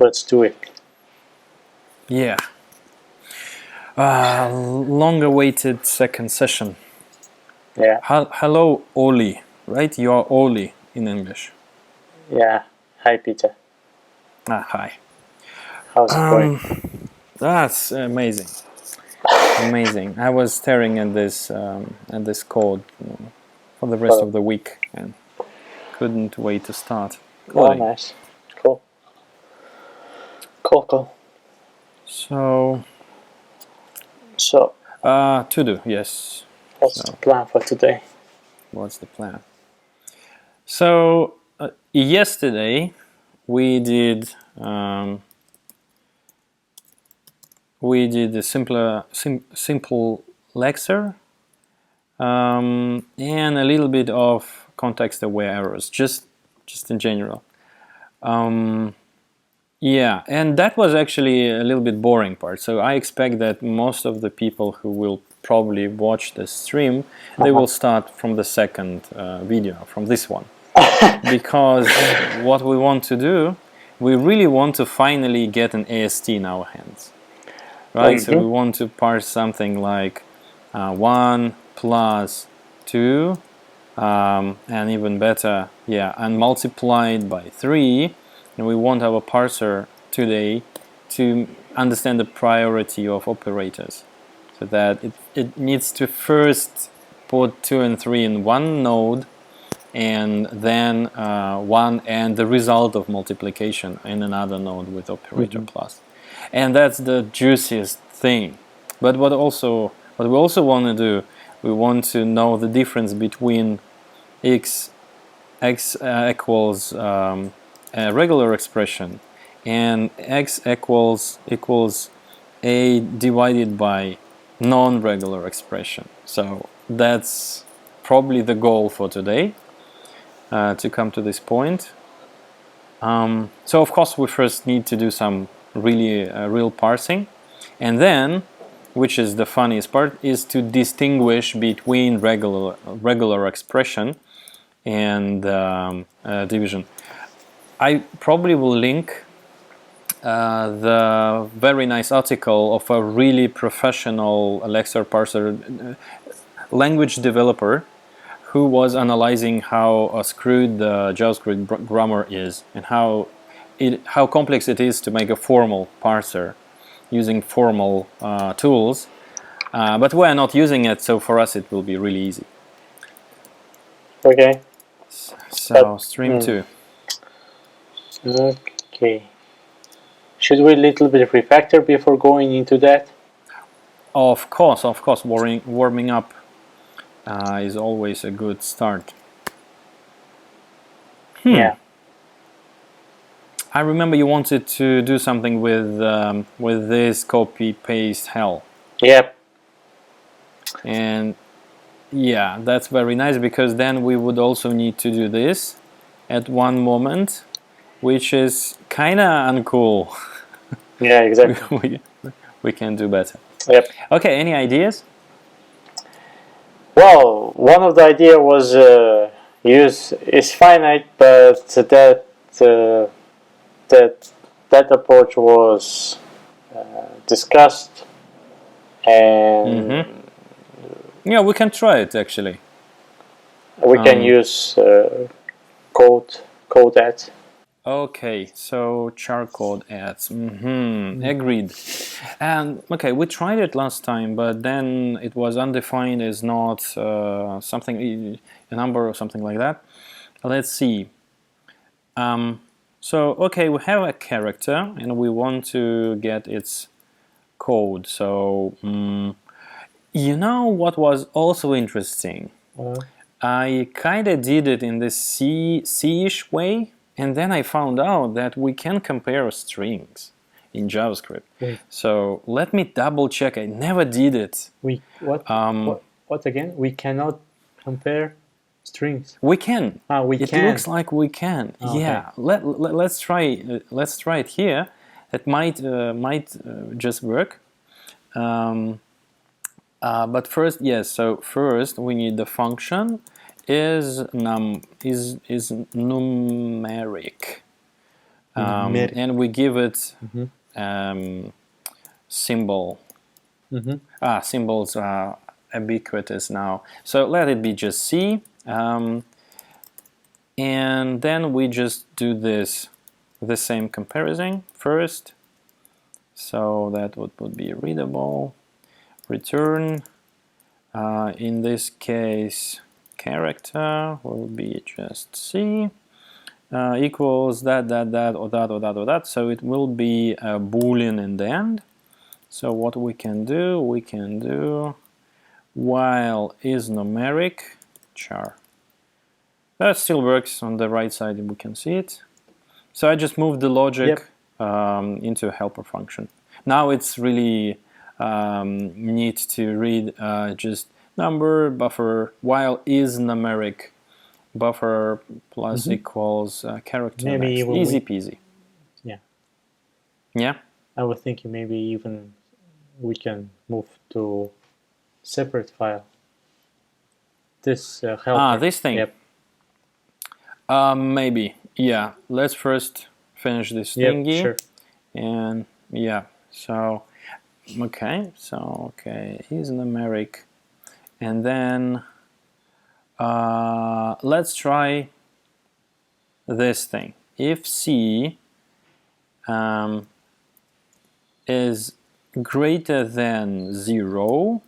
let's do it. Yeah. Long-awaited second session. Yeah. Hello, Olie, right? You are Olie in English. Yeah. Hi, Peter. Hi. How's it going? That's amazing. Amazing. I was staring at this code for the rest of the week and couldn't wait to start coding. Oh, nice. Cool. Cool. So, to do, yes. What's the plan for today? What's the plan? So, yesterday we did a simple lecture and a little bit of context-aware errors, just in general. Yeah, and that was actually a little bit boring part. So I expect that most of the people who will probably watch the stream, they will start from the second video, from this one. Because what we want to do, we really want to finally get an AST in our hands. Right? So we want to parse something like 1 plus 2, and even better, and multiplied by 3. And we want our parser today to understand the priority of operators, so that it needs to first put 2 and 3 in one node, and then 1 and the result of multiplication in another node with operator plus. And that's the juiciest thing. But what we also want to do, we want to know the difference between x equals a regular expression and x equals a divided by non-regular expression. So that's probably the goal for today, to come to this point. So of course we first need to do some real parsing, and then, which is the funniest part, is to distinguish between regular expression and division. I probably will link the very nice article of a really professional lecture parser language developer who was analyzing how screwed the JavaScript grammar is, and how complex it is to make a formal parser using formal tools. But we're not using it, so for us it will be really easy. Okay. So stream 2. Okay. Should we a little bit refactor before going into that? Of course. Warming up is always a good start. Yeah. I remember you wanted to do something with this copy paste hell. Yep. And yeah, that's very nice, because then we would also need to do this at one moment, which is kinda uncool. Yeah, exactly. we can do better. Yep. Okay, any ideas? Well, one of the idea was use is finite, but that approach was discussed, and yeah, we can try it actually. We can use code ads. Okay, so char code ads. Agreed. And okay, we tried it last time, but then it was undefined as not something, a number or something like that. Let's see. So okay, we have a character and we want to get its code. So you know what was also interesting? I kind of did it in this C-ish way, and then I found out that we can compare strings in JavaScript. So let me double check. I never did it. What again? We cannot compare strings. We can. We it can. Looks like we can. Yeah. Okay. Let's try. Let's try it here. It might just work. But first, yes. So first, we need the function is numeric. and we give it symbol. Symbols are ubiquitous now. So let it be just C. And then we just do the same comparison first. So that would be readable. Return. In this case, character will be just C. Equals that, or that. So it will be a boolean in the end. So what we can do while is numeric char. That still works on the right side, we can see it. So I just moved the logic into a helper function. Now it's really neat to read just number, buffer, while is numeric, buffer plus equals character. Maybe next. Easy peasy. Yeah. Yeah? I was thinking maybe even we can move to separate file. This helper. This thing. Yep. Maybe. Yeah. Let's first finish this thingy. Sure. And yeah. So okay. Is numeric. And then let's try this thing. If C is greater than 0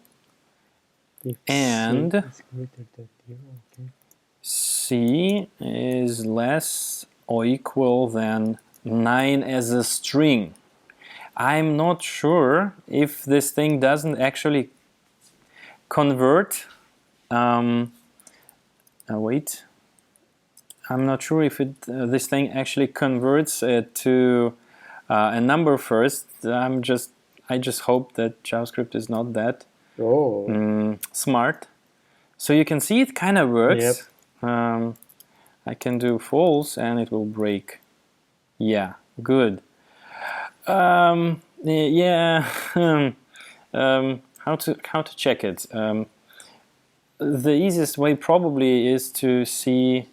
and C is less or equal than 9 as a string. I'm not sure if this thing doesn't actually convert. Wait. I'm not sure if this thing actually converts it to a number first. I just hope that JavaScript is not that smart. So you can see it kind of works. Yep. I can do false and it will break. Yeah, good. Yeah. How to check it? The easiest way probably is to see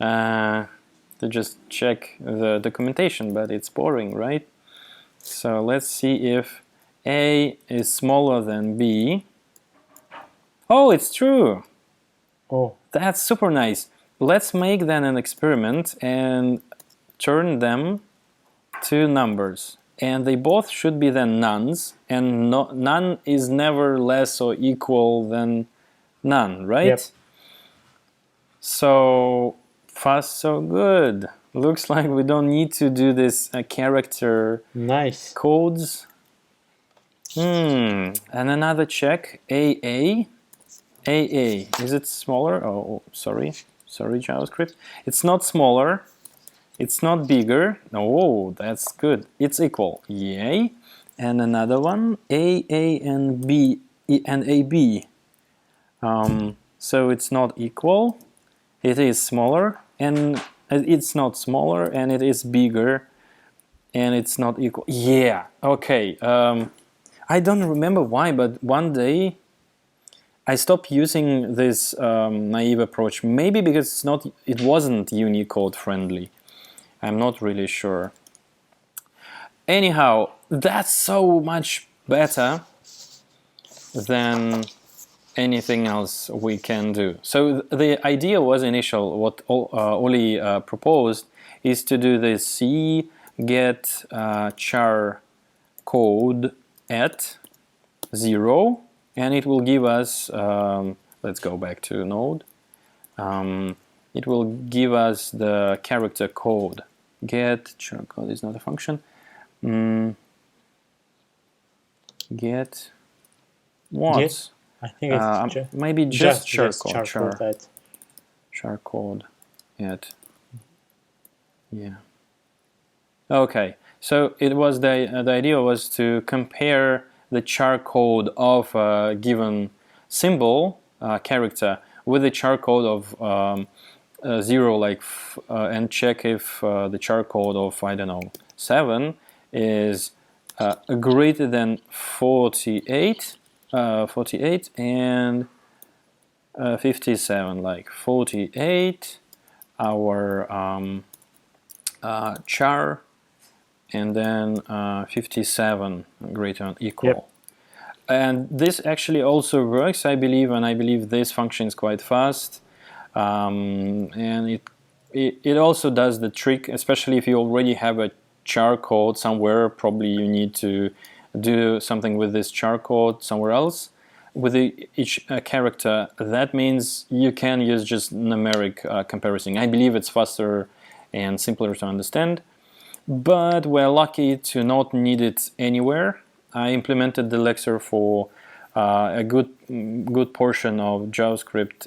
to just check the documentation, but it's boring, right? So let's see if A is smaller than B. Oh, it's true. Oh, that's super nice. Let's make then an experiment and turn them to numbers. And they both should be then nones, and none is never less or equal than none, right? Yep. So fast, so good. Looks like we don't need to do this character nice codes. And another check. AA. Is it smaller? Oh, sorry, JavaScript. It's not smaller. It's not bigger. Oh, that's good. It's equal. Yay. And another one. AA and B and AB. So it's not equal. It is smaller, and it's not smaller, and it is bigger, and it's not equal. Yeah. Okay. I don't remember why, but one day I stopped using this naive approach. Maybe because it wasn't Unicode friendly. I'm not really sure. Anyhow, that's so much better than anything else we can do. So the idea was initial, what Olie proposed, is to do this C get char code at 0, and it will give us, let's go back to Node, it will give us the character code. Get char code is not a function. Get what? Yes. I think it's maybe just char code. Char code at yeah. Okay, so it was the idea was to compare the char code of a given symbol character with the char code of 0, and check if the char code of, I don't know, 7 is greater than 48 and 57, like 48 our char and then 57 greater than equal. Yep. And this actually also works, I believe, and I believe this function is quite fast. And it also does the trick, especially if you already have a char code somewhere. Probably you need to do something with this char code somewhere else with each character. That means you can use just numeric comparison. I believe it's faster and simpler to understand, but we're lucky to not need it anywhere. I implemented the lexer for a good portion of JavaScript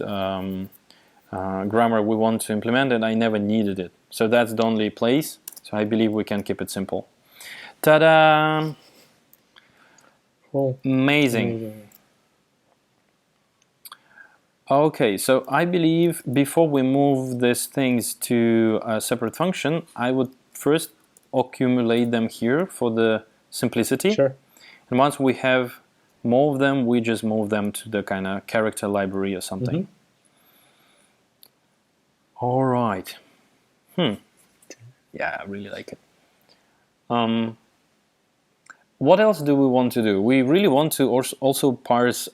grammar we want to implement, and I never needed it. So that's the only place. So I believe we can keep it simple. Ta-da! Cool. Amazing. Okay, so I believe before we move these things to a separate function, I would first accumulate them here for the simplicity. Sure. And once we have more of them, we just move them to the kind of character library or something. All right. Yeah, I really like it. What else do we want to do? We really want to also parse.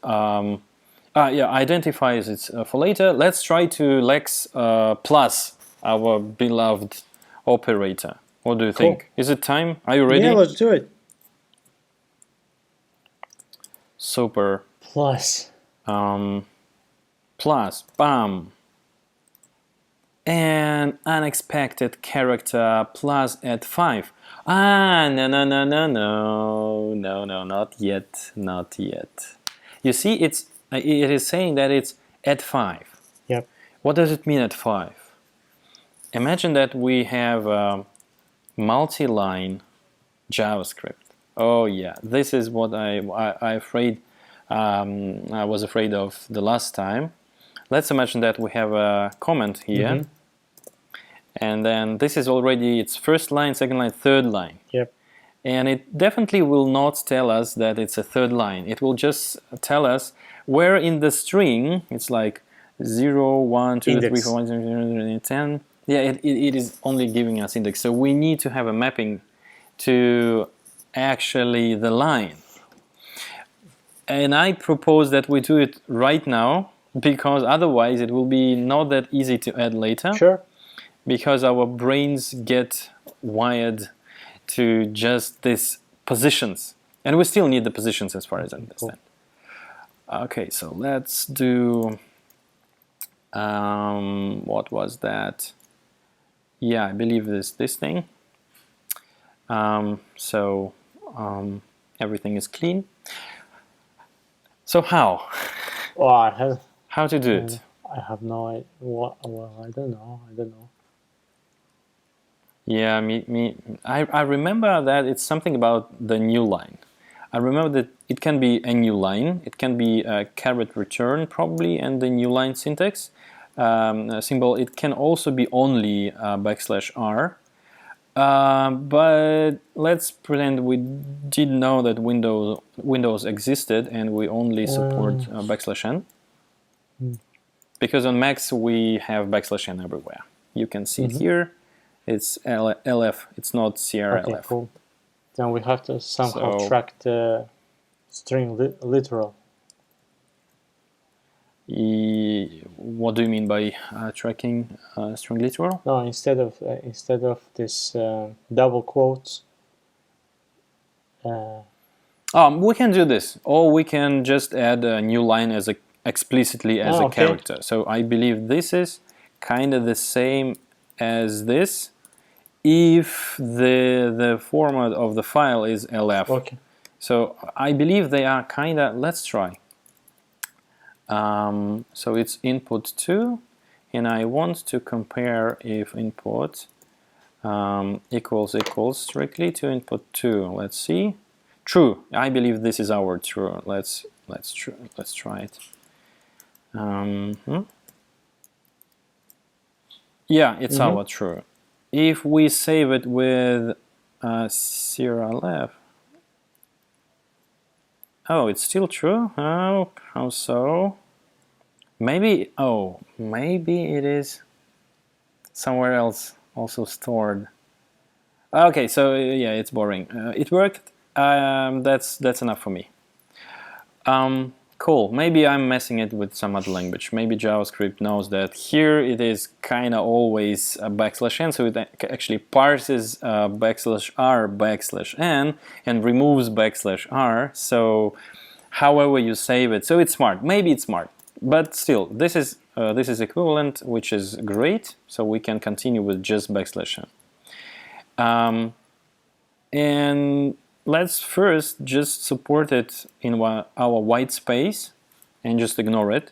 Identifies it's for later. Let's try to lex plus our beloved operator. What do you think? Is it time? Are you ready? Yeah, let's do it. Super. Plus. Plus. Bam. And unexpected character plus at 5. No, not yet. You see, it is saying that it's at 5. Yep. What does it mean at 5? Imagine that we have a multi-line JavaScript. Oh yeah, this is what I was afraid of the last time. Let's imagine that we have a comment here. And then this is already its first line, second line, third line. Yep. And it definitely will not tell us that it's a third line. It will just tell us where in the string it's like 0, 1, 2, Index. 3, 4, 1, 2, 3, 10. Yeah, it is only giving us index. So we need to have a mapping to actually the line. And I propose that we do it right now, because otherwise it will be not that easy to add later. Sure. Because our brains get wired to just these positions. And we still need the positions as far as I understand. Cool. Okay, so let's do... what was that? Yeah, I believe this thing. Everything is clean. So how? Oh, how to do it? I have no idea. Well, I don't know. Yeah, I remember that it's something about the new line. I remember that it can be a new line, it can be a caret return probably, and the new line syntax symbol. It can also be only \r. But let's pretend we did know that Windows existed and we only support \n. Because on Macs we have \n everywhere. You can see it here. It's LF, it's not CRLF. Okay, cool. Then we have to somehow track the string literal. What do you mean by tracking string literal? No, instead of this double quotes. We can do this, or we can just add a new line as explicitly as a character. So I believe this is kind of the same as this, if the format of the file is LF. Okay. So I believe they are kind of. Let's try. So it's input 2, and I want to compare if input equals strictly to input 2. Let's see. True. I believe this is our true. Let's try it. Yeah, it's our true. If we save it with CRLF, oh, it's still true. Oh, how so? Maybe it is somewhere else also stored. Okay, so yeah, it's boring. It worked. That's enough for me. Cool. Maybe I'm messing it with some other language. Maybe JavaScript knows that here it is kind of always a \n, so it actually parses \r \n and removes \r. So however you save it, so it's smart. Maybe it's smart, but still, this is equivalent, which is great. So we can continue with just \n. And let's first just support it in our white space and just ignore it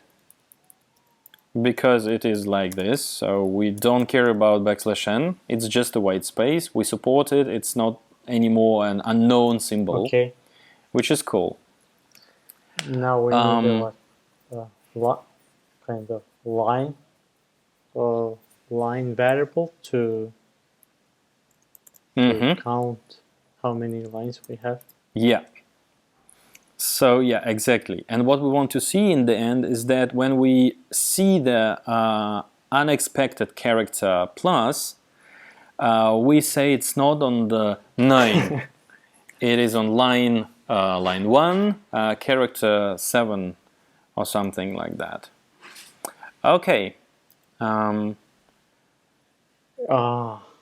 because it is like this. So we don't care about \n. It's just a white space. We support it. It's not anymore an unknown symbol, Okay. which is cool. Now we need what kind of line or line variable to count how many lines we have. Yeah. So yeah, exactly. And what we want to see in the end is that when we see the unexpected character plus, we say it's not on the 9. It is on line 1, character 7 or something like that. Okay.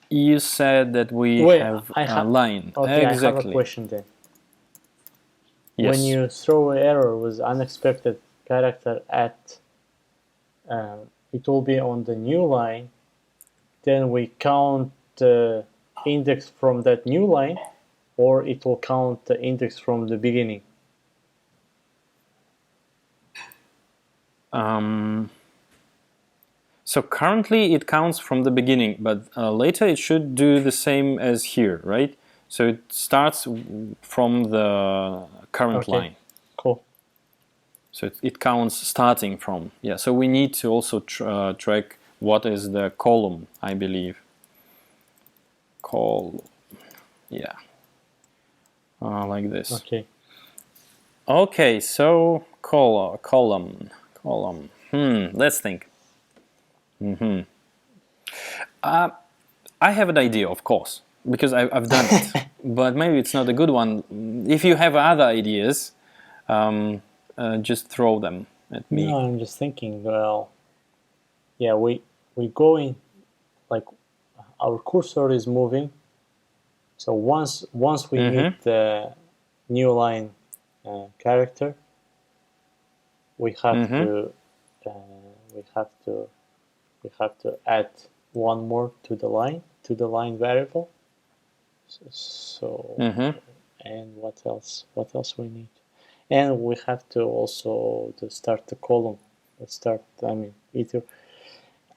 You said that we have a line. Okay, exactly. I have a question then. Yes. When you throw an error with unexpected character at, it will be on the new line, then we count the index from that new line, or it will count the index from the beginning? So currently it counts from the beginning, but later it should do the same as here, right? So it starts from the current line. Cool. So it counts starting from. Yeah, so we need to also track what is the column, I believe. Yeah. Like this. Okay. Okay, so column. Let's think. I have an idea, of course, because I've done it, but maybe it's not a good one. If you have other ideas, just throw them at me. No, I'm just thinking. Well, yeah, we go in, like our cursor is moving. So once we hit the new line character, we have to add one more to the line variable. So and what else we need? And we have to also to start the column. Either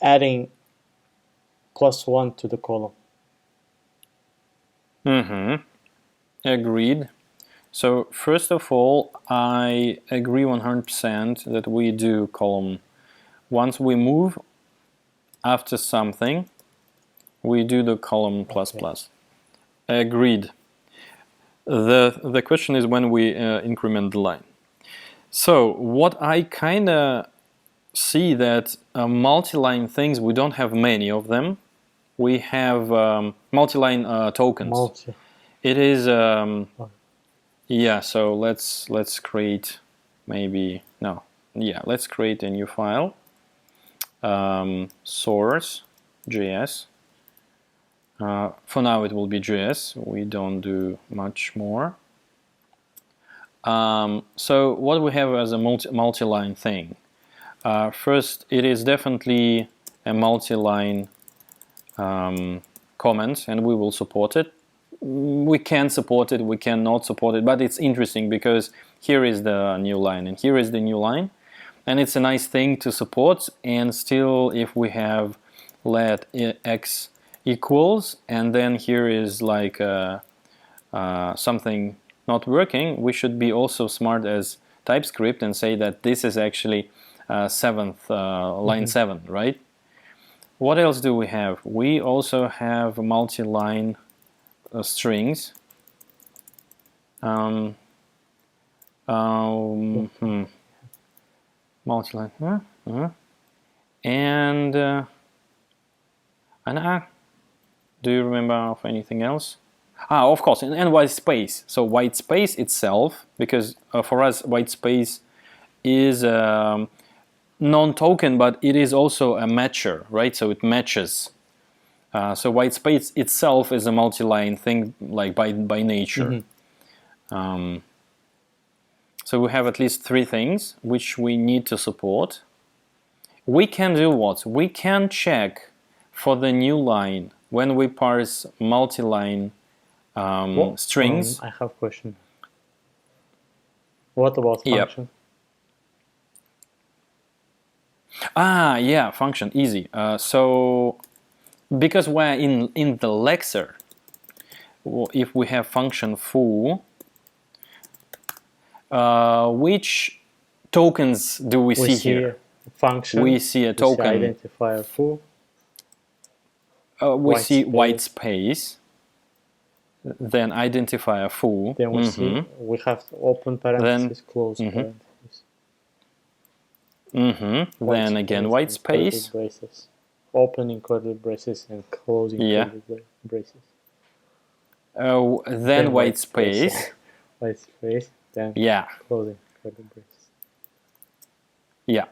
adding +1 to the column. Agreed. So first of all, I agree 100% that we do column. Once we move after something, we do the column ++. Agreed. The question is when we increment the line. So what I kind of see that multi-line things, we don't have many of them. We have multi-line tokens. It is yeah. So let's create let's create a new file. Source JS. For now it will be JS. We don't do much more. So what we have as a multi-line thing. First, it is definitely a multi-line comment, and we will support it. We can support it, we cannot support it, but it's interesting because here is the new line and here is the new line, and it's a nice thing to support. And still, if we have let x equals and then here is like something not working, we should be also smart as TypeScript and say that this is actually line 7, right? What else do we have? We also have multi-line strings. Multi-line, and Do you remember of anything else? Of course, and white space. So white space itself, because for us white space is non-token, but it is also a matcher, right? So it matches. So white space itself is a multi-line thing, like by nature. So we have at least 3 things which we need to support. We can do what? We can check for the new line when we parse multi-line strings. I have a question. What about function? Yeah, function, easy. So because we're in the lexer, if we have function foo, which tokens do we see here? Function. We see a token. We see identifier foo. We see white space. Then identifier foo. Then we see we have open parentheses, close parentheses. Then again white space. Braces. Opening curly braces and closing curly braces. Then white space. White space. Then closing curly braces. Yeah.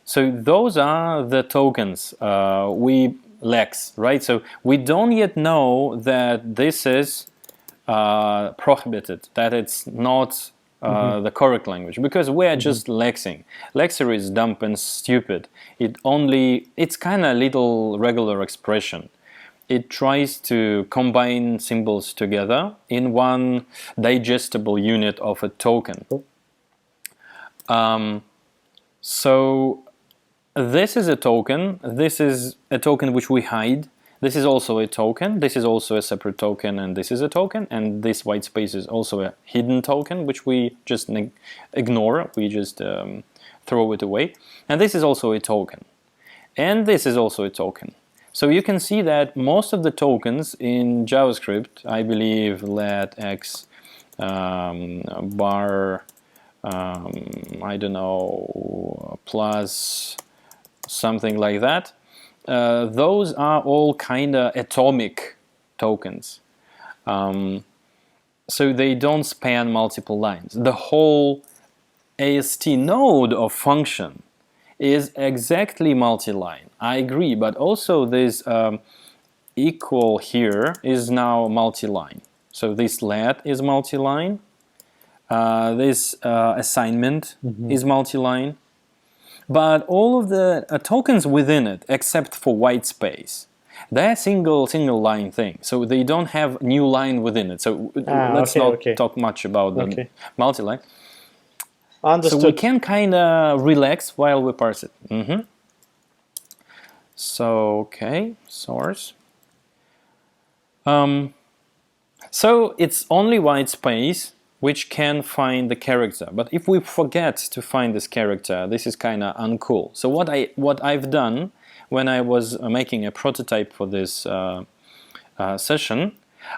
So those are the tokens we lex, right? So we don't yet know that this is prohibited, that it's not the correct language, because we are just lexing. Lexer is dumb and stupid. It's kind of a little regular expression. It tries to combine symbols together in one digestible unit of a token. So this is a token. This is a token which we hide. This is also a token. This is also a separate token, and this is a token. And this white space is also a hidden token, which we just ignore. We just throw it away. And this is also a token. And this is also a token. So you can see that most of the tokens in JavaScript, I believe let x bar, I don't know, plus something like that, those are all kind of atomic tokens. So they don't span multiple lines. The whole AST node of function is exactly multi-line. I agree, but also this equal here is now multi-line. So this let is multi-line. This assignment is multi-line. But all of the tokens within it, except for white space, they're single line thing. So they don't have new line within it. So let's not talk much about the multi-line. Understood. So we can kind of relax while we parse it. So, source. So it's only white space which can find the character. But if we forget to find this character, this is kind of uncool. So what I've done when I was making a prototype for this session,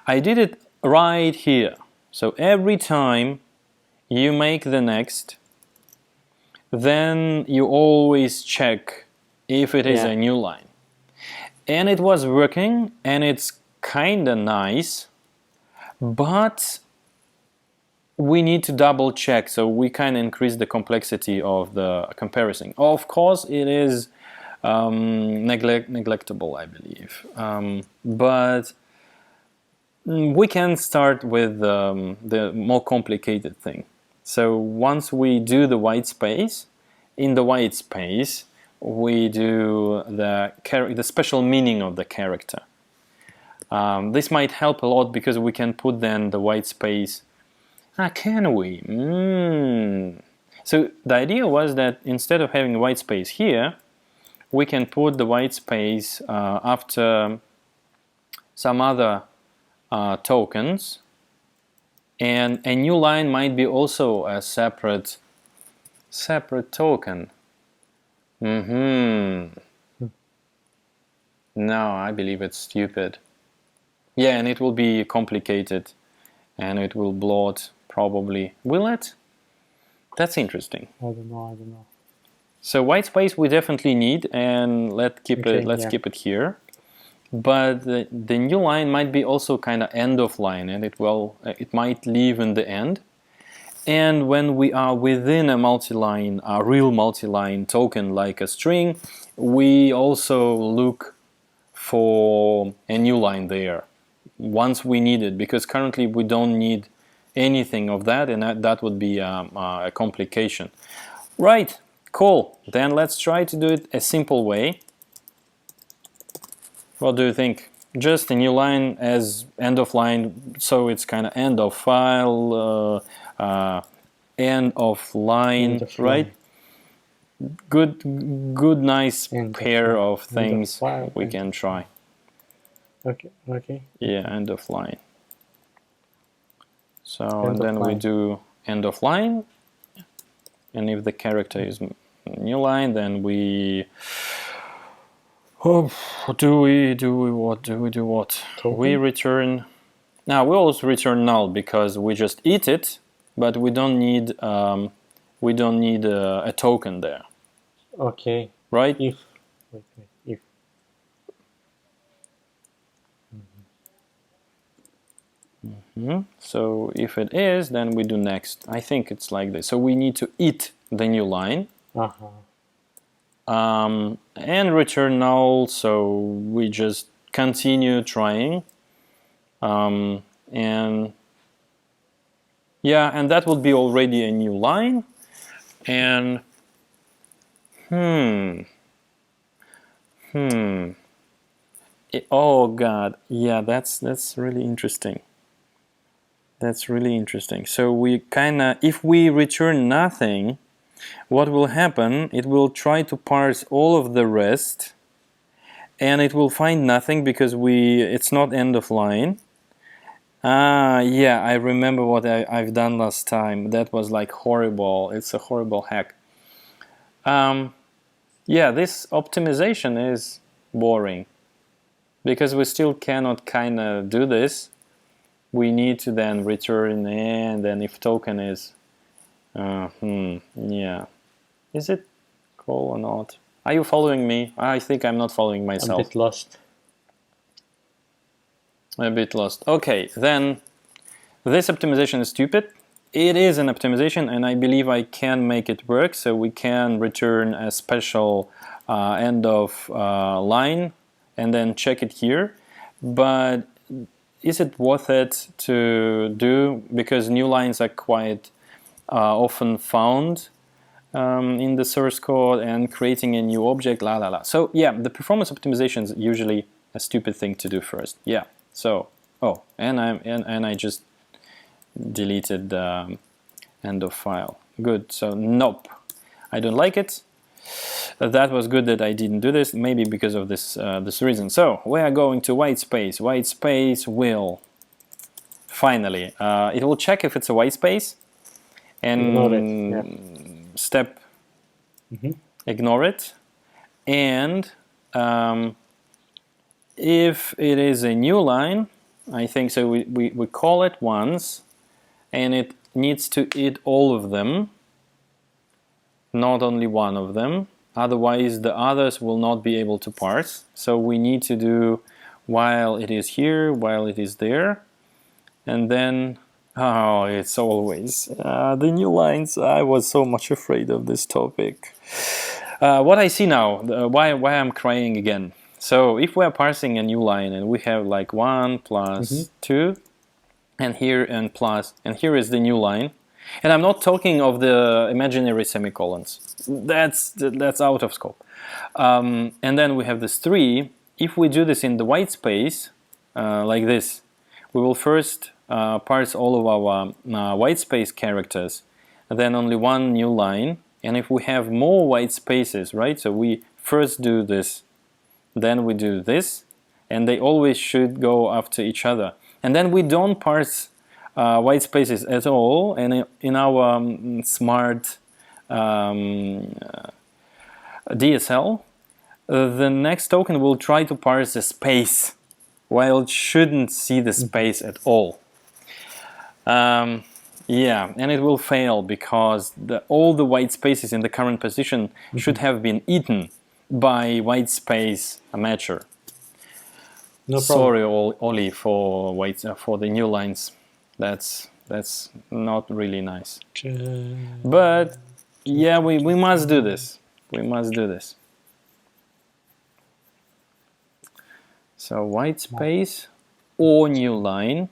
I did it right here. So every time you make the next, then you always check if it is a new line. And it was working, and it's kind of nice, but we need to double check, so we kind of increase the complexity of the comparison. Of course, it is neglectable, I believe, but we can start with the more complicated thing. So once we do the white space, in the white space we do the special meaning of the character. This might help a lot because we can put then the white space. Can we? So the idea was that instead of having white space here, we can put the white space after some other tokens, and a new line might be also a separate token. No, I believe it's stupid. Yeah, and it will be complicated, and it will bloat probably. Will it? That's interesting. I don't know. So white space we definitely need, and let's keep it here. but the new line might be also kind of end of line, and it might leave in the end. And when we are within a multi-line, a real multi-line token like a string, we also look for a new line there once we need it, because currently we don't need anything of that, and that would be a complication. Right, cool. Then let's try to do it a simple way. What do you think? Just a new line as end of line, so it's kind of end of file, end of line, right? Good, nice pair of things we can try. Okay. Yeah, end of line. So and then we do end of line, and if the character is new line, then we do we what? Token? We return. Now we always return null because we just eat it, but we don't need a token there. Okay. Right? If. So if it is, then we do next. I think it's like this. So we need to eat the new line. And return null, so we just continue trying. And yeah, and that would be already a new line. And oh god, yeah, that's really interesting. That's really interesting. So we if we return nothing, what will happen? It will try to parse all of the rest, and it will find nothing because it's not end of line. Yeah, I remember what I've done last time. That was like horrible. It's a horrible hack. Yeah, this optimization is boring because we still cannot do this. We need to then return, and then if token is yeah, is it cool or not? Are you following me? I think I'm not following myself. A bit lost. Okay, then this optimization is stupid. It is an optimization, and I believe I can make it work. So we can return a special end of line and then check it here. But is it worth it to do? Because new lines are quite often found in the source code, and creating a new object, So yeah, the performance optimization is usually a stupid thing to do first. Yeah. So and I just deleted end of file. Good. So nope, I don't like it. That was good that I didn't do this. Maybe because of this reason. So we are going to white space. White space will finally it will check if it's a white space. And step ignore it, and if it is a new line, I think so we call it once, and it needs to eat all of them, not only one of them, otherwise the others will not be able to parse. So we need to do while it is here, while it is there, and then oh, it's always the new lines. I was so much afraid of this topic. What I see now, why I'm crying again. So if we are parsing a new line and we have like 1 plus 2, and here and plus, and here is the new line, and I'm not talking of the imaginary semicolons. That's out of scope. And then we have this 3. If we do this in the white space, like this, we will first parse all of our white space characters, and then only one new line. And if we have more white spaces, right? So we first do this, then we do this, and they always should go after each other. And then we don't parse white spaces at all. And in our smart DSL, the next token will try to parse the space, while it shouldn't see the space at all. Yeah, and it will fail because all the white spaces in the current position should have been eaten by white space matcher. No problem. Sorry, Olie, for the new lines. That's not really nice. But yeah, we must do this. We must do this. So white space or new line.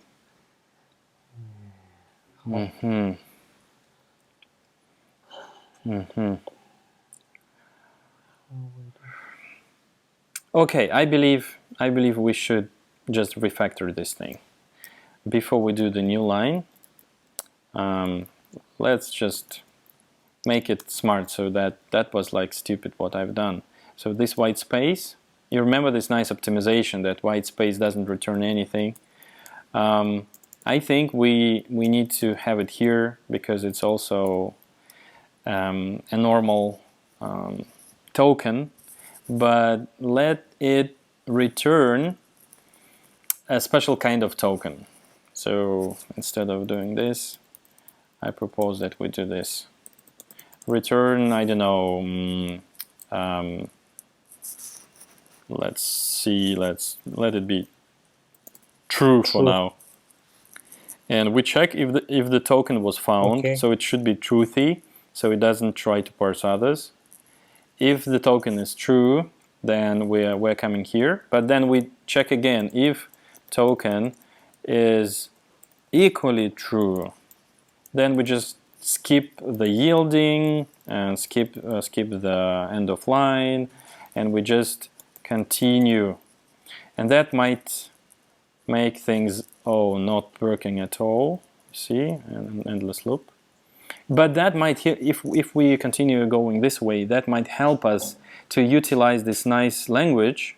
Okay, I believe we should just refactor this thing. Before we do the new line, let's just make it smart, so that was like stupid what I've done. So this white space, you remember this nice optimization that white space doesn't return anything. I think we need to have it here because it's also a normal token, but let it return a special kind of token. So instead of doing this, I propose that we do this. Return, I don't know, let's see, let it be true for now. And we check if the token was found, so it should be truthy, so it doesn't try to parse others. If the token is true, then we're coming here, but then we check again if token is equally true. Then we just skip the yielding and skip the end of line, and we just continue. And that might make things not working at all. See, an endless loop. But that might, if we continue going this way, that might help us to utilize this nice language,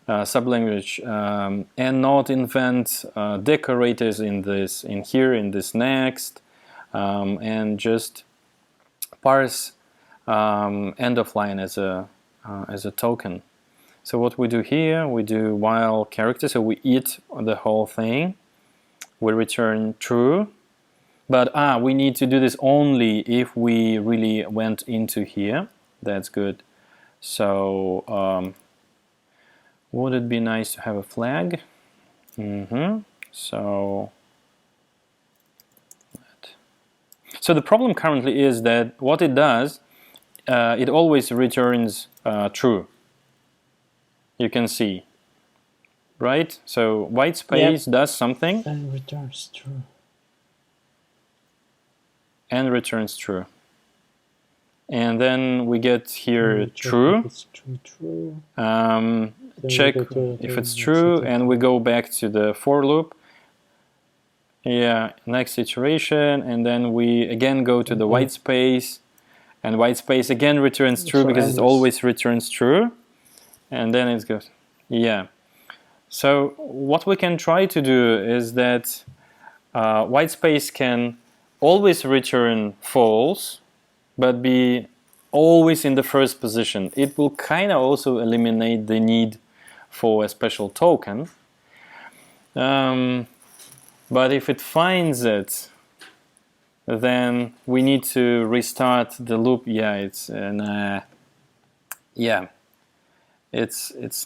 sublanguage, and not invent decorators in this next, and just parse end of line as a token. So what we do here, we do while character, so we eat the whole thing, we return true, but we need to do this only if we really went into here. That's good. So would it be nice to have a flag? So the problem currently is that what it does, it always returns true. You can see, right? So white space does something and returns true. And returns true. And then we get here true. It's true. Check if it's true, and we go back to the for loop. Yeah, next iteration, and then we again go to the white space, and white space again returns true because it always returns true. And then it goes, So what we can try to do is that white space can always return false, but be always in the first position. It will kind of also eliminate the need for a special token. But if it finds it, then we need to restart the loop. It's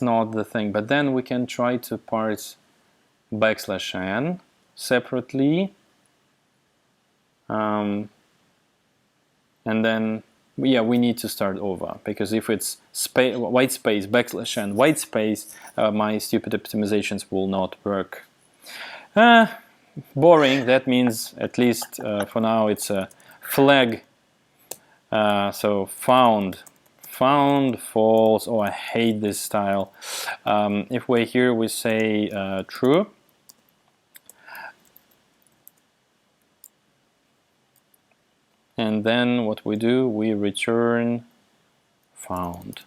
not the thing. But then we can try to parse \n separately, and then we need to start over, because if it's white space \n white space, my stupid optimizations will not work. Boring. That means at least for now it's a flag. So found false. I hate this style. If we're here, we say true. And then what we do, we return found,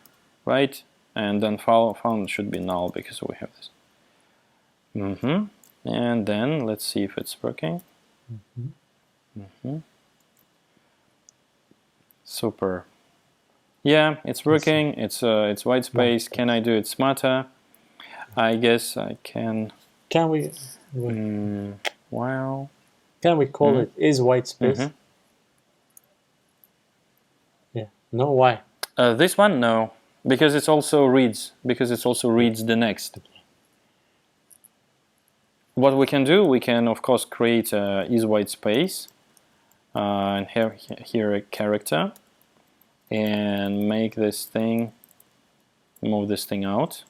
right? And then found should be null because we have this. And then let's see if it's working. Super. Yeah, it's working. It's white space. Can I do it smarter? I guess I can. Can we? Well. Can we call it is white space? Yeah. No. Why? This one, no, because it also reads. Because it also reads the next. what we can do, we can of course create a is white space and have here a character and make this thing, move this thing out.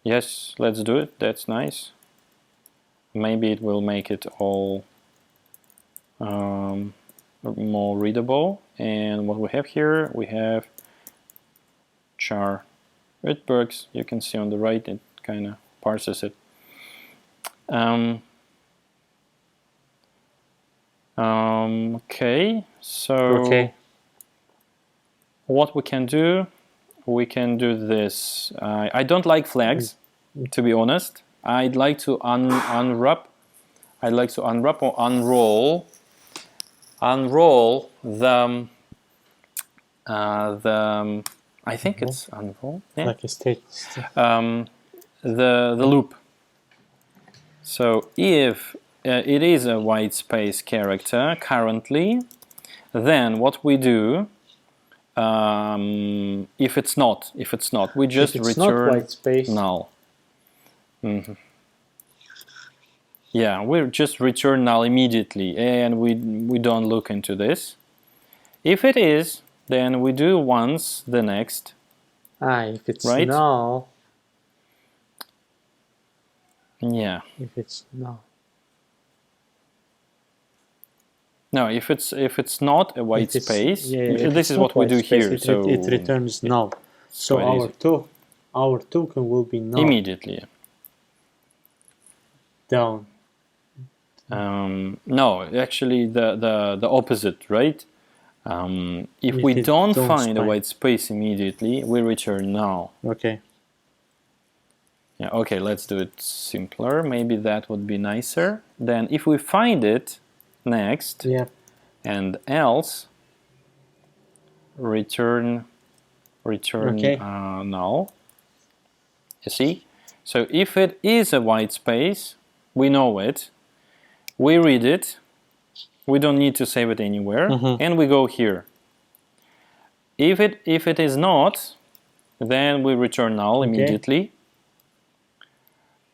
Yes, let's do it. That's nice. Maybe it will make it all more readable. And what we have here, we have char. It works. You can see on the right, it kind of parses it. Okay, so what we can do this. I don't like flags, to be honest. I'd like to unwrap. I'd like to unwrap or unroll the I think it's unroll. Yeah. Like a state. The loop. So if it is a white space character currently, then what we do, if it's not, we just return not white space. null. Yeah, we just return null immediately, and we don't look into this. If it is, then we do once the next. If it's right? null. Yeah. If it's null. No, if it's not a white space, this is what we do space, here. So it returns null. So our token will be null. Immediately. Down. No, actually the opposite, right? If we don't find a white space immediately, we return null. Okay. Yeah. Okay. Let's do it simpler. Maybe that would be nicer. Then, if we find it next, and else, return null. You see? So if it is a white space, we know it. We read it. We don't need to save it anywhere, and we go here. If it is not, then we return null immediately.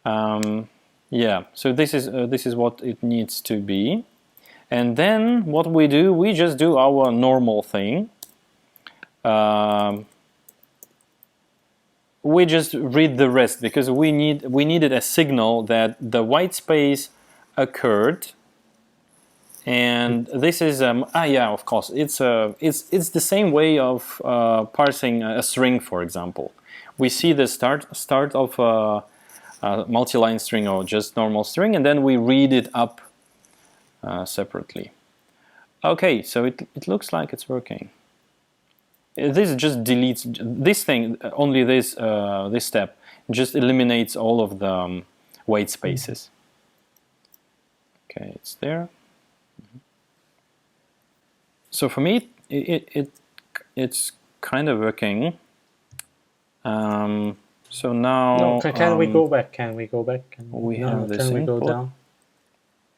Yeah. So this is what it needs to be. And then what we do, we just do our normal thing. We just read the rest because we needed a signal that the white space occurred. And this is yeah, of course, it's the same way of parsing a string, for example. We see the start of a multi-line string or just normal string, and then we read it up separately. Okay, so it looks like it's working. This just deletes this thing. Only this step just eliminates all of the white spaces. Okay, it's there. So for me, it's kind of working. So now, no, can we go back? Can we go back? Can we go down?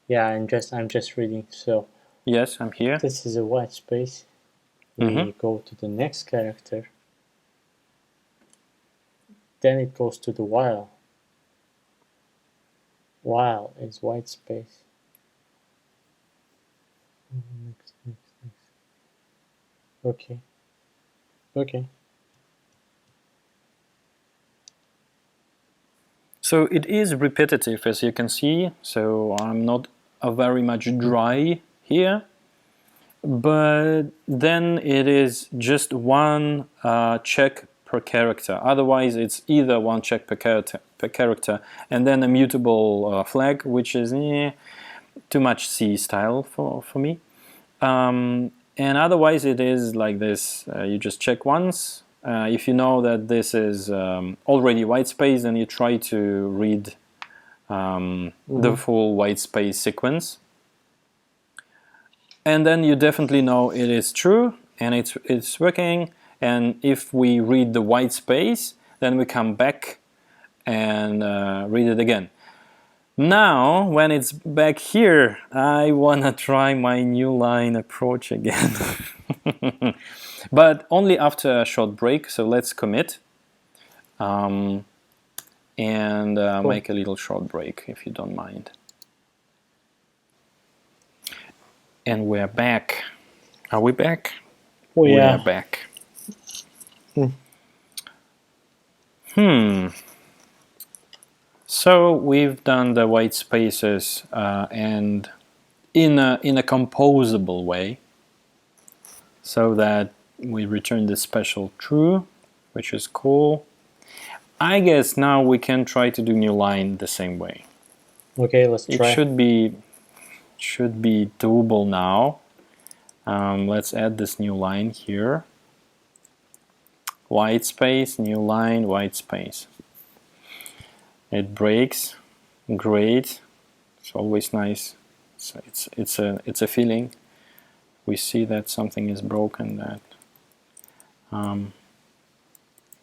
Yeah, I'm just reading. So yes, I'm here. This is a white space. We go to the next character. Then it goes to the while. While is white space. Next. Okay. So it is repetitive, as you can see. So I'm not very much dry here. But then it is just one check per character. Otherwise, it's either one check per character and then a mutable flag, which is too much C style for me. And otherwise, it is like this. You just check once. If you know that this is already white space, then you try to read the full white space sequence. And then you definitely know it is true and it's working. And if we read the white space, then we come back and read it again. Now, when it's back here, I want to try my new line approach again. But only after a short break, so let's commit. And and Cool. make a little short break, if you don't mind. And we're back. Are we back? We are are back. Hmm. So we've done the white spaces and in a composable way, so that we return the special true, which is cool. I guess now we can try to do new line the same way. Okay, let's try. It should be doable now. Let's add this new line here. White space, new line, white space. It breaks. Great. It's always nice. So it's a feeling. We see that something is broken.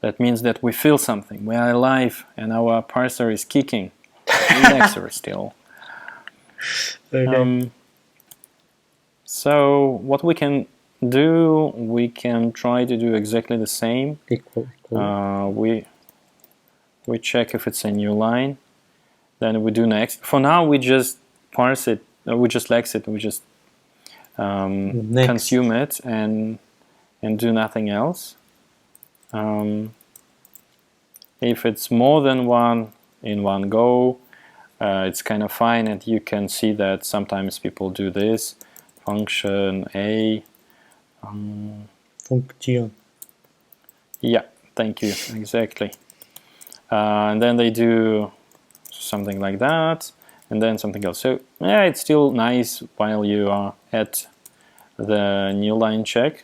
That means that we feel something. We are alive, and our parser is kicking. Indexer still. Okay. So what we can do, we can try to do exactly the same. Equal. We check if it's a new line, then we do next. For now, we just parse it. We just lex it. We just consume it and do nothing else. If it's more than one in one go, it's kind of fine, and you can see that sometimes people do this. Function A. Function. Yeah, thank you, exactly. And then they do something like that, and then something else. So yeah, it's still nice while you are at the new line check.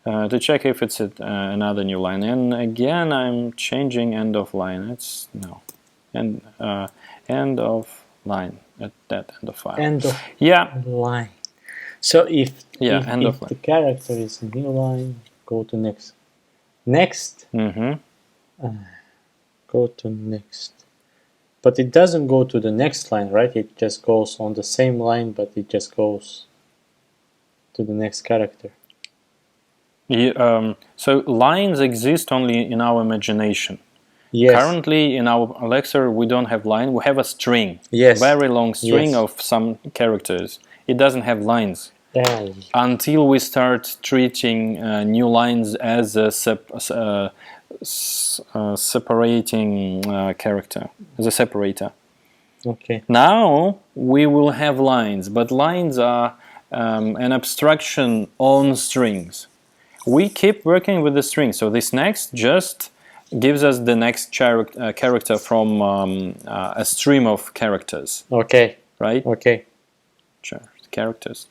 To check if it's another new line. And again, I'm changing end of line. It's no, and end of line at that end of file. End of line. So if the character is a new line, go to next. Next. Go to next. But it doesn't go to the next line, right? It just goes on the same line, but it just goes to the next character. So lines exist only in our imagination. Yes. Currently in our Alexa we don't have line, we have a string. Yes. Very long string of some characters. It doesn't have lines. Until we start treating new lines as a separating character, as a separator. Okay. Now we will have lines, but lines are an abstraction on strings. We keep working with the string, so this next just gives us the next character from a stream of characters. Okay. Right? Okay. Characters.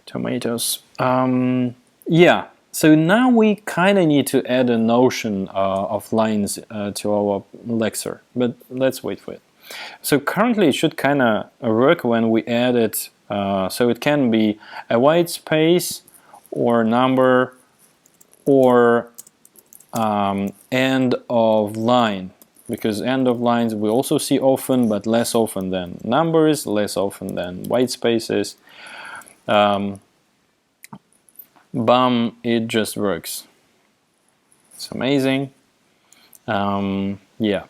Tomatoes. Yeah. So now we kind of need to add a notion of lines to our Lexer, but let's wait for it. So currently it should kind of work when we add it. So it can be a white space or number or end of line. Because end of lines we also see often, but less often than numbers, less often than white spaces. Bam, it just works. It's amazing. Yeah.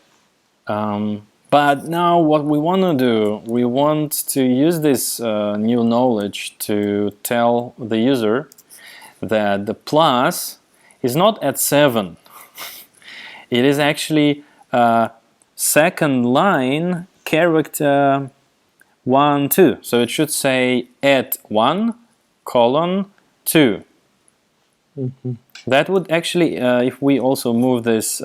But now what we want to do, we want to use this new knowledge to tell the user that the plus is not at 7. It is actually second line character 1, 2. So it should say at 1, colon 2. That would actually, if we also move this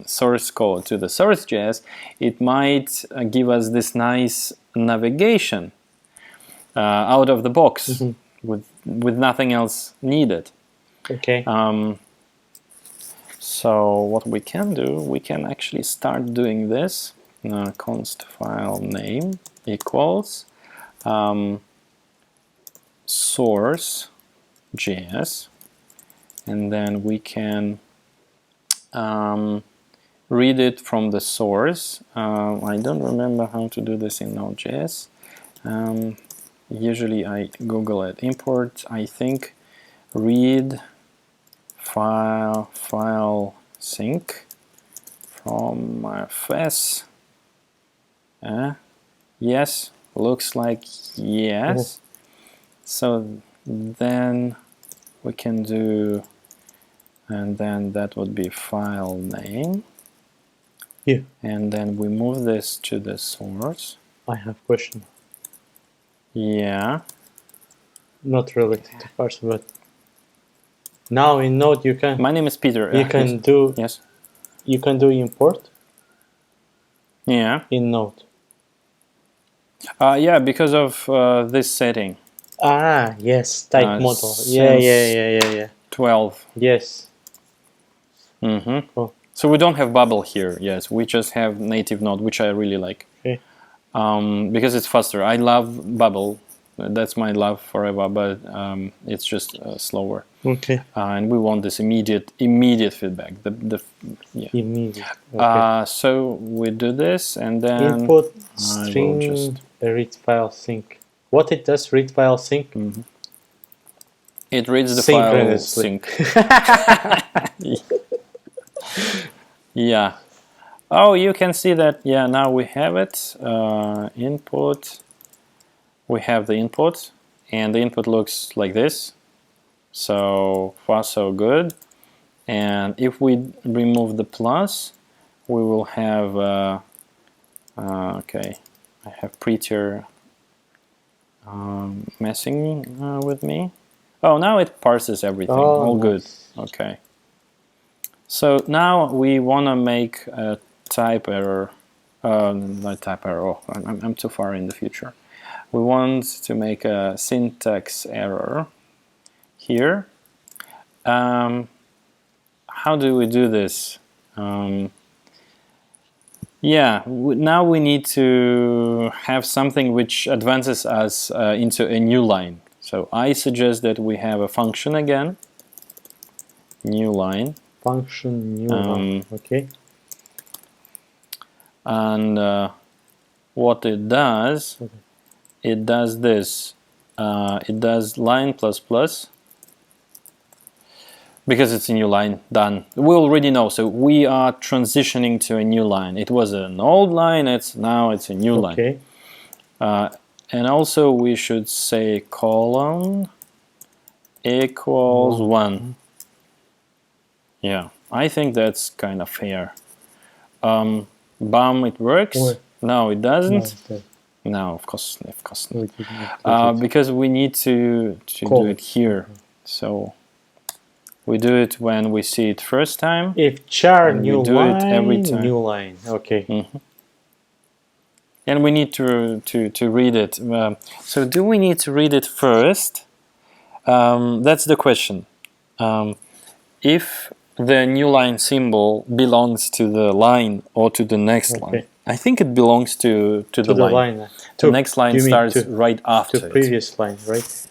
source code to the source.js, it might give us this nice navigation out of the box with nothing else needed. Okay. So what we can do, we can actually start doing this. Const file name equals source.js, and then we can read it from the source. I don't remember how to do this in Node.js. Usually I Google it. Import, I think, read file sync. from fs. Yes, looks like yes. So then we can do, and then that would be file name. Yeah. And then we move this to the source. I have a question. Yeah. Not related to parse, but now in Node you can. My name is Peter. You can yes. do. Yes. You can do import. Yeah. In Node. Yeah, because of this setting. Ah, yes, type model. Yeah. 12. Yes. Mm-hmm. Cool. So we don't have bubble here. Yes, we just have native Node, which I really like. Okay. Because it's faster. I love bubble. That's my love forever, but it's just slower. Okay. And we want this immediate feedback. Yeah. Immediate. Okay. So we do this, and then input string read file sync. What it does? Read file sync. Mm-hmm. It reads the file sync. Yeah. Oh, you can see that. Yeah, now we have it. Input. We have the input, and the input looks like this. So far, so good. And if we remove the plus, we will have. Okay, I have Peter messing with me. Oh, now it parses everything. All good. Okay. So now we want to make a type error. Not type error. Oh, I'm too far in the future. We want to make a syntax error here. How do we do this? Yeah, now we need to have something which advances us into a new line. So I suggest that we have a function again. New line. Function new line. Okay. And what it does, it does this. It does line plus plus. Because it's a new line, done. We already know, so we are transitioning to a new line. It was an old line, now it's a new line. And also we should say colon equals 1. Yeah, I think that's kind of fair. Bam, it works. No, it doesn't. No, of course not. Because we need to do it here. So we do it when we see it first time. If char new do line, it every time. new line. Okay. Mm-hmm. And we need to read it. So do we need to read it first? That's the question. If the new line symbol belongs to the line or to the next line. I think it belongs to the line. The next line starts right after the previous line, right?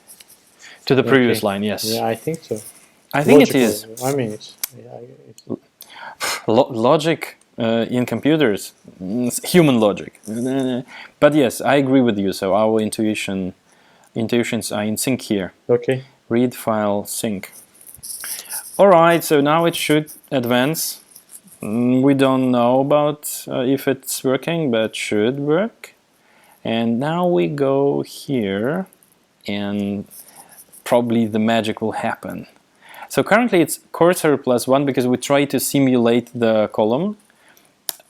To the previous line, yes. Yeah, I think so. I think it is. I mean, it's logic in computers, human logic. But yes, I agree with you. So our intuitions are in sync here. Okay. Read file sync. All right. So now it should advance. We don't know about if it's working, but it should work. And now we go here, and probably the magic will happen. So currently it's cursor plus 1 because we try to simulate the column.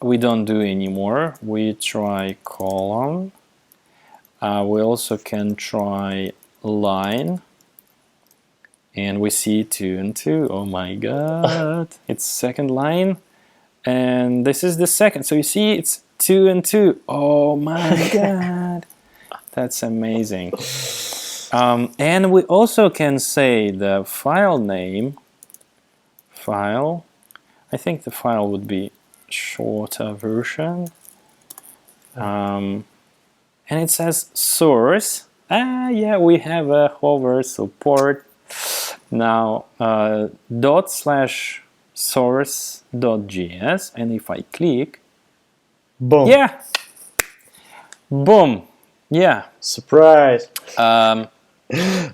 We don't do anymore. We try column. We also can try line. And we see 2 and 2. Oh my god. It's second line. And this is the second. So you see it's 2 and 2. Oh my god. That's amazing. And we also can say the file name, file, I think the file would be shorter version, and it says source. Yeah, we have a hover support. Now /source.js, and if I click, boom. Yeah, boom. Yeah. Surprise.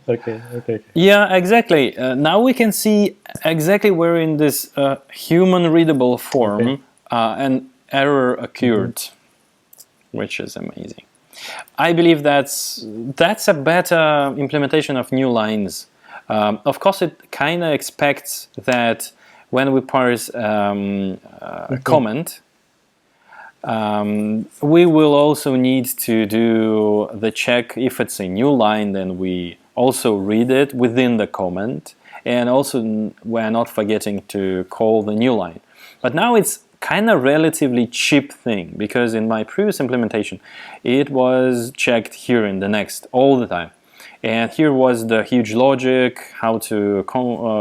Okay. Yeah, exactly. Now we can see exactly where in this human readable form an error occurred, which is amazing. I believe that's a better implementation of new lines. Of course, it kind of expects that when we parse a comment, we will also need to do the check. If it's a new line, then we also read it within the comment, and also we're not forgetting to call the new line. But now it's kind of relatively cheap thing, because in my previous implementation it was checked here in the next all the time, and here was the huge logic, how to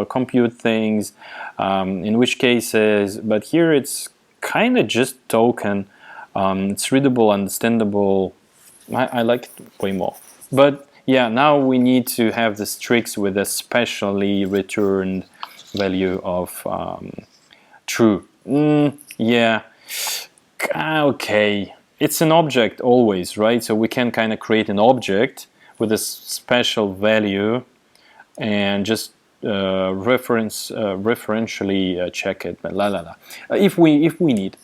compute things, in which cases. But here it's kind of just token. It's readable, understandable. I like it way more. But yeah, now we need to have the tricks with a specially returned value of true. Yeah, okay. It's an object always, right? So we can kind of create an object with a special value and just referentially check it. If we need.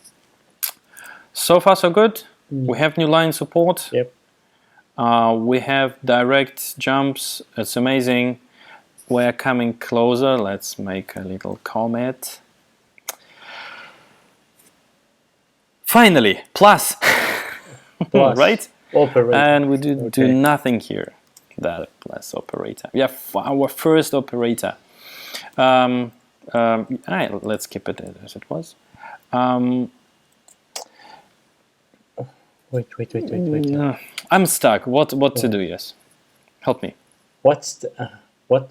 So far, so good. We have new line support. Yep. We have direct jumps. It's amazing. We're coming closer. Let's make a little comment. Finally, plus, right? Operator. And we do nothing here. That plus operator. We have our first operator. Let's keep it as it was. Wait. I'm stuck. What to do? Yes, help me. What's the what?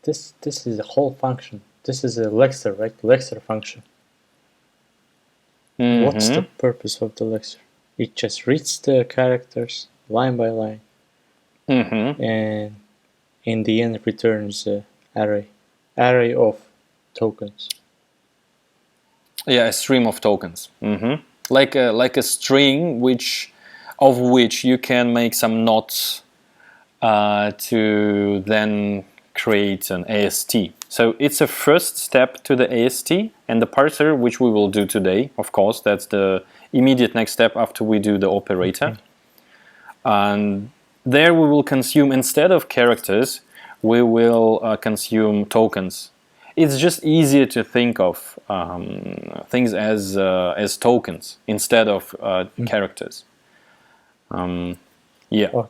This is a whole function. This is a lexer, right? Lexer function. What's the purpose of the lexer? It just reads the characters line by line, and in the end returns an array of tokens. Yeah, a stream of tokens. Like a string, of which you can make some knots to then create an AST. So it's a first step to the AST, and the parser, which we will do today, of course, that's the immediate next step after we do the operator. And there we will consume, instead of characters, we will consume tokens. It's just easier to think of things as tokens instead of characters. Yeah. Okay.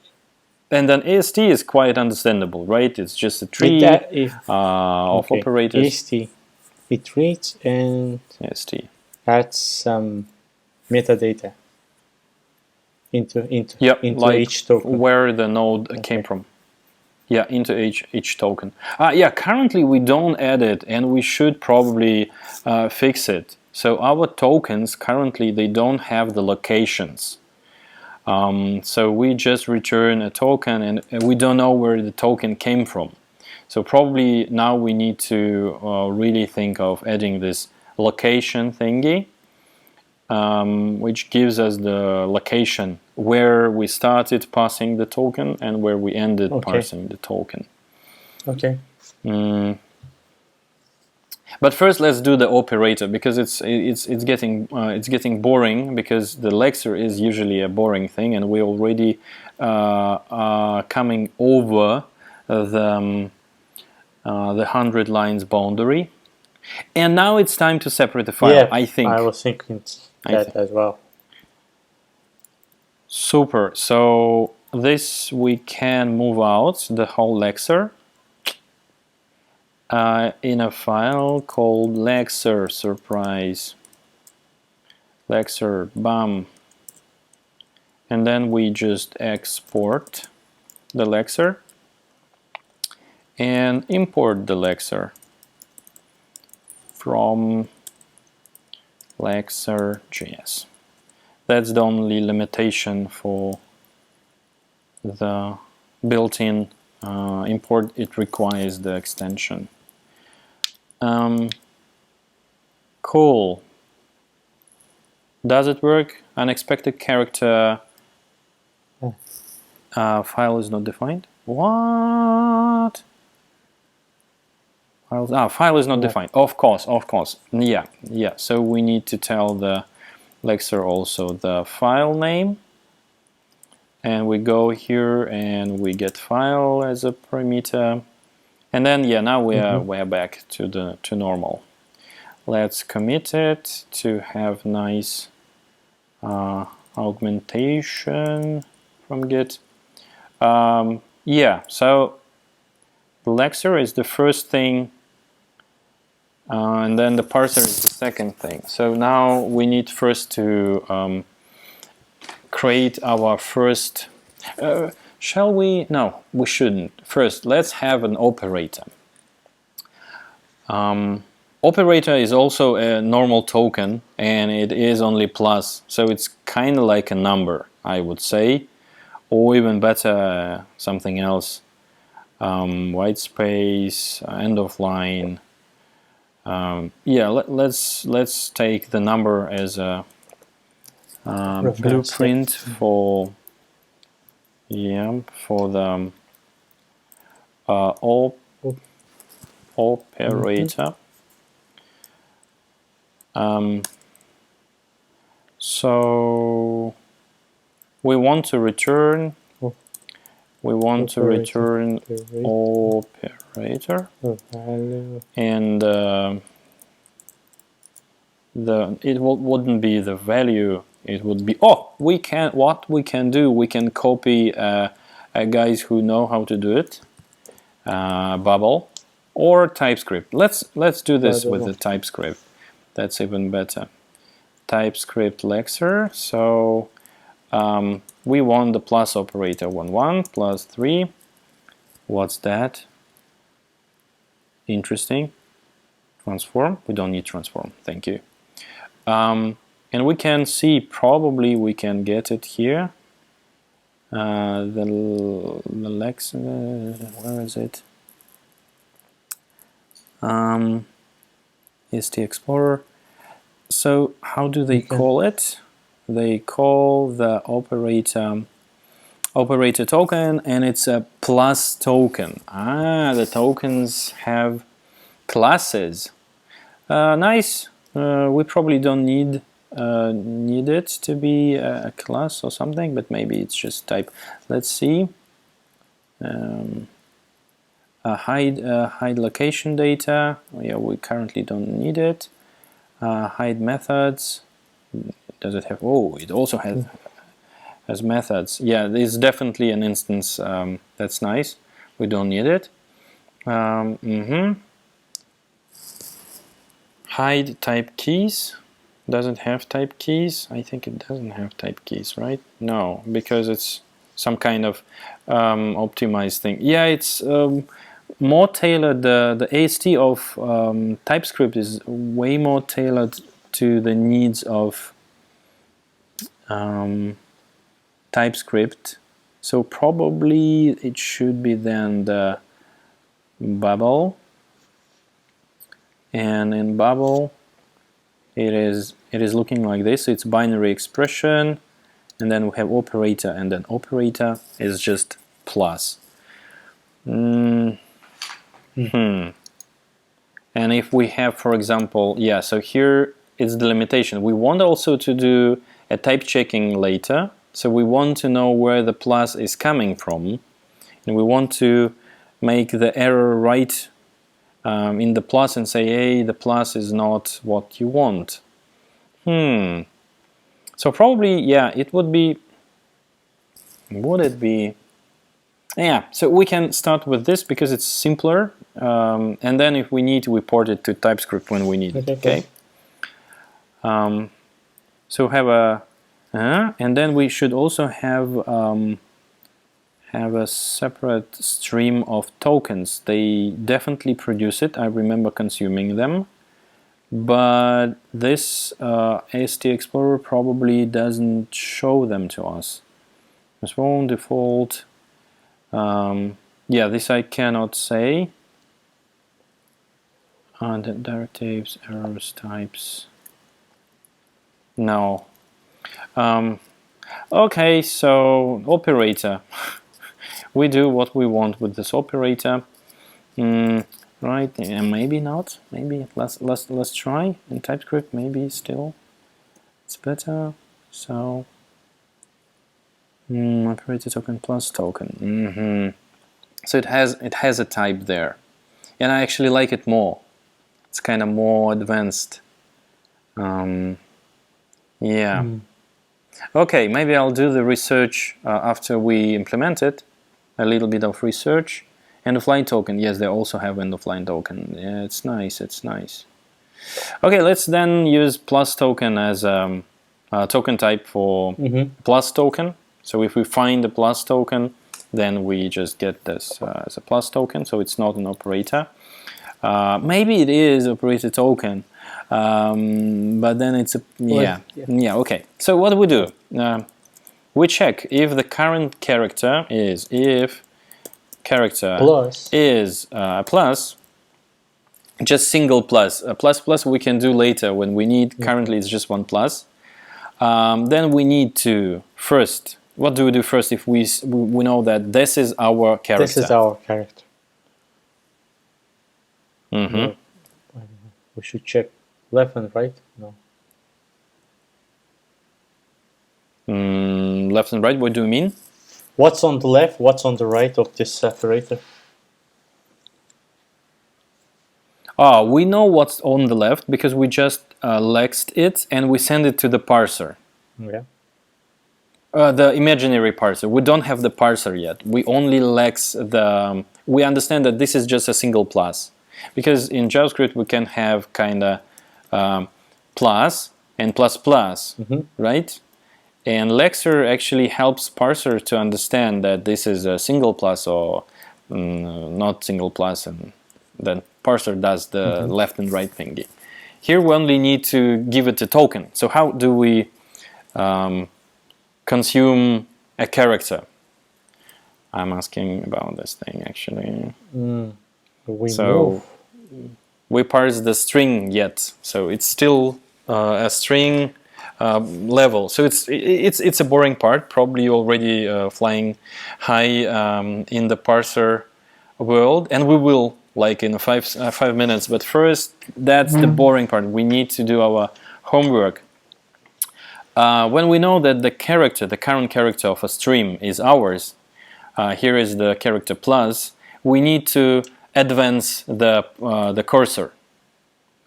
And then AST is quite understandable, right? It's just a tree of operators. AST, it reads and AST adds some metadata into like each token. where the node came from. Yeah, into each token. Yeah, currently we don't add it, and we should probably fix it. So our tokens currently, they don't have the locations. So we just return a token, and we don't know where the token came from. So probably now we need to really think of adding this location thingy, which gives us the location where we started parsing the token and where we ended parsing the token. Okay. But first, let's do the operator, because it's getting boring, because the lexer is usually a boring thing, and we already are coming over the 100 lines boundary. And now it's time to separate the file. Yeah, I think I was thinking that as well. Super. So this we can move out the whole lexer in a file called lexer. Surprise. Lexer. Bam. And then we just export the lexer and import the lexer from lexer.js. That's the only limitation for the built-in import. It requires the extension. Cool. Does it work? Unexpected character. File is not defined. What? File is not defined. Of course. Yeah. So we need to tell the Lexer also the file name, and we go here and we get file as a parameter, and then yeah, now we're back to normal. Let's commit it to have nice augmentation from Git. Yeah, so the Lexer is the first thing, and then the parser is the second thing. So now we need first to create our first. Shall we? No, we shouldn't. First, let's have an operator. Operator is also a normal token, and it is only plus, so it's kind of like a number, I would say, or even better, something else. White space, end of line. Yeah, let's take the number as a blueprint for the operator. So we want to return. We want to return operator, and it wouldn't be the value. It would be we can copy guys who know how to do it, Bubble or TypeScript. Let's do this with the TypeScript. That's even better. TypeScript Lexer. So we want the plus operator 1 plus 3. What's that? Interesting. Transform. We don't need transform. Thank you. And we can see, probably we can get it here. The Lexer, where is it? Is the Explorer. So how do they call it? They call the operator token, and it's a plus token. The tokens have classes. Nice. We probably don't need it to be a class or something, but maybe it's just type. Let's see. Hide location data. Yeah, we currently don't need it. Hide methods. Does it have? Oh, it also has methods. Yeah, this is definitely an instance. That's nice. We don't need it. Hide type keys. Does it have type keys? I think it doesn't have type keys, right? No, because it's some kind of optimized thing. Yeah, it's more tailored. The AST of TypeScript is way more tailored to the needs of TypeScript. So probably it should be then the bubble, and in bubble it is looking like this. It's binary expression, and then we have operator, and then operator is just plus. And if we have, for example, yeah, so here is the limitation. We want also to do a type checking later, so we want to know where the plus is coming from, and we want to make the error right in the plus and say, hey, the plus is not what you want. So probably, yeah, it would be, would it be, yeah, so we can start with this because it's simpler, and then if we need to, we port it to TypeScript when we need it, okay? So have a, and then we should also have a separate stream of tokens. They definitely produce it. I remember consuming them, but this AST Explorer probably doesn't show them to us. Transform default. Yeah, this I cannot say. The directives, errors, types. No. Okay, so operator. We do what we want with this operator. Right, and maybe not. Maybe let's try in TypeScript. Maybe still. it's better. So operator token plus token. So it has a type there, and I actually like it more. It's kind of more advanced. Yeah. Okay, maybe I'll do the research after we implement it. A little bit of research. End of line token. Yes, they also have end of line token. Yeah, it's nice. It's nice. Okay, let's then use plus token as a token type for plus token. So if we find the plus token, then we just get this as a plus token. So it's not an operator. Maybe it is operator token, but then it's a okay. So what do we do? We check if the current character is plus is plus. Just single plus. Plus we can do later when we need. Currently it's just one plus. Then we need to first. What do we do first if we know that this is our character? This is our character. We should check left and right. No. Left and right. What do you mean? What's on the left? What's on the right of this operator? We know what's on the left because we just lexed it and we send it to the parser. Yeah. The imaginary parser. We don't have the parser yet. We only lex the. We understand that this is just a single plus, because in JavaScript we can have kind of plus and plus plus, right? And lexer actually helps parser to understand that this is a single plus or not single plus, and then parser does the left and right thingy. Here we only need to give it a token. So how do we consume a character? I'm asking about this thing actually. We parse the string yet, so it's still a string level. So it's a boring part. Probably already flying high in the parser world, and we will like in 5 minutes. But first, that's the boring part. We need to do our homework. When we know that the current character of a stream is ours, here is the character plus, we need to advance the cursor.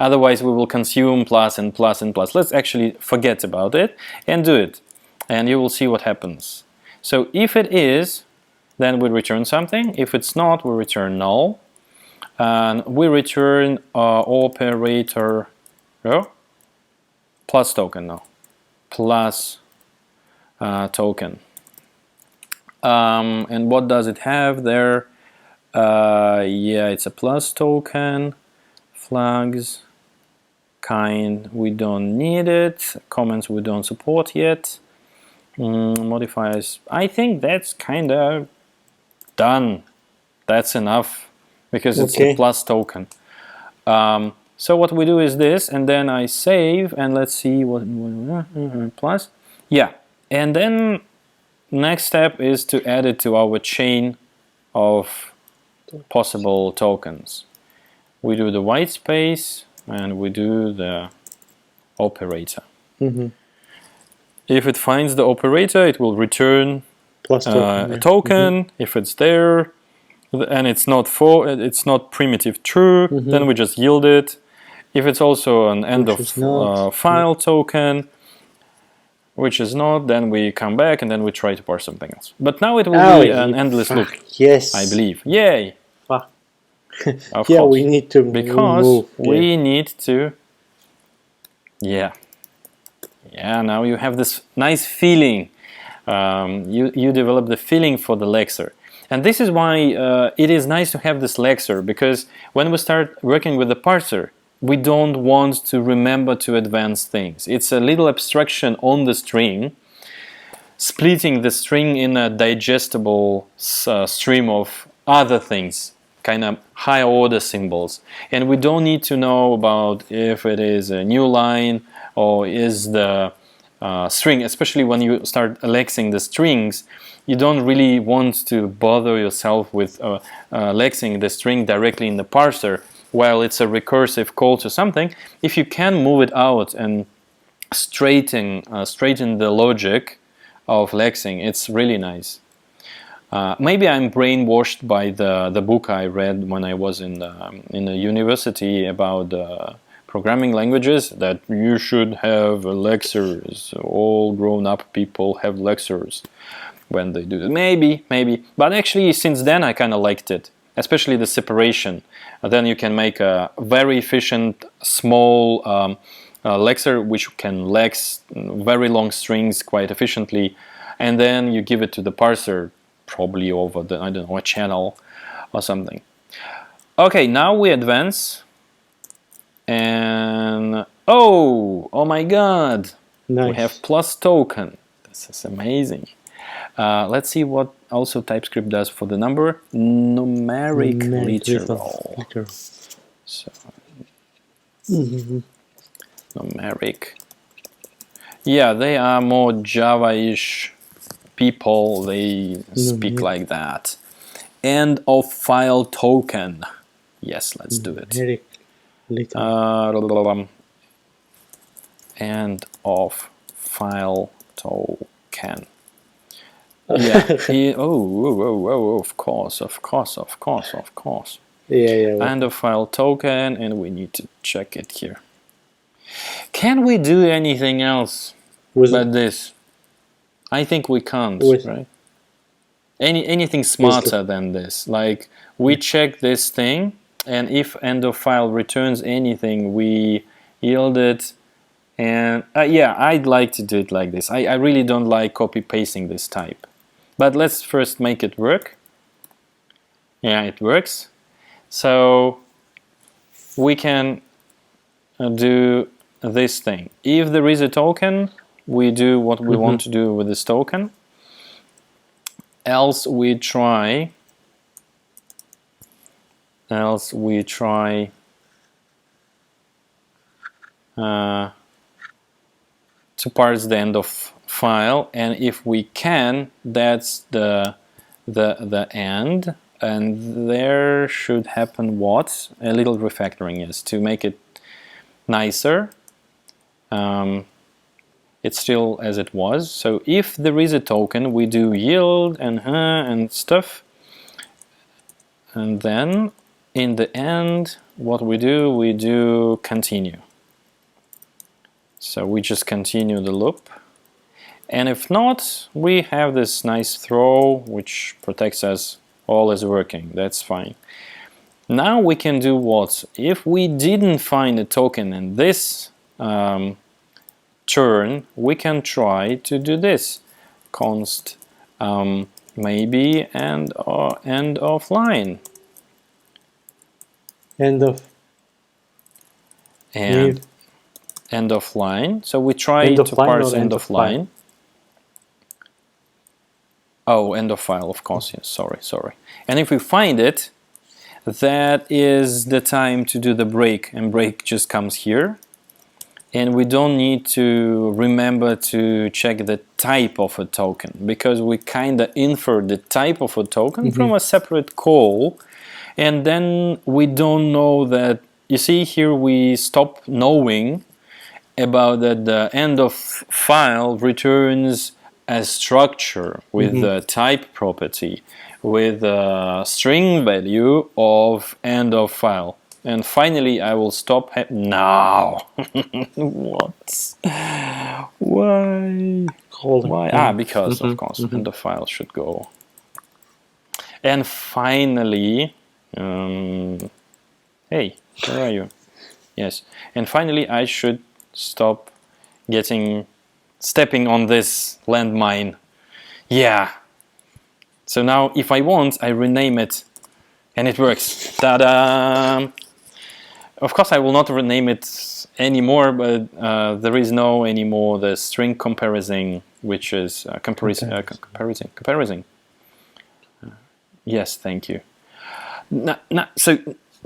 Otherwise, we will consume plus and plus and plus. Let's actually forget about it and do it, and you will see what happens. So if it is, then we return something. If it's not, we return null, and we return operator plus token now. Plus token. And what does it have there? Yeah, it's a plus token. Flags, kind, we don't need it. Comments we don't support yet. Modifiers, I think that's kind of done. That's enough because it's a plus token. So what we do is this, and then I save, and let's see what plus. Yeah, and then next step is to add it to our chain of possible tokens. We do the white space, and we do the operator. If it finds the operator, it will return plus token, a token. If it's there, and it's not primitive true, then we just yield it. If it's also an end of file token, which is not, then we come back and then we try to parse something else. But now it will be an endless loop. Yes, I believe. Yay! Of yeah, course. we need to because we need to. Yeah. Now you have this nice feeling. You develop the feeling for the lexer. And this is why it is nice to have this lexer, because when we start working with the parser, we don't want to remember to advance things. It's a little abstraction on the string, splitting the string in a digestible stream of other things, kind of higher order symbols. And we don't need to know about if it is a new line or is the string, especially when you start lexing the strings. You don't really want to bother yourself with lexing the string directly in the parser while it's a recursive call to something. If you can move it out and straighten the logic of lexing. It's really nice. Maybe I'm brainwashed by the book I read when I was in the university about programming languages, that you should have lectures. All grown-up people have lectures when they do that. Maybe. But actually, since then, I kind of liked it, especially the separation. Then you can make a very efficient, small lecture, which can lex very long strings quite efficiently, and then you give it to the parser, probably over the, I don't know, a channel or something. Okay, now we advance, and oh my god, Nice. we have plus token. This is amazing. Let's see what also TypeScript does for the number. Numeric literal. So, numeric. Yeah, they are more Java-ish people. They speak like that. End of file token. Yes, let's do it. End of file token. Yeah. Of course. Yeah. End of file token, and we need to check it here. Can we do anything else but this? I think we can't, right? Anything smarter than this. Like, we check this thing, and if end of file returns anything, we yield it. And yeah, I'd like to do it like this. I really don't like copy-pasting this type. But let's first make it work. Yeah, it works. So we can do this thing. If there is a token, we do what we want to do with this token. Else we try to parse the end of file, and if we can, that's the end, and there should happen what? A little refactoring, yes, to make it nicer. It's still as it was. So if there is a token, we do yield and stuff, and then in the end, what we do continue. So we just continue the loop, and if not, we have this nice throw which protects us. All is working, that's fine. Now we can do what? If we didn't find a token in this turn, we can try to do this. Const maybe end of line. End of line. So we try to parse end of line. Oh, end of file, of course, yes, sorry. And if we find it, that is the time to do the break, and break just comes here. And we don't need to remember to check the type of a token, because we kind of infer the type of a token from a separate call, and then we don't know that. You see here we stop knowing about that the end of file returns a structure with the type property, with a string value of end of file. And finally, I will stop now. What? Why? Why? Because, of course, end of file should go. And finally, hey, where are you? Yes. And finally, I should stop stepping on this landmine. Yeah. So now, if I want, I rename it, and it works. Ta-da! Of course, I will not rename it anymore, but there is no anymore the string comparison, which is comparison. Yes, thank you. So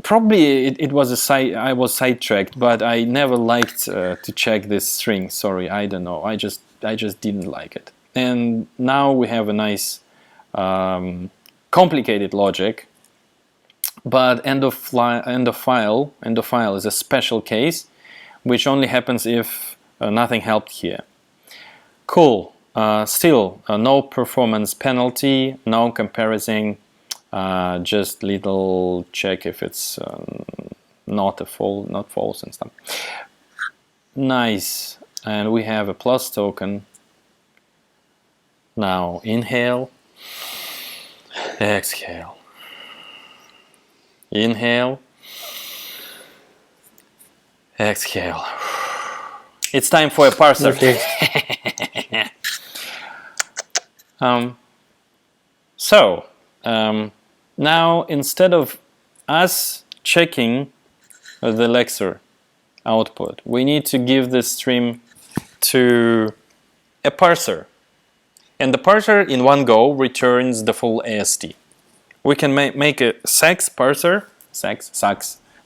probably it was I was sidetracked, but I never liked to check this string. Sorry, I don't know. I just didn't like it. And now we have a nice complicated logic. But end of file is a special case, which only happens if nothing helped here. Cool. Still, no performance penalty, no comparison, just little check if it's not false and stuff. Nice. And we have a plus token. Now inhale, exhale. Inhale, exhale. It's time for a parser. Okay. Now instead of us checking the lexer output, we need to give the stream to a parser. And the parser in one go returns the full AST. We can make a sax parser, sax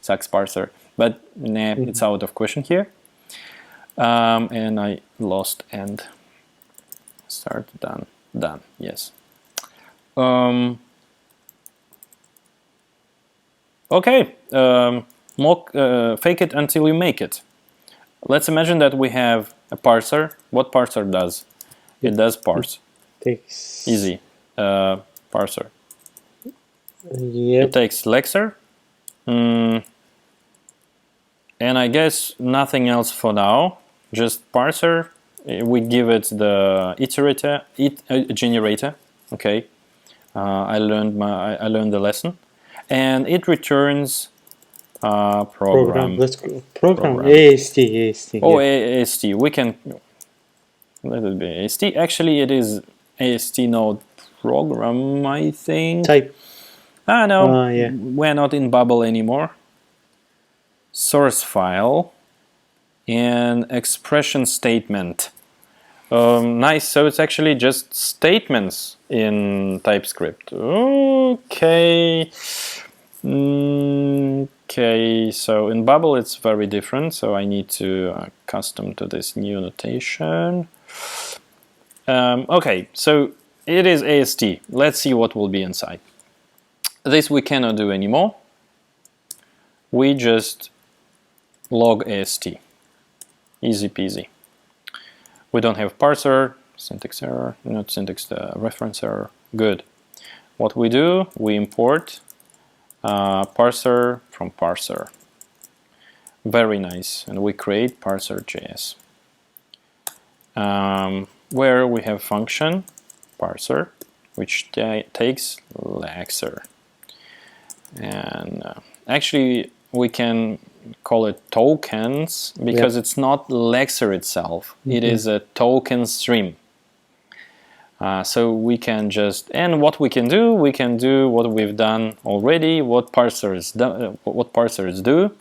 parser, but nah, it's out of question here. And I lost end. Start, done, yes. Okay, fake it until you make it. Let's imagine that we have a parser. What parser does? It does parse. Takes Easy. Parser. Yep. It takes lexer. And I guess nothing else for now. Just parser. We give it the generator. Okay. I learned the lesson, and it returns program. Let's go. Program. AST. Oh, yeah. AST. We can let it be AST. Actually, it is AST node program, I think. Type. No, yeah. We're not in bubble anymore. Source file and expression statement. Nice. So it's actually just statements in TypeScript. Okay. Okay. So in bubble it's very different. So I need to custom to this new notation. Okay. So it is AST. Let's see what will be inside. This we cannot do anymore. We just log AST. Easy peasy. We don't have parser, syntax error, not syntax, the reference error. Good. What we do, we import parser from parser. Very nice. And we create parser.js, where we have function parser, which takes lexer. And actually, we can call it tokens because it's not lexer itself. It is a token stream. So we can just, and what we can do what we've done already, what parsers do.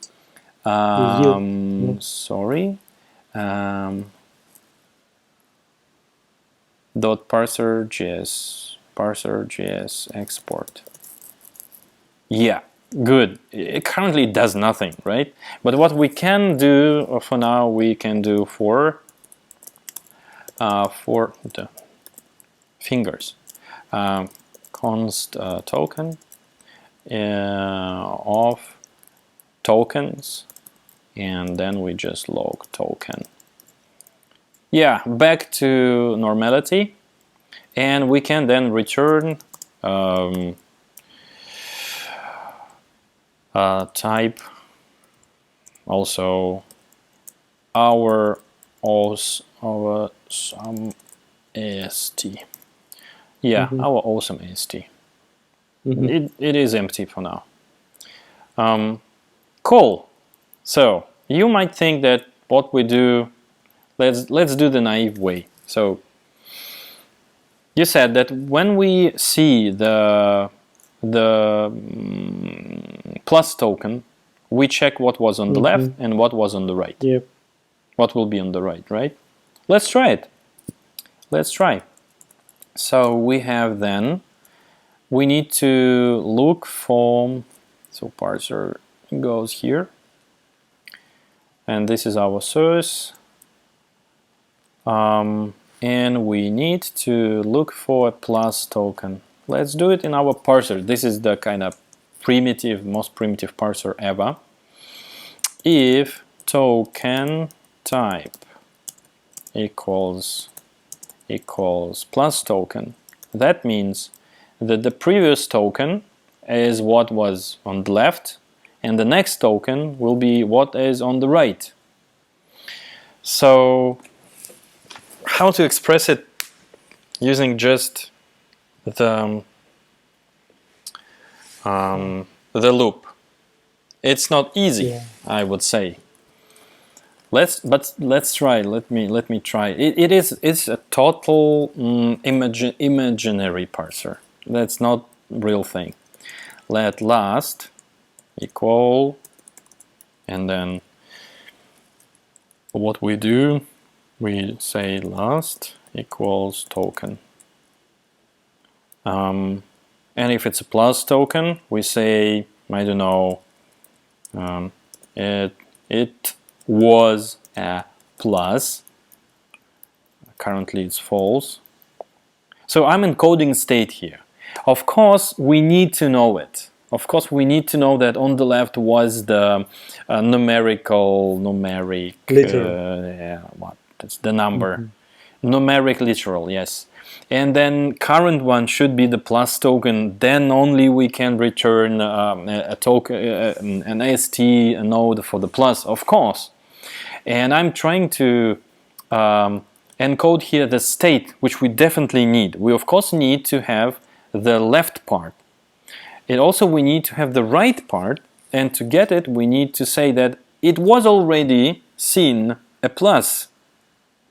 Sorry. Dot parser.js export. Yeah, good. It currently does nothing, right? But what we can do for now, we can do for the fingers, const token of tokens, and then we just log token. Yeah, back to normality, and we can then return type, also our some AST. Yeah, our awesome AST. It is empty for now. Cool. So you might think that what we do, let's do the naive way. So you said that when we see the plus token, we check what was on the left and what was on the right. Yep. What will be on the right, right? Let's try it. Let's try. So we have then, we need to look for, so parser goes here, and this is our source, and we need to look for a plus token. Let's do it in our parser. This is the kind of primitive, most primitive parser ever. If token type equals plus token, that means that the previous token is what was on the left, and the next token will be what is on the right. So how to express it using just the loop? It's not easy, Yeah. I would say. Let's try. Let me try. It's a total imaginary parser. That's not real thing. Let last equal, and then what we do, we say last equals token. And if it's a plus token, we say, I don't know, it was a plus. Currently it's false. So I'm in coding state here. Of course, we need to know it. Of course, we need to know that on the left was the numeric, what? That's the number. Numeric literal, yes. And then current one should be the plus token. Then only we can return a token, an AST node for the plus, of course. And I'm trying to encode here the state, which we definitely need. We of course need to have the left part. And also we need to have the right part, and to get it we need to say that it was already seen a plus.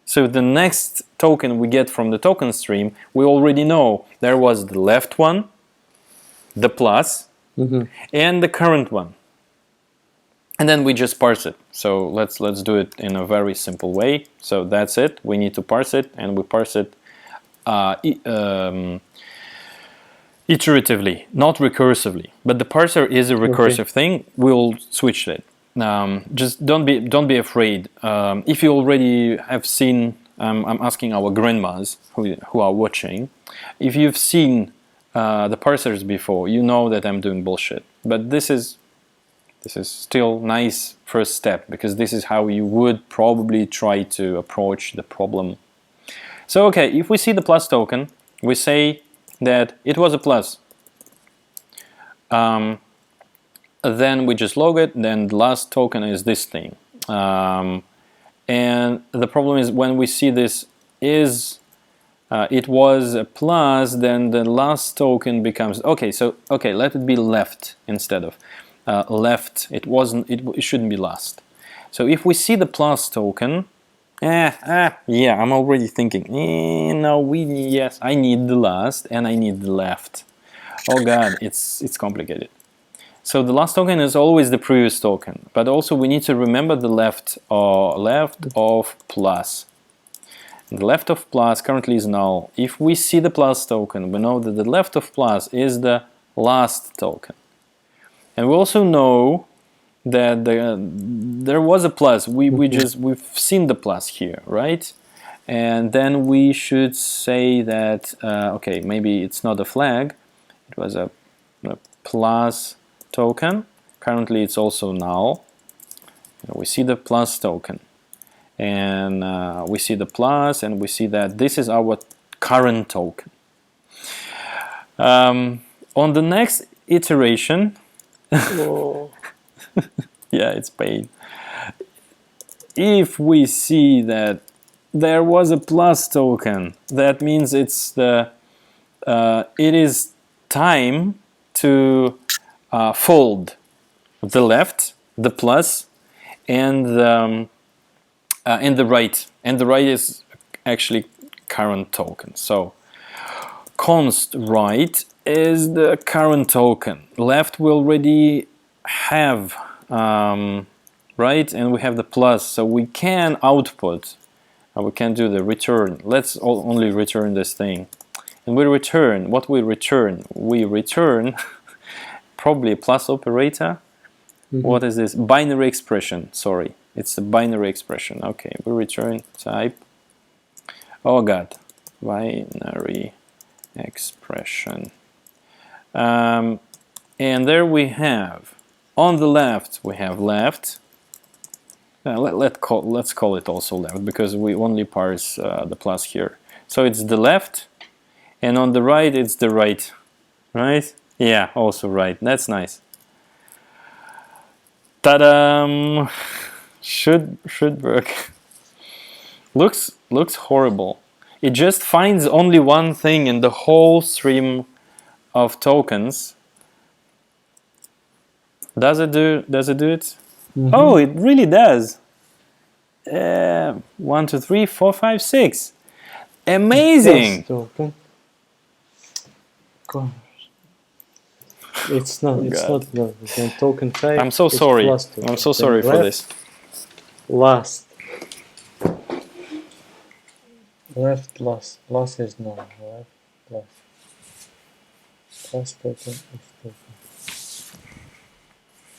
So the next token we get from the token stream, we already know there was the left one, the plus, and the current one. And then we just parse it. So let's do it in a very simple way. So that's it. We need to parse it, and we parse it iteratively, not recursively. But the parser is a recursive thing. We'll switch it. Just don't be afraid. If you already have seen, I'm asking our grandmas who are watching, if you've seen the parsers before, you know that I'm doing bullshit. But this is still nice first step, because this is how you would probably try to approach the problem. So okay, if we see the plus token, we say that it was a plus. Then we just log it, then the last token is this thing. And the problem is when we see this is it was a plus, then the last token becomes okay. So okay, let it be left instead of left. It shouldn't be last. So if we see the plus token, yeah, I'm already thinking. No, yes, I need the last and I need the left. Oh god, it's complicated. So the last token is always the previous token, but also we need to remember the left of plus. The left of plus currently is null. If we see the plus token, we know that the left of plus is the last token. And we also know that there was a plus. We've seen the plus here, right? And then we should say that okay, maybe it's not a flag. It was a plus token. Currently it's also null. We see the plus token, and we see the plus, and we see that this is our current token. On the next iteration, yeah, it's pain. If we see that there was a plus token, that means it's it is time to fold the left, the plus, and the right. And the right is actually current token. So const right is the current token. Left we already have right, and we have the plus, so we can output. We can do the return. Let's only return this thing, and we return what we return. We return probably a plus operator. What is this? Binary expression. Sorry, it's a binary expression. Okay, we return type. Oh god, binary expression. And there we have, on the left we have left, let's call it also left, because we only parse the plus here. So it's the left, and on the right it's the right, right? Yeah, also right. That's nice. Ta-da! Should work. Looks horrible. It just finds only one thing in the whole stream of tokens. Does it do it? Mm-hmm. Oh, it really does. 1, 2, 3, 4, 5, 6. Amazing. Token. Gosh. It's not. It's God. not the token type. I'm so sorry. I'm so sorry for this. Last. Left last. Last is no. Left last. Plus token is token.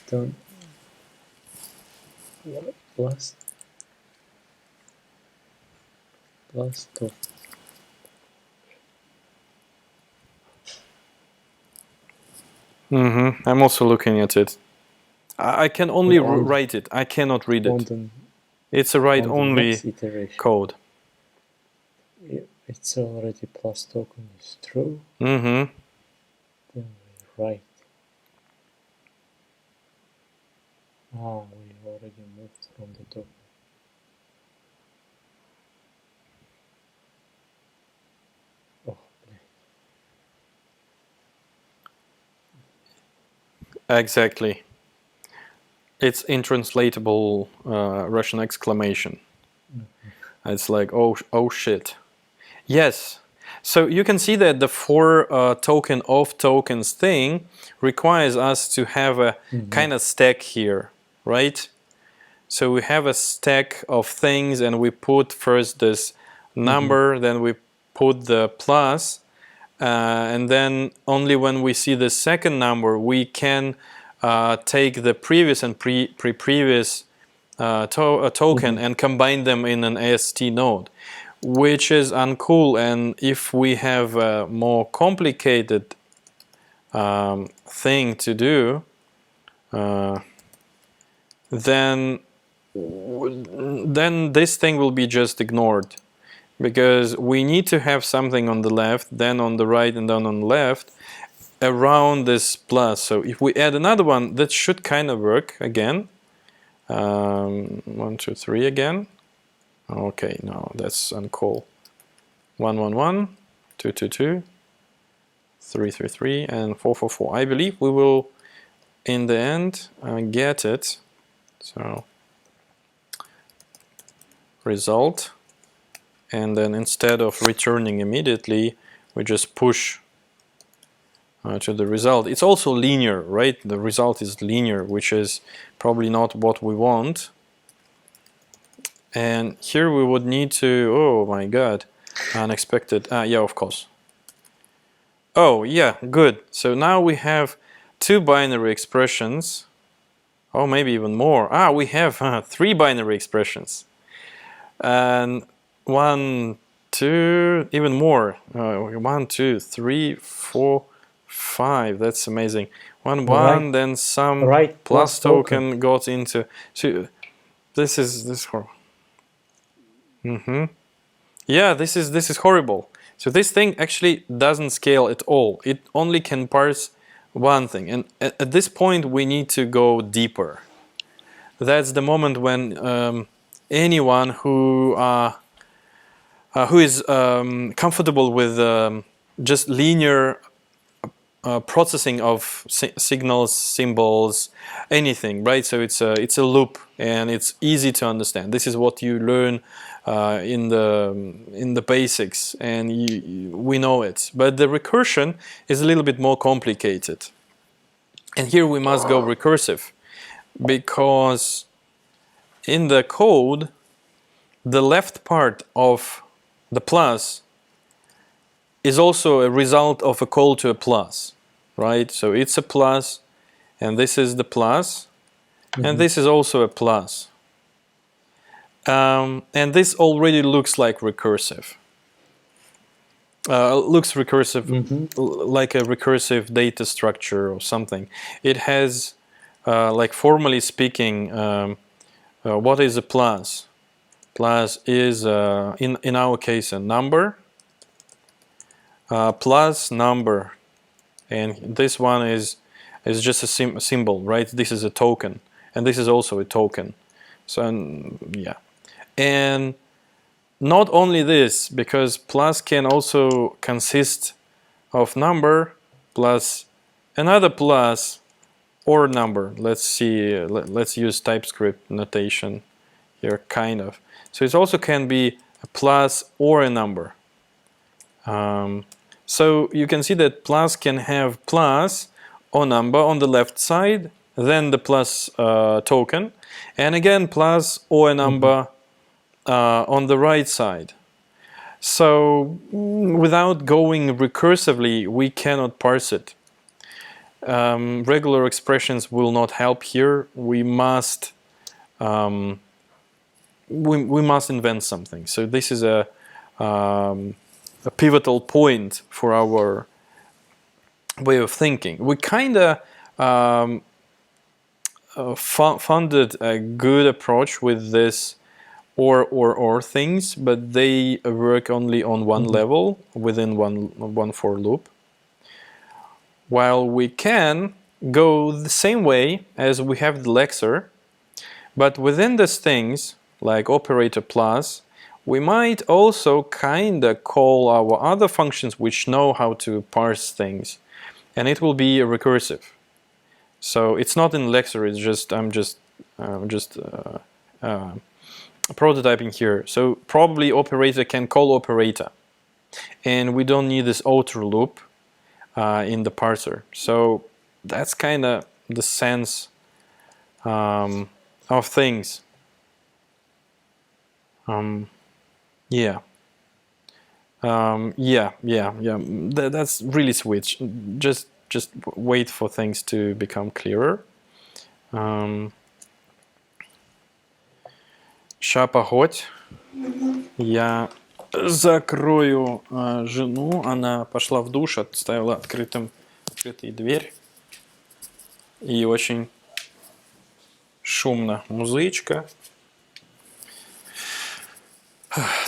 Don't. Last. Last token. I'm also looking at it. I can only write it. I cannot read it. It's a write-only code. It's already plus token is true. Mm-hmm. Then we write. We already moved from the token. Oh, Exactly. It's intranslatable Russian exclamation. It's like, oh shit. Yes. So you can see that the for token of tokens thing requires us to have a kind of stack here, right? So we have a stack of things, and we put first this number, then we put the plus, and then only when we see the second number we can take the previous and previous token and combine them in an AST node, which is uncool. And if we have a more complicated thing to do, then this thing will be just ignored, because we need to have something on the left, then on the right, and then on the left around this plus. So if we add another one, that should kind of work again. 1, 2, 3 again. Okay, no, that's uncool. 1, 1, 1, 2, 2, 2, 3, 3, 3, and 4, 4, 4. I believe we will, in the end, get it. So result, and then instead of returning immediately, we just push to the result. It's also linear, right? The result is linear, which is probably not what we want. And here we would need to, oh my god, unexpected, yeah, of course. Oh yeah, good. So now we have 2 binary expressions. Oh, maybe even more. We have 3 binary expressions. And 1, 2, even more. 1, 2, 3, 4, 5. That's amazing. 1, 1, then some plus token got into. So this is horrible. Yeah, this is horrible. So this thing actually doesn't scale at all. It only can parse one thing, and at this point we need to go deeper. That's the moment when anyone who is comfortable with just linear processing of signals, symbols, anything, right? So it's a loop, and it's easy to understand. This is what you learn in the basics, and we know it. But the recursion is a little bit more complicated, and here we must go recursive, because in the code, the left part of the plus is also a result of a call to a plus, right? So it's a plus, and this is the plus, and this is also a plus. And this already looks like recursive. Looks recursive, like a recursive data structure or something. It has, like formally speaking, what is a plus? Plus is, in our case, a number, plus number, and this one is just a symbol, right? This is a token, and this is also a token. So yeah, and not only this, because plus can also consist of number plus another plus or number. Let's see, let's use TypeScript notation here, kind of. So it also can be a plus or a number. So you can see that plus can have plus or number on the left side, then the plus token, and again plus or a number on the right side. So without going recursively, we cannot parse it. Regular expressions will not help here. We must we must invent something. So this is a pivotal point for our way of thinking. We kind of founded a good approach with this or things, but they work only on one level within one for loop. While we can go the same way as we have the lexer, but within these things, like operator plus, we might also kind of call our other functions which know how to parse things, and it will be recursive. So it's not in lexer, it's just I'm just prototyping here. So probably operator can call operator, and we don't need this outer loop in the parser. So that's kind of the sense of things. Yeah. That's really sweet. Just wait for things to become clearer. Ща погодь. Я закрою жену. Она пошла в душ, оставила открытой дверь. И очень шумно. Музычка.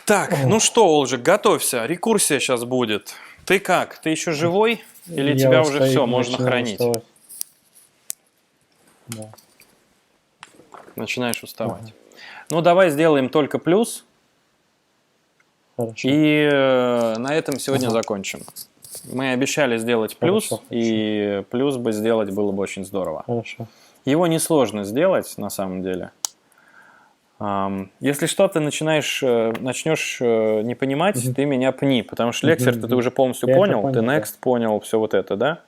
Так, ну что, Олжик, готовься. Рекурсия сейчас будет. Ты как? Ты еще живой? Или тебя уже все, можно хранить? Да. Начинаешь уставать. Ну, давай сделаем только плюс. Хорошо. И на этом сегодня закончим. Мы обещали сделать плюс, Хорошо. И плюс бы сделать было бы очень здорово. Хорошо. Его несложно сделать, на самом деле. Если что-то начнешь не понимать, ты меня пни, потому что лексер ты уже полностью понял, ты next понял, все вот это, да?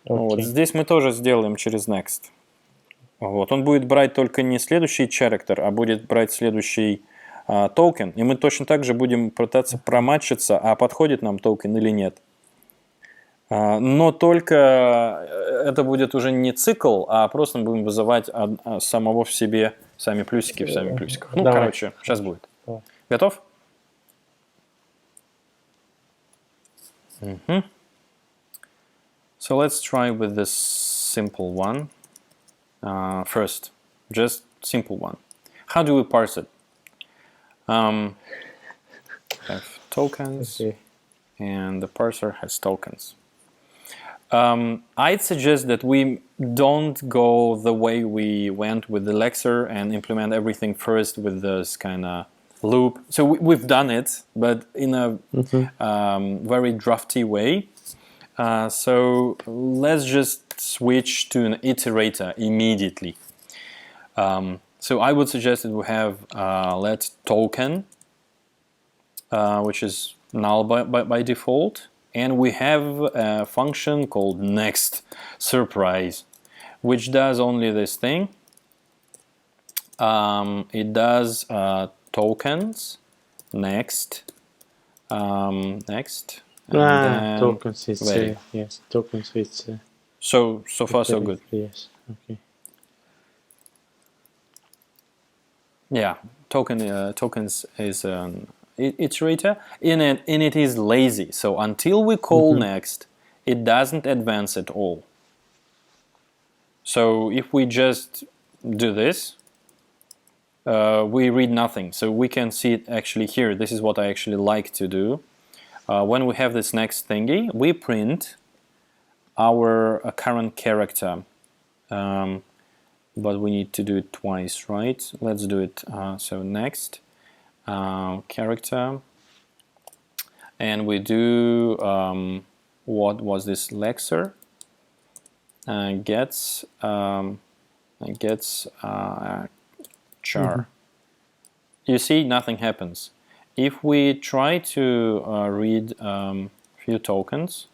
Вот. Здесь мы тоже сделаем через next. Вот. Он будет брать только не следующий character, а будет брать следующий токен, и мы точно так же будем пытаться проматчиться, а подходит нам токен или нет. Но только это будет уже не цикл, а просто мы будем вызывать самого в себе сами плюсики в сами плюсиках. Ну, Давай. короче, сейчас будет. Давай. Готов? So let's try with this simple one. First, just simple one. How do we parse it? Have tokens, and the parser has tokens. I'd suggest that we don't go the way we went with the lexer and implement everything first with this kind of loop. So we've done it, but in a very drafty way. So let's just switch to an iterator immediately. So I would suggest that we have let token, which is null by default. And we have a function called next surprise, which does only this thing. It does tokens, next, next. And Tokens, it's yes, tokens, it's so far so good. Yes, okay. Yeah, tokens is an iterator, and it is lazy. So until we call next, it doesn't advance at all. So if we just do this, we read nothing. So we can see it actually here. This is what I actually like to do. When we have this next thingy, we print our current character. But we need to do it twice, right? Let's do it. So next, character. And we do, what was this, lexer? Gets char. You see, nothing happens. If we try to read few tokens,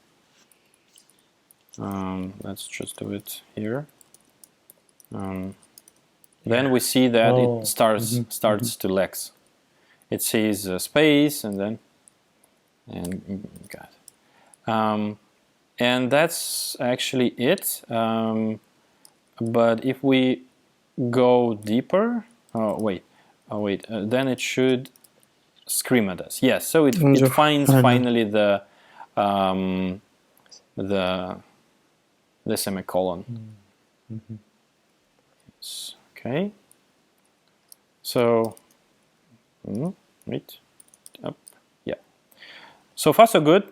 let's just do it here. Then we see that it starts to lex. It says space and then and that's actually it. But if we go deeper, then it should scream at us. Yes, so it finds finally the semicolon. Okay. So wait, up, yeah. So far so good.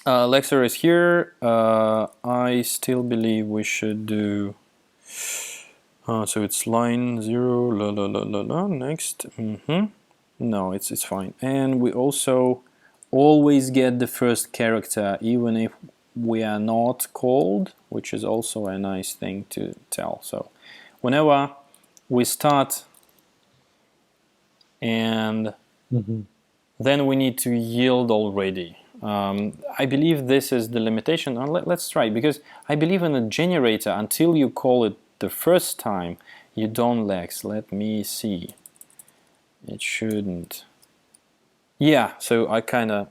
Lexer is here. I still believe we should do. So it's line 0. Next. No, it's fine. And we also always get the first character, even if we are not called, which is also a nice thing to tell. So whenever we start and then we need to yield already. I believe this is the limitation. Let's try, because I believe in a generator, until you call it the first time, you don't lex. Let me see. It shouldn't. Yeah, so I kind of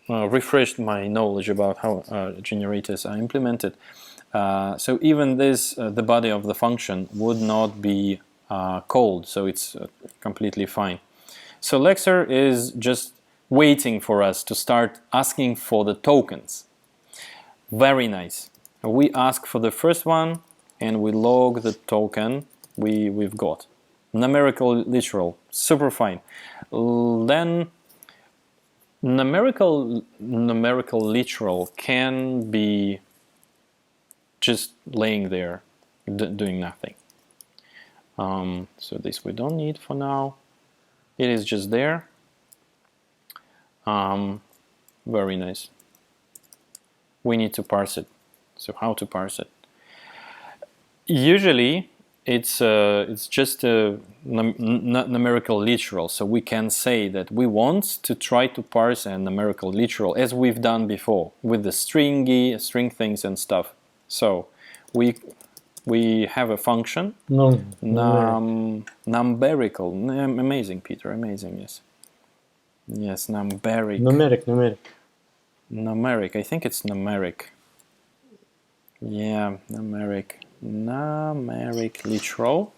refreshed my knowledge about how generators are implemented. So even this, the body of the function would not be called, so it's completely fine. So lexer is just waiting for us to start asking for the tokens. Very nice. We ask for the first one and we log the token we've got. Numerical literal, super fine. Then numerical literal can be just laying there doing nothing. So this we don't need for now. It is just there. Very nice. We need to parse it. So how to parse it? Usually it's just a numerical literal. So we can say that we want to try to parse a numerical literal as we've done before with the string things and stuff. So we have a function. Numerical. Amazing, Peter. Amazing. Yes. Yes, numeric. Numeric. I think it's numeric. Yeah, numeric. Numeric literal.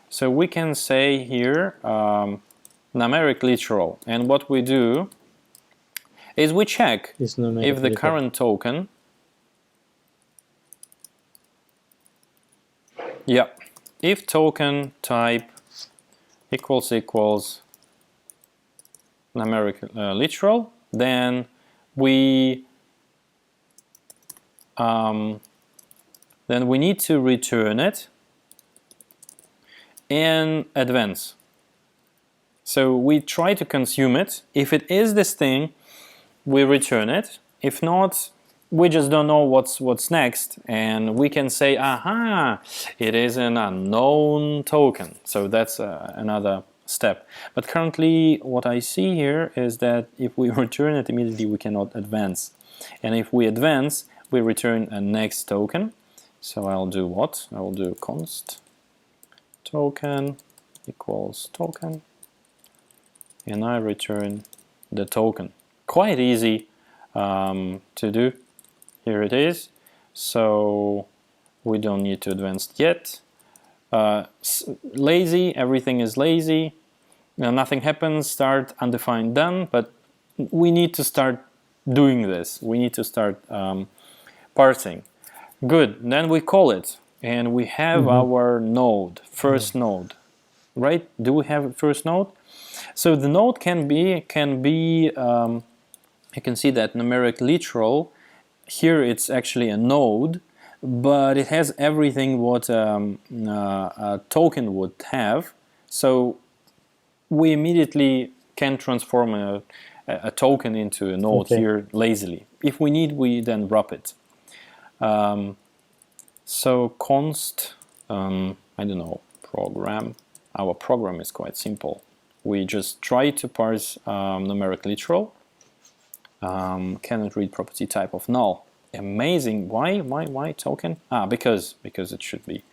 So we can say here numeric literal, and what we do is we check if the current token, if token type equals numeric literal, then we need to return it in advance. So we try to consume it. If it is this thing, we return it. If not, we just don't know what's next, and we can say, aha, it is an unknown token. So that's another step. But currently what I see here is that if we return it immediately, we cannot advance. And if we advance, we return a next token. So I'll do what? I will do const token equals token, and I return the token. Quite easy to do. Here it is. So we don't need to advance yet. Lazy, everything is lazy. Nothing happens, start, undefined, done, but we need to start doing this. We need to start parsing. Good, then we call it, and we have our node, first node. right? Do we have a first node? So the node can be you can see that numeric literal. Here it's actually a node, but it has everything what a token would have. So we immediately can transform a token into a node here lazily. If we need, we then wrap it. So const, I don't know, program. Our program is quite simple. We just try to parse numeric literal. Cannot read property type of null. Amazing. Why token? Because it should be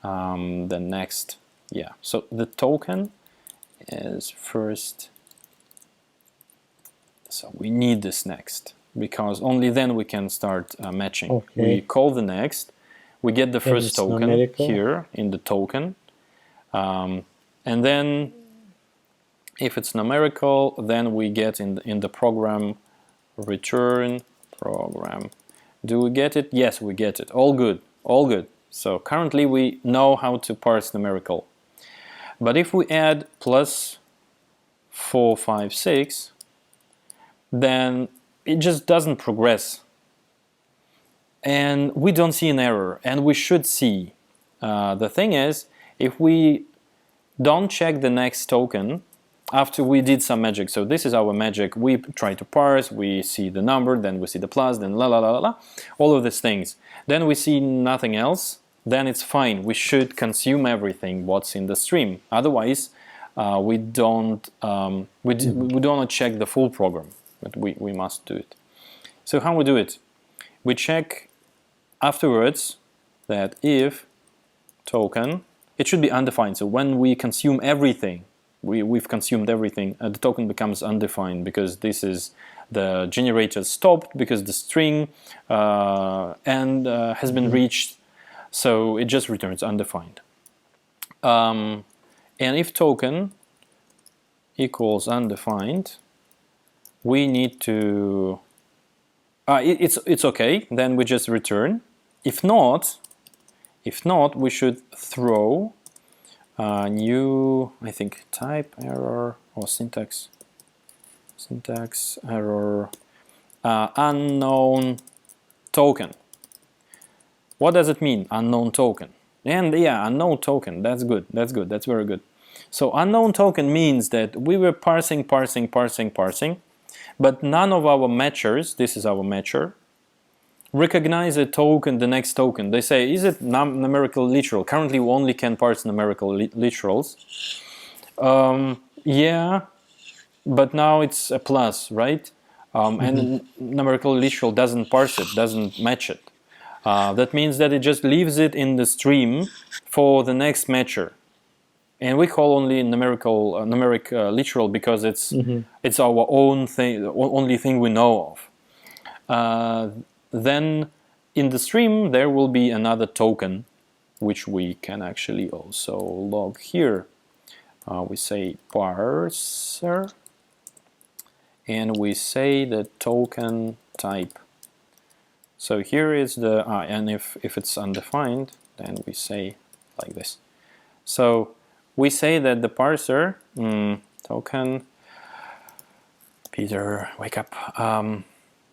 the next. Yeah. So the token is first. So we need this next because only then we can start matching. We call the next. We get the first token numerical. Here in the token, and then if it's numerical, then we get in the program return program. Do we get it? Yes, we get it. All good. All good. So currently we know how to parse numerical. But if we add plus 4, 5, 6, then it just doesn't progress. And we don't see an error, and we should see. The thing is, if we don't check the next token after we did some magic, so this is our magic, we try to parse, we see the number, then we see the plus, then la la la la, all of these things. Then we see nothing else, then it's fine. We should consume everything what's in the stream. Otherwise, we don't check the full program, but we must do it. So how we do it? We check afterwards that if token, it should be undefined. So when we consume everything, we've consumed everything, the token becomes undefined because this is the generator stopped because the string end has been reached, so it just returns undefined. And if token equals undefined, we need to it's okay, then we just return. If not, we should throw new, I think, type error or syntax error, unknown token. What does it mean, unknown token? And yeah, unknown token, that's good, that's very good. So unknown token means that we were parsing, but none of our matchers, this is our matcher, recognize a token, the next token. They say, is it numerical literal? Currently we only can parse numerical literals. Yeah, but now it's a plus, right? And numerical literal doesn't parse it, doesn't match it. That means that it just leaves it in the stream for the next matcher. And we call only numeric literal because it's our own thing, only thing we know of. Then in the stream there will be another token which we can actually also log here. We say parser, and we say the token type. So here is the and if it's undefined, then we say like this. So we say that the parser token, Peter, wake up.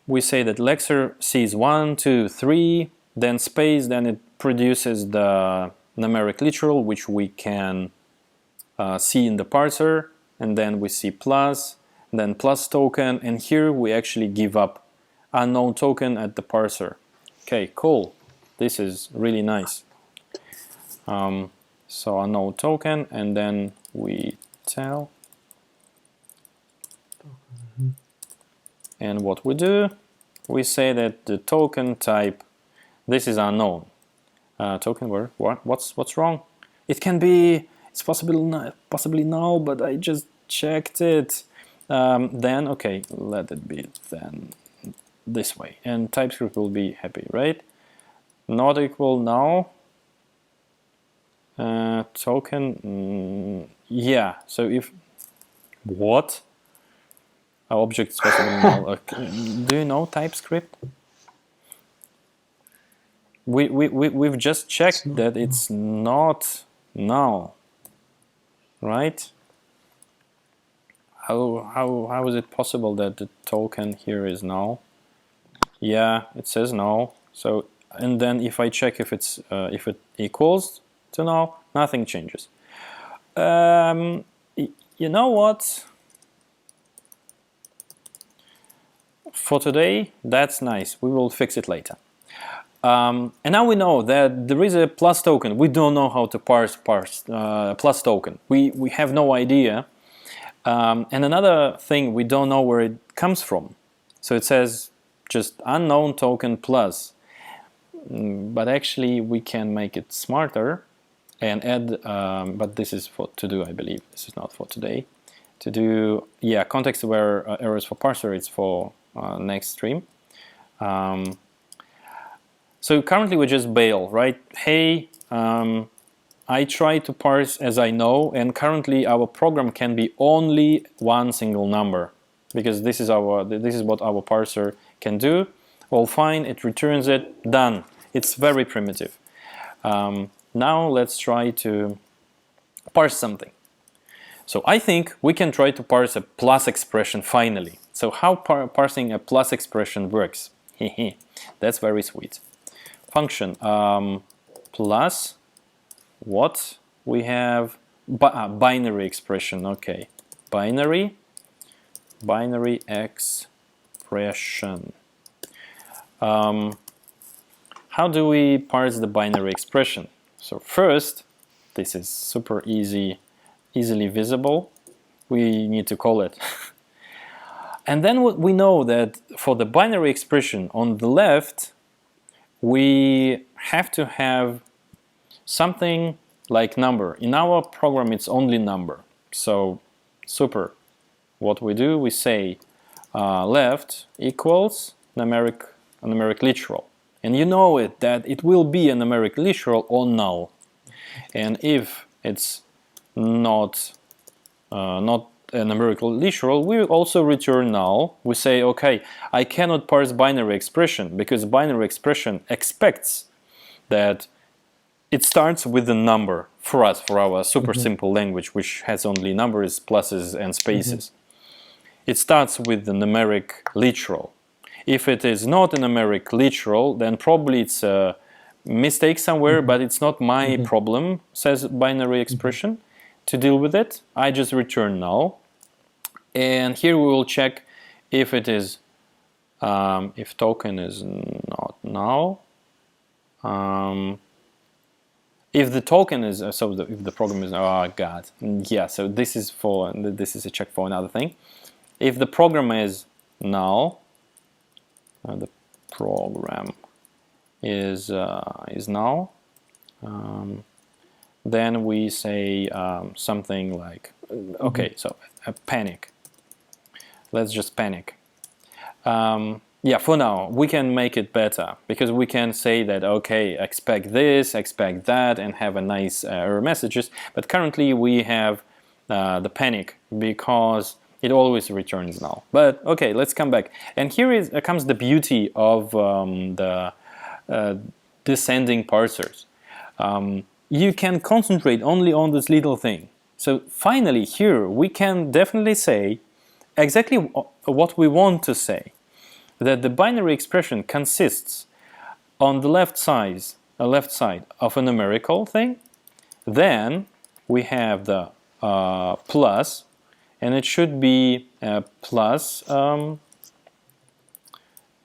We say that Lexer sees 1, 2, 3, then space, then it produces the numeric literal, which we can see in the parser, and then we see plus, then plus token, and here we actually give up unknown token at the parser. Okay, cool. This is really nice. So unknown token, and then we tell. And what we do, we say that the token type, this is unknown. Token where? What's wrong? It can be, it's possibly null, but I just checked it. Then okay, let it be then this way, and TypeScript will be happy, right? Not equal null. Token, yeah. So if what? Object is possibly null. Do you know TypeScript? We've just checked that it's not null. right? How is it possible that the token here is null? Yeah, it says null. So, and then if I check if it equals to null, nothing changes. You know what? For today, that's nice. We will fix it later. And now we know that there is a plus token. We don't know how to parse plus token. We have no idea. And another thing, we don't know where it comes from. So it says just unknown token plus. But actually, we can make it smarter and add. But this is for to do, I believe. This is not for today. To do, yeah, context-aware errors for parser. It's for next stream. So currently we just bail, right? Hey, I try to parse as I know, and currently our program can be only one single number because this is what our parser can do. Well, fine, it returns it, done. It's very primitive. Now let's try to parse something. So I think we can try to parse a plus expression finally. So how parsing a plus expression works? That's very sweet. Function plus what we have binary expression. Okay, binary expression. How do we parse the binary expression? So first, this is super easily visible. We need to call it. And then we know that for the binary expression on the left, we have to have something like number. In our program, it's only number. So super. What we do, we say left equals numeric literal. And you know it that it will be a numeric literal or null. And if it's not a numerical literal, we also return null. We say, okay, I cannot parse binary expression because binary expression expects that it starts with a number for us, for our super simple language, which has only numbers, pluses, and spaces. It starts with the numeric literal. If it is not a numeric literal, then probably it's a mistake somewhere, but it's not my problem, says binary expression. To deal with it, I just return null. And here we will check if it is, if token is not null. If the token is, if the program is, oh god, yeah, so this is a check for another thing. If the program is null, the program is null, then we say something like, okay, so a panic. Let's just panic. Yeah, for now, we can make it better because we can say that, okay, expect this, expect that, and have a nice error messages. But currently we have the panic because it always returns null. But okay, let's come back. And here comes the beauty of the descending parsers. You can concentrate only on this little thing. So finally here we can definitely say exactly what we want to say. That the binary expression consists on the left side of a numerical thing. Then we have the plus, and it should be a plus.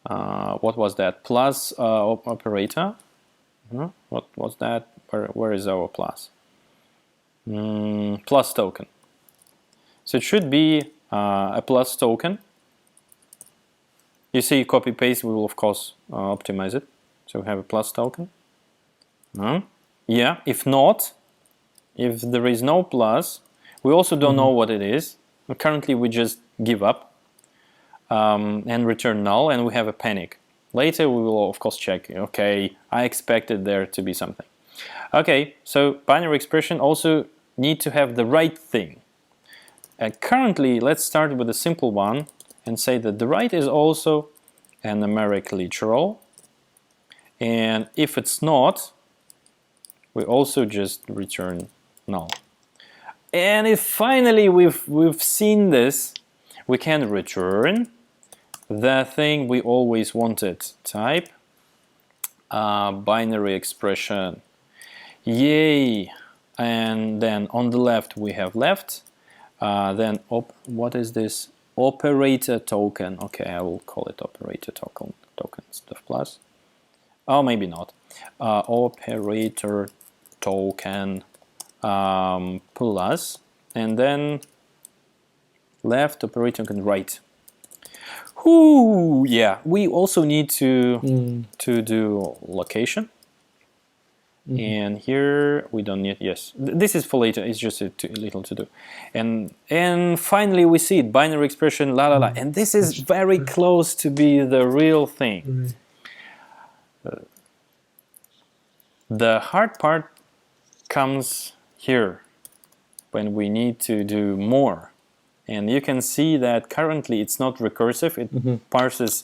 What was that? Plus operator. What was that? Where is our plus? Plus token. So it should be a plus token. You see, copy paste, we will of course optimize it. So we have a plus token. Yeah, if not, if there is no plus, we also don't know what it is. Currently we just give up and return null, and we have a panic. Later we will of course check, okay, I expected there to be something. Okay, so binary expression also need to have the right thing. Currently, let's start with a simple one and say that the right is also a numeric literal, and if it's not, we also just return null. And if finally we've seen this, we can return the thing we always wanted. Type binary expression. Yay! And then on the left we have left. Then what is this? Operator token. Okay, I will call it operator token stuff plus. Oh, maybe not. Operator token plus, and then left operator token right. Ooh, yeah. We also need to do location. And here we don't need, yes, this is for later, it's just too little to do. And finally we see it, binary expression, la la la, and this is very close to be the real thing. The hard part comes here, when we need to do more. And you can see that currently it's not recursive, it parses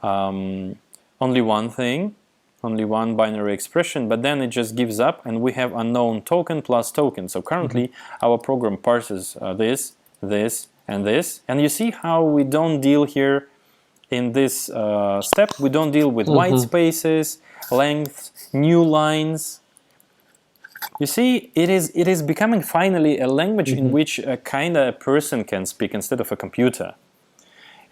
only one thing, only one binary expression, but then it just gives up and we have unknown token plus token. So currently our program parses this, this, and this. And you see how we don't deal here in this step, we don't deal with white spaces, lengths, new lines. You see, it is becoming finally a language in which a kind of a person can speak instead of a computer.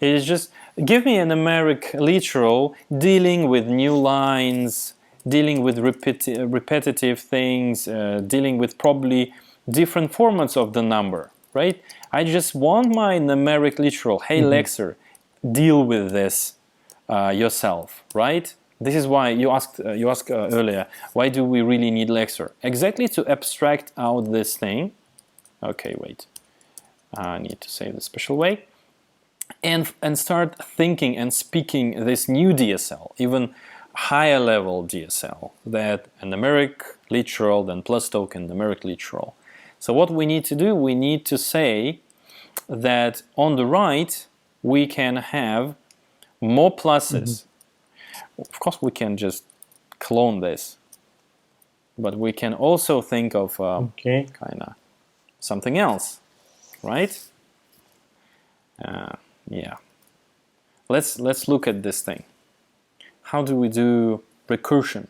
It is just, give me a numeric literal dealing with new lines, dealing with repetitive things, dealing with probably different formats of the number, right? I just want my numeric literal, hey Lexer, deal with this yourself, right? This is why you asked earlier, why do we really need Lexer? Exactly to abstract out this thing. Okay, wait, I need to say the special way. And start thinking and speaking this new DSL, even higher level DSL, that a numeric literal, then plus token, numeric literal. So what we need to do, we need to say that on the right we can have more pluses. Of course we can just clone this, but we can also think of kind of something else, right? Yeah. Let's look at this thing. How do we do recursion?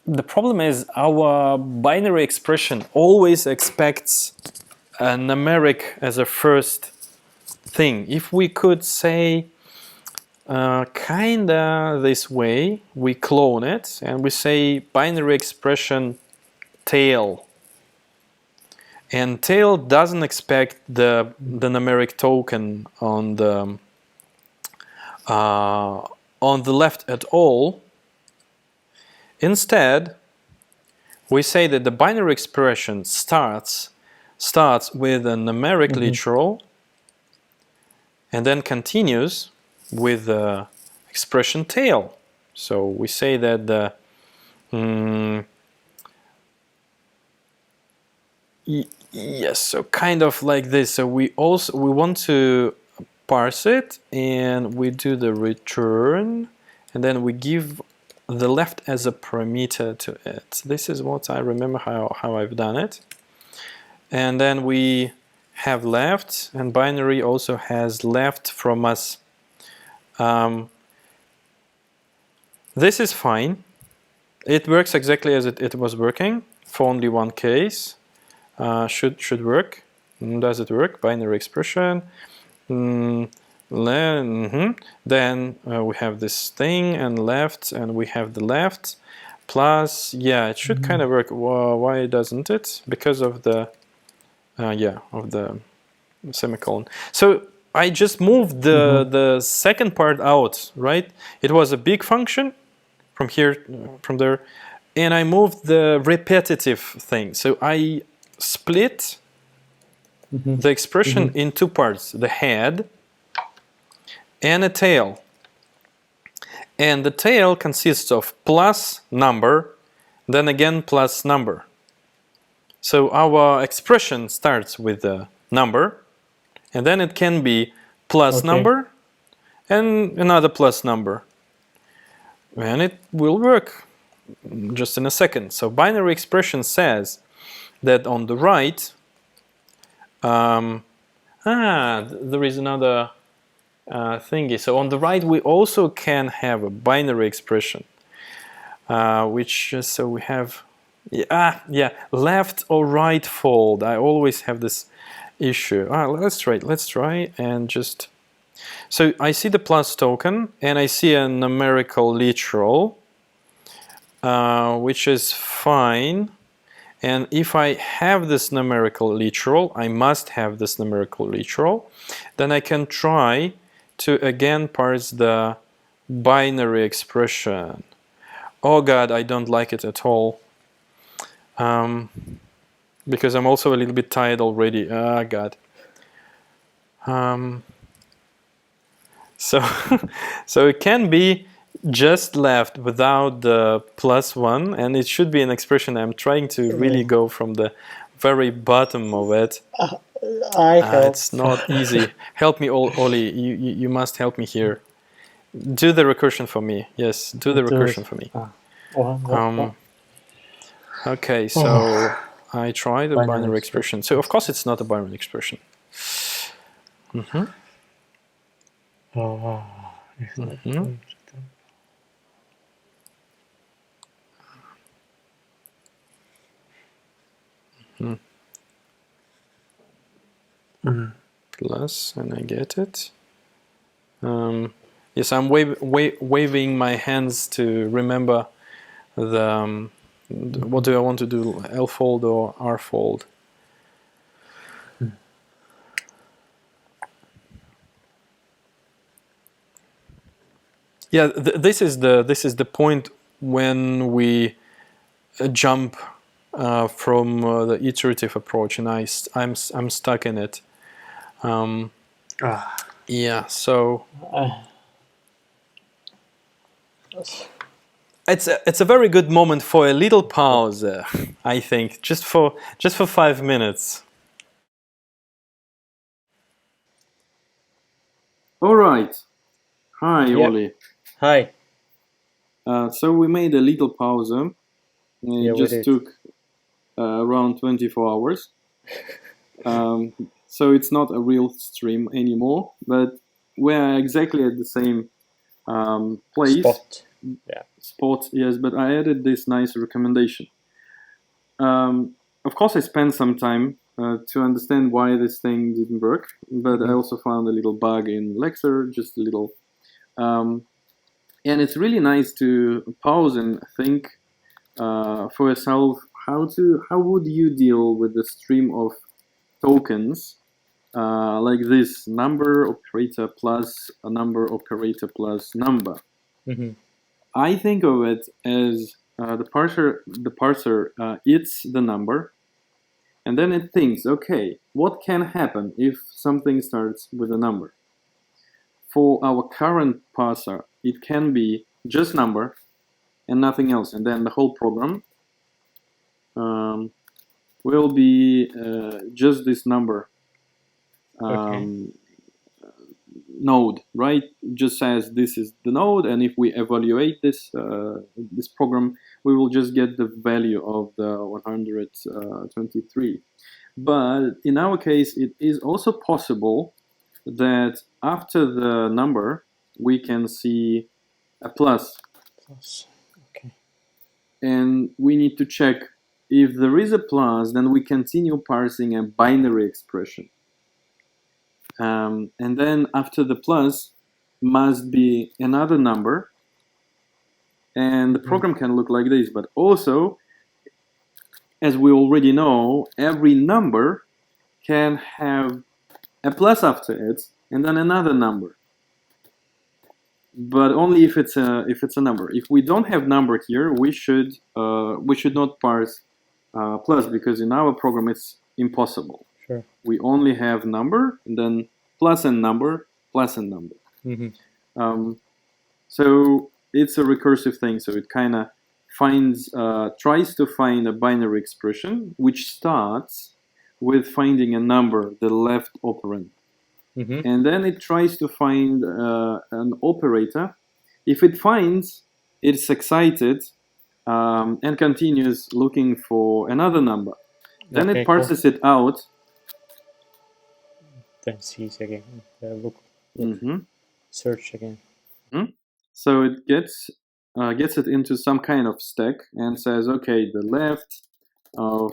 The problem is our binary expression always expects a numeric as a first thing. If we could say kinda this way, we clone it and we say binary expression tail. And tail doesn't expect the numeric token on the left at all. Instead, we say that the binary expression starts with a numeric literal and then continues with the expression tail. So we say that the yes, so kind of like this. So we want to parse it and we do the return and then we give the left as a parameter to it. This is what I remember how I've done it. And then we have left, and binary also has left from us. This is fine. It works exactly as it was working for only one case. Should work. Does it work? Binary expression. Then we have this thing and left, and we have the left plus. Yeah, it should kind of work. Why doesn't it? Because of the of the semicolon. So I just moved the second part out, right? It was a big function from here, from there, and I moved the repetitive thing. So I split the expression in two parts, the head and a tail. And the tail consists of plus number, then again plus number. So our expression starts with the number, and then it can be plus number and another plus number. And it will work. just in a second. So binary expression says that on the right, there is another thingy. So on the right, we also can have a binary expression, which so we have, left or right fold. I always have this issue. Let's try and just. So I see the plus token and I see a numerical literal, which is fine. And if I have this numerical literal, I must have this numerical literal, then I can try to again parse the binary expression. Oh God, I don't like it at all. Because I'm also a little bit tired already. Ah, God. So, so it can be just left without the +1, and it should be an expression. I'm trying to really go from the very bottom of it. It's not easy. Help me, Olie. You must help me here. Do the recursion for me. Yes, do the recursion for me. Okay, so I try the binary expression. So of course it's not a binary expression. Plus, and I get it. Yes, I'm waving my hands to remember the. What do I want to do? L fold or R fold? Yeah, this is the point when we jump from the iterative approach, and I'm stuck in it. Yeah, so it's a very good moment for a little pause. I think just for 5 minutes. All right. Hi, Olie. Hi. So we made a little pause. It just took around 24 hours. So it's not a real stream anymore, but we're exactly at the same place. Spot, yes, but I added this nice recommendation. Of course, I spent some time to understand why this thing didn't work, but I also found a little bug in Lexer, just a little. And it's really nice to pause and think for yourself how would you deal with the stream of tokens like this number operator plus a number operator plus number. I think of it as the parser eats the number, and then it thinks, okay, what can happen if something starts with a number? For our current parser, it can be just number and nothing else, and then the whole program will be just this number node, right? It just says this is the node, and if we evaluate this this program, we will just get the value of the 123. But in our case, it is also possible that after the number, we can see a plus. Okay. And we need to check if there is a plus, then we continue parsing a binary expression. And then after the plus must be another number. And the program can look like this, but also, as we already know, every number can have a plus after it, and then another number. But only if it's a number. If we don't have number here, we should not parse plus, because in our program it's impossible. Sure. We only have number, and then plus and number, plus and number. So it's a recursive thing. So it kind of tries to find a binary expression, which starts with finding a number, the left operand. And then it tries to find an operator. If it finds, it's excited and continues looking for another number. Then Okay, it parses it out. Then sees again. Look. Mm-hmm. Search again. Mm-hmm. So it gets it into some kind of stack and says, okay, the left of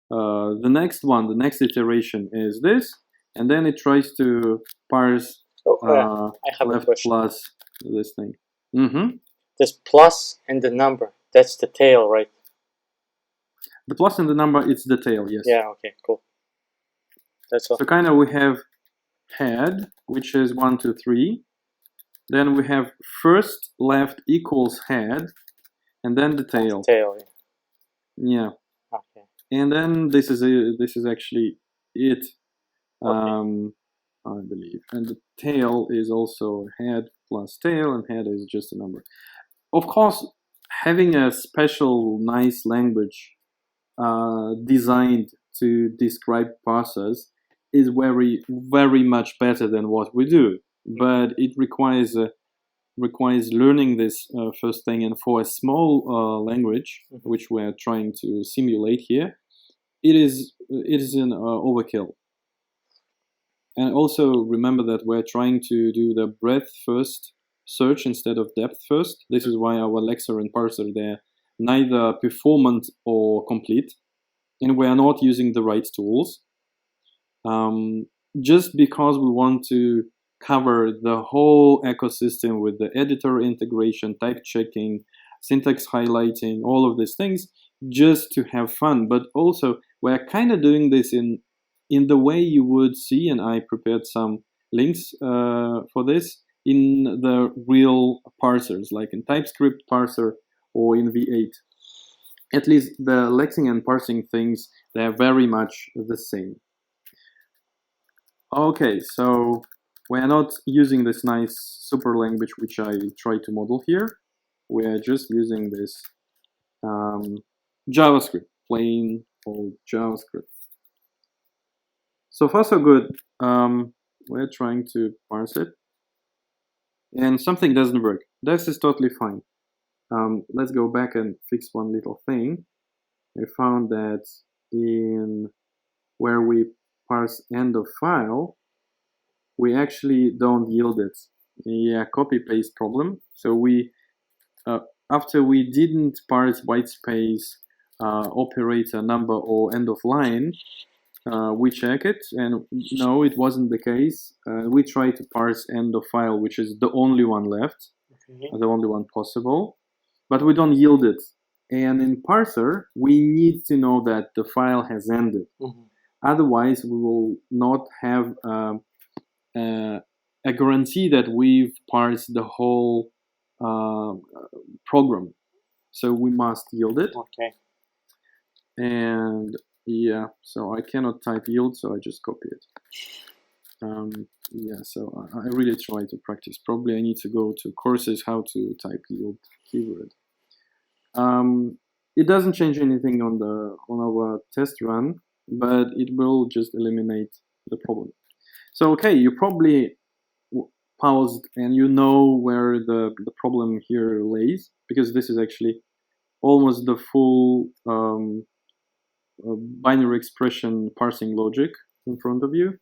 the next one, the next iteration is this, and then it tries to parse I have left a question. plus this thing. Mm-hmm. This plus and the number, that's the tail, right? The plus and the number, it's the tail, yes. Yeah, okay, cool. That's all. So kind of we have head, which is 1, 2, 3. Then we have first left equals head, and then the tail. Tail, yeah. Yeah. Okay. And then this is actually it, okay. I believe. And the tail is also head plus tail, and head is just a number. Of course, having a special nice language designed to describe parsers is very, very much better than what we do. But it requires learning this first thing, and for a small language, which we're trying to simulate here, it is an overkill. And also remember that we're trying to do the breadth first search instead of depth first. This is why our lexer and parser, they're neither performant or complete, and we're not using the right tools. Just because we want to cover the whole ecosystem with the editor integration, type checking, syntax highlighting, all of these things, just to have fun. But also, we're kind of doing this in the way you would see, and I prepared some links for this, in the real parsers, like in TypeScript parser or in V8. At least the lexing and parsing things, they're very much the same. Okay, so we're not using this nice super language which I try to model here. We're just using this JavaScript, plain old JavaScript. So far so good. We're trying to parse it, and something doesn't work. This is totally fine. Let's go back and fix one little thing. I found that in where we parse end of file, we actually don't yield it. Yeah, copy paste problem. So we after we didn't parse white space, operator, number, or end of line, we check it, and no, it wasn't the case. We try to parse end of file, which is the only one left, the only one possible, but we don't yield it. And in parser, we need to know that the file has ended. Otherwise, we will not have a guarantee that we've parsed the whole program. So we must yield it. Okay. And yeah, so I cannot type yield, so I just copy it. Yeah, so I really try to practice. Probably I need to go to courses how to type yield keyword. It doesn't change anything on our test run, but it will just eliminate the problem. So okay, you probably paused and you know where the problem here lays, because this is actually almost the full binary expression parsing logic in front of you.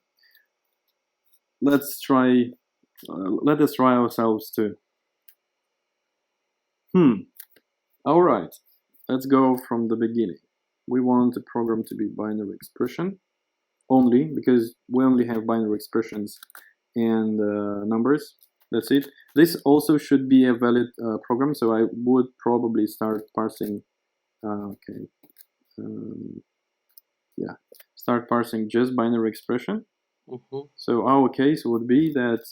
Let us try ourselves too. All right, let's go from the beginning. We want the program to be binary expression only, because we only have binary expressions and numbers. That's it. This also should be a valid program, so I would probably start parsing. Yeah, start parsing just binary expression. So our case would be that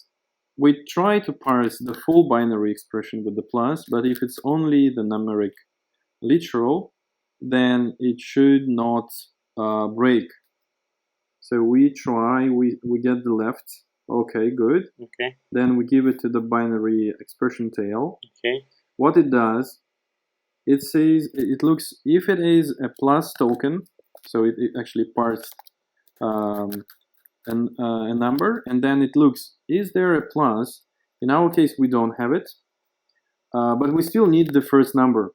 we try to parse the full binary expression with the plus, but if it's only the numeric literal, then it should not break. So we try, we get the left. Okay, good. Okay. Then we give it to the binary expression tail. Okay. What it does, it says, it looks, if it is a plus token, so it actually parsed a number, and then it looks, is there a plus? In our case, we don't have it, but we still need the first number.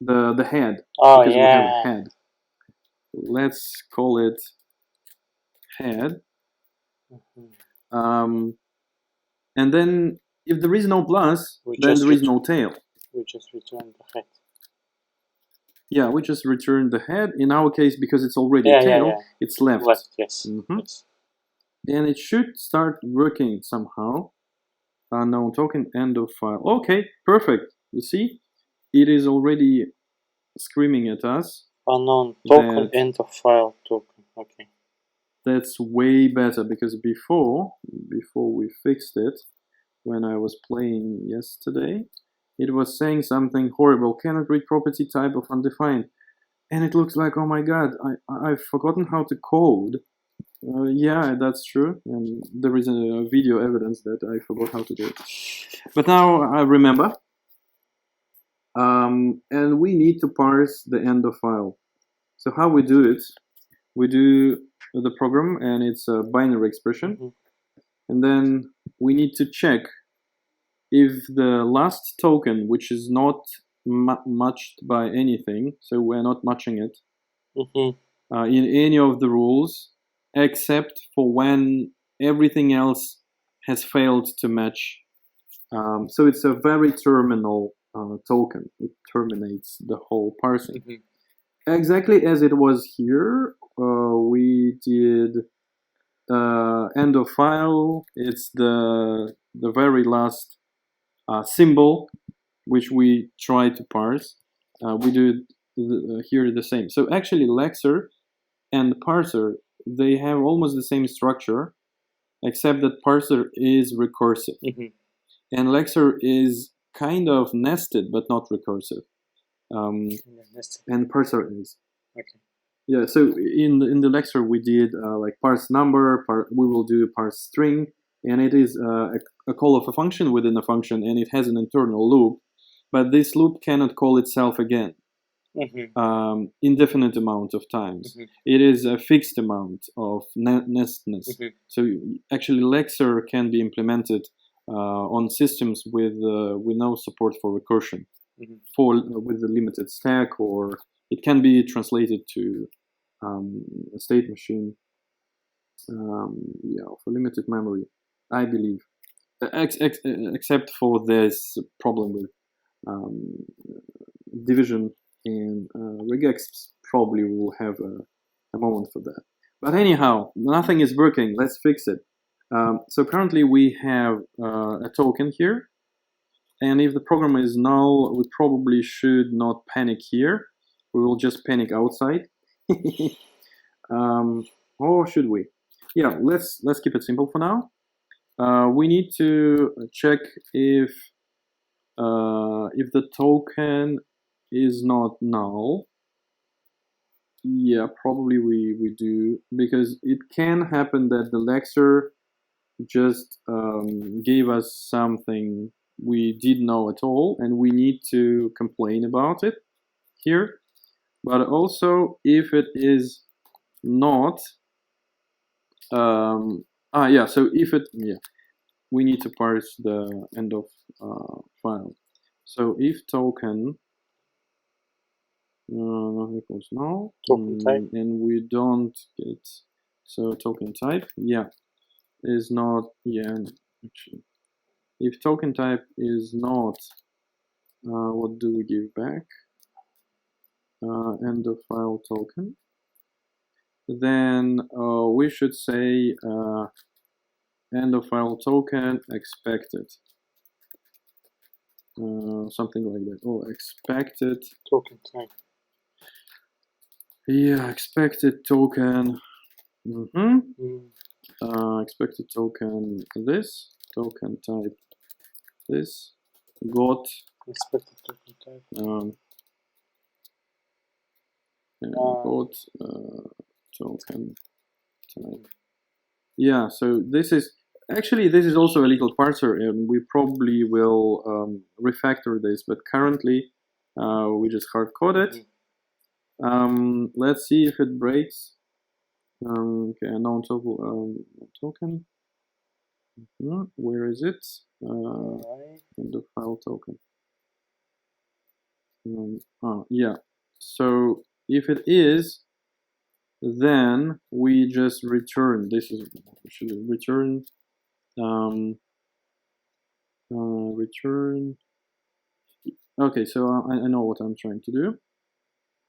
the head, Oh, because we have a yeah. head. Let's call it head. And then if there is no plus, then there is no tail. We just return the head. Yeah, we just return the head. In our case, because it's already tail, it's left. Yes. Yes. And it should start working somehow. Unknown token, end of file. Okay, perfect. You see, it is already screaming at us. Unknown token, end of file token. Okay. That's way better, because before we fixed it, when I was playing yesterday, it was saying something horrible. Cannot read property type of undefined. And it looks like, oh my god, I've forgotten how to code. Yeah, that's true. And there is a video evidence that I forgot how to do it. But now I remember. And we need to parse the end of file. So how we do it? We do the program, and it's a binary expression. And then we need to check if the last token, which is not matched by anything, so we're not matching it in any of the rules, except for when everything else has failed to match. So it's a very terminal token. It terminates the whole parsing. Exactly as it was here. We did end of file. It's the very last symbol which we try to parse. We do here the same. So actually Lexer and parser, they have almost the same structure, except that parser is recursive. And Lexer is kind of nested but not recursive. And parser is. Okay. Yeah, so in the Lexer we did like parse number, we will do parse string, and it is a call of a function within a function, and it has an internal loop, but this loop cannot call itself again indefinite amount of times. It is a fixed amount of nestedness. So actually Lexer can be implemented on systems with no support for recursion, with a limited stack, or it can be translated to a state machine, yeah, for limited memory, I believe, except for this problem with division, and regex probably will have a moment for that. But anyhow, nothing is working. Let's fix it. So currently we have a token here, and if the program is null, we probably should not panic here. We will just panic outside. Or should we? Yeah, let's keep it simple for now. We need to check if the token is not null. Yeah, probably we do, because it can happen that the Lexer just gave us something we didn't know at all, and we need to complain about it here. But also, if it is not, yeah, so if it, yeah, we need to parse the end of file. So if token equals null, token type, and we don't get, so token type, yeah, is not, yeah, actually, if token type is not, what do we give back? End of file token. Then we should say end of file token expected. Something like that. Oh, expected token type. Yeah, expected token. Expected token this, token type this, got expected token type. Got token type. Yeah, so this is actually, this is also a little parser, and we probably will refactor this, but currently we just hard code it. Let's see if it breaks. Okay, unknown token. Where is it? End of file token. Yeah. So if it is, then we just return. This is actually return. Return. Okay, so I know what I'm trying to do.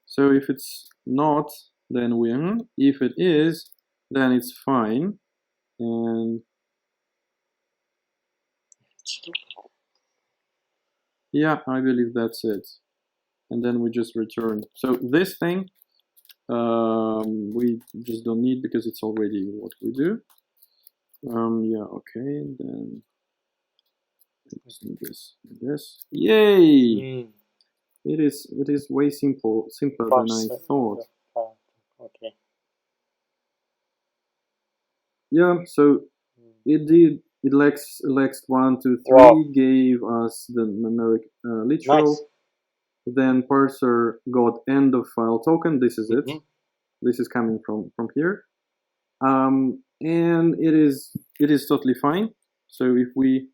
So if it's not, then win. If it is, then it's fine. And yeah, I believe that's it. And then we just return. So this thing we just don't need because it's already what we do. Yeah, okay, then let's do this. Yay! It is way simpler than I thought. Okay. Yeah, so it lexed 1, 2, 3, Wow. gave us the numeric literal. Nice. Then parser got end of file token. This is it. This is coming from here. And it is totally fine. So if we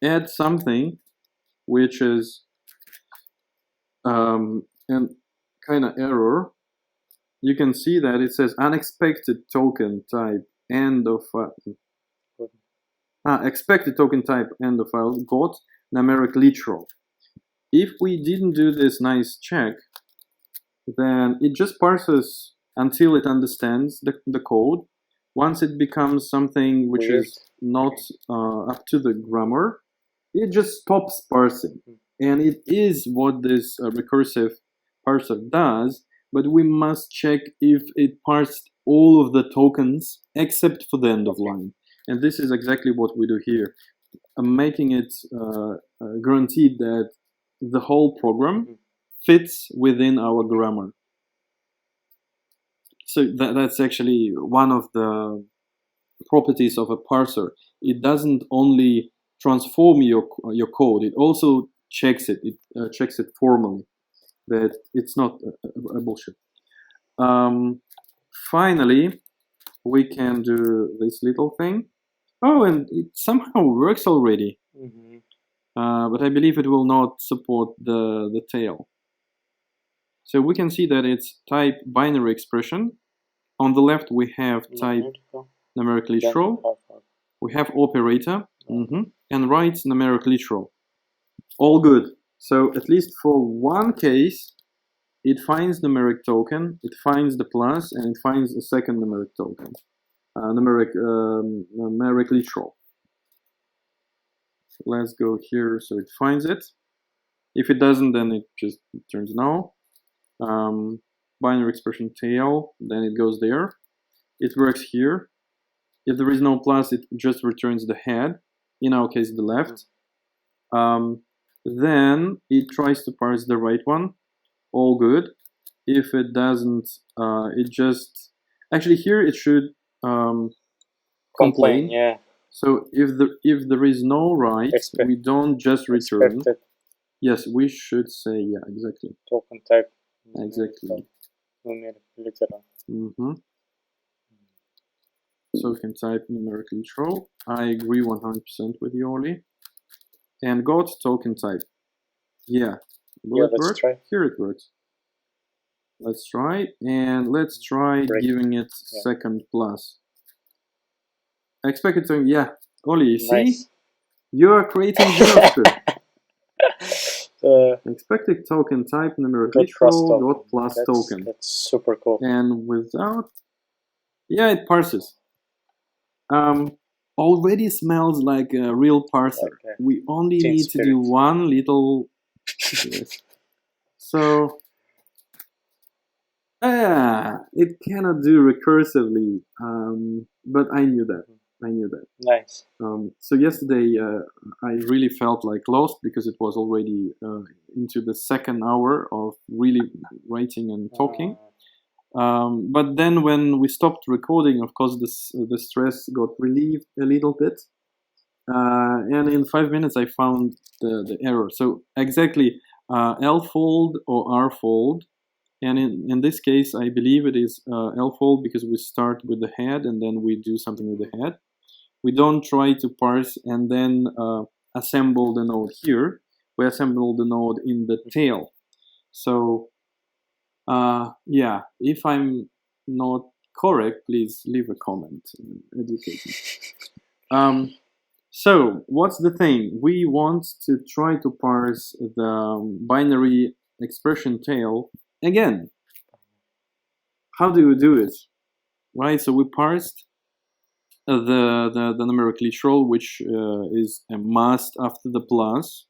add something which is and kind of error, you can see that it says unexpected token type end of file. Expected token type end of file got numeric literal. If we didn't do this nice check, then it just parses until it understands the code. Once it becomes something which is not up to the grammar, it just stops parsing. And it is what this recursive parser does, but we must check if it parsed all of the tokens except for the end of line. And this is exactly what we do here. I'm making it guaranteed that the whole program fits within our grammar. So that's actually one of the properties of a parser. It doesn't only transform your code, it also checks it. It checks it formally, that it's not a bullshit. Finally, we can do this little thing. Oh, and it somehow works already. But I believe it will not support the tail. So we can see that it's type binary expression. On the left, we have type numeric literal. We have operator, and right numeric literal. All good. So at least for one case, it finds numeric token, it finds the plus, and it finds a second numeric token, numeric literal. Let's go here so it finds it. If it doesn't, then it just turns no. Binary expression tail, then it goes there. It works here. If there is no plus, it just returns the head, in our case the left. Then it tries to parse the right one. All good. If it doesn't, it just actually here it should complain. Yeah. So if there is no right, we don't just return. Expected. Yes, we should say yeah, exactly. Token type. Exactly. Numeric literal. So we can type numeric literal. I agree 100% with you, Olie. And got token type. Yeah. Will it work? Try. Here it works. Let's try, and let's try giving it second plus. Expected token, yeah. Olie, you see? You are creating JavaScript. Expected token type numeric literal got plus token. That's super cool. And without, yeah, it parses. Already smells like a real parser. Okay. We only need to do one little. Yes. So, it cannot do recursively, but I knew that. Nice. So yesterday I really felt like lost because it was already into the second hour of really writing and talking. But then when we stopped recording, of course, the stress got relieved a little bit. And in 5 minutes, I found the error. So exactly L-fold or R-fold. And in this case, I believe it is L-fold because we start with the head and then we do something with the head. We don't try to parse and then assemble the node here. we assemble the node in the tail. So yeah, if I'm not correct, please leave a comment and educate me. So what's the thing? We want to try to parse the binary expression tail again. How do we do it? Right, so we parsed the numeric literal, which is a must after the plus,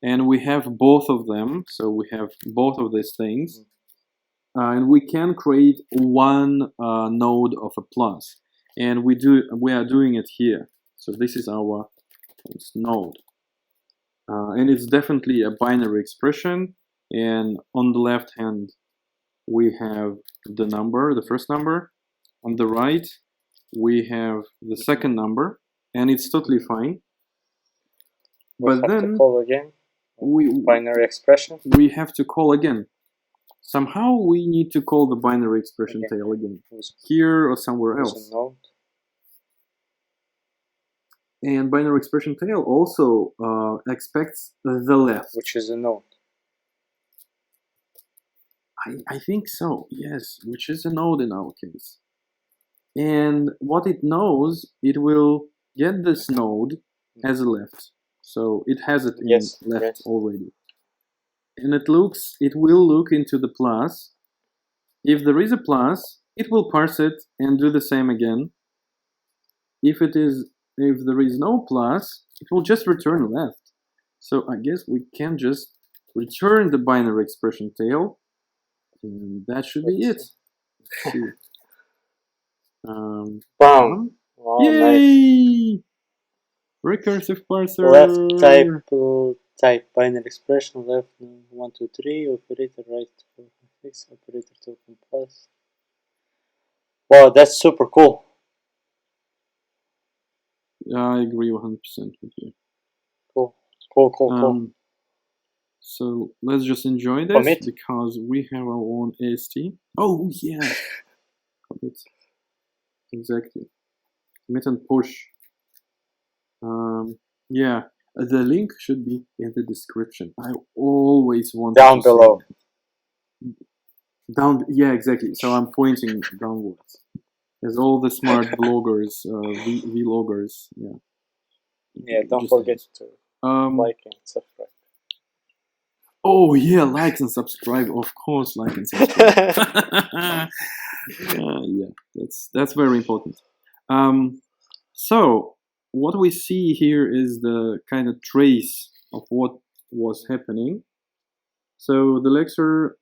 and we have both of them, so we have both of these things, and we can create one node of a plus, and we are doing it here. So this is our node, and it's definitely a binary expression, and on the left hand we have the number, the first number. On the right we have the second number, and it's totally fine. But then to call again binary expression. We have to call again. Somehow we need to call the binary expression tail again, here or somewhere else. And binary expression tail also expects the left, which is a node. I think so, yes, which is a node in our case. And what it knows, it will get this node as a left. So it has it in left already. And it will look into the plus. If there is a plus, it will parse it and do the same again. If there is no plus, it will just return left. So I guess we can just return the binary expression tail, and that should be it. Wow, yay! Nice. Recursive parser. Left type binary expression, left 1, 2, 3, operator right 4, 5, 6, operator token plus. Wow, that's super cool. Yeah, I agree 100% with you. Cool. So let's just enjoy this because we have our own AST. Oh yeah. Commit. Exactly. Commit and push. Yeah, the link should be in the description. I always want down below. Down, yeah, exactly. So I'm pointing downwards. As all the smart bloggers, vloggers, yeah. Yeah, don't forget to like and subscribe. Oh yeah, like and subscribe. Of course, like and subscribe. Yeah, that's very important. So what we see here is the kind of trace of what was happening. So the lecture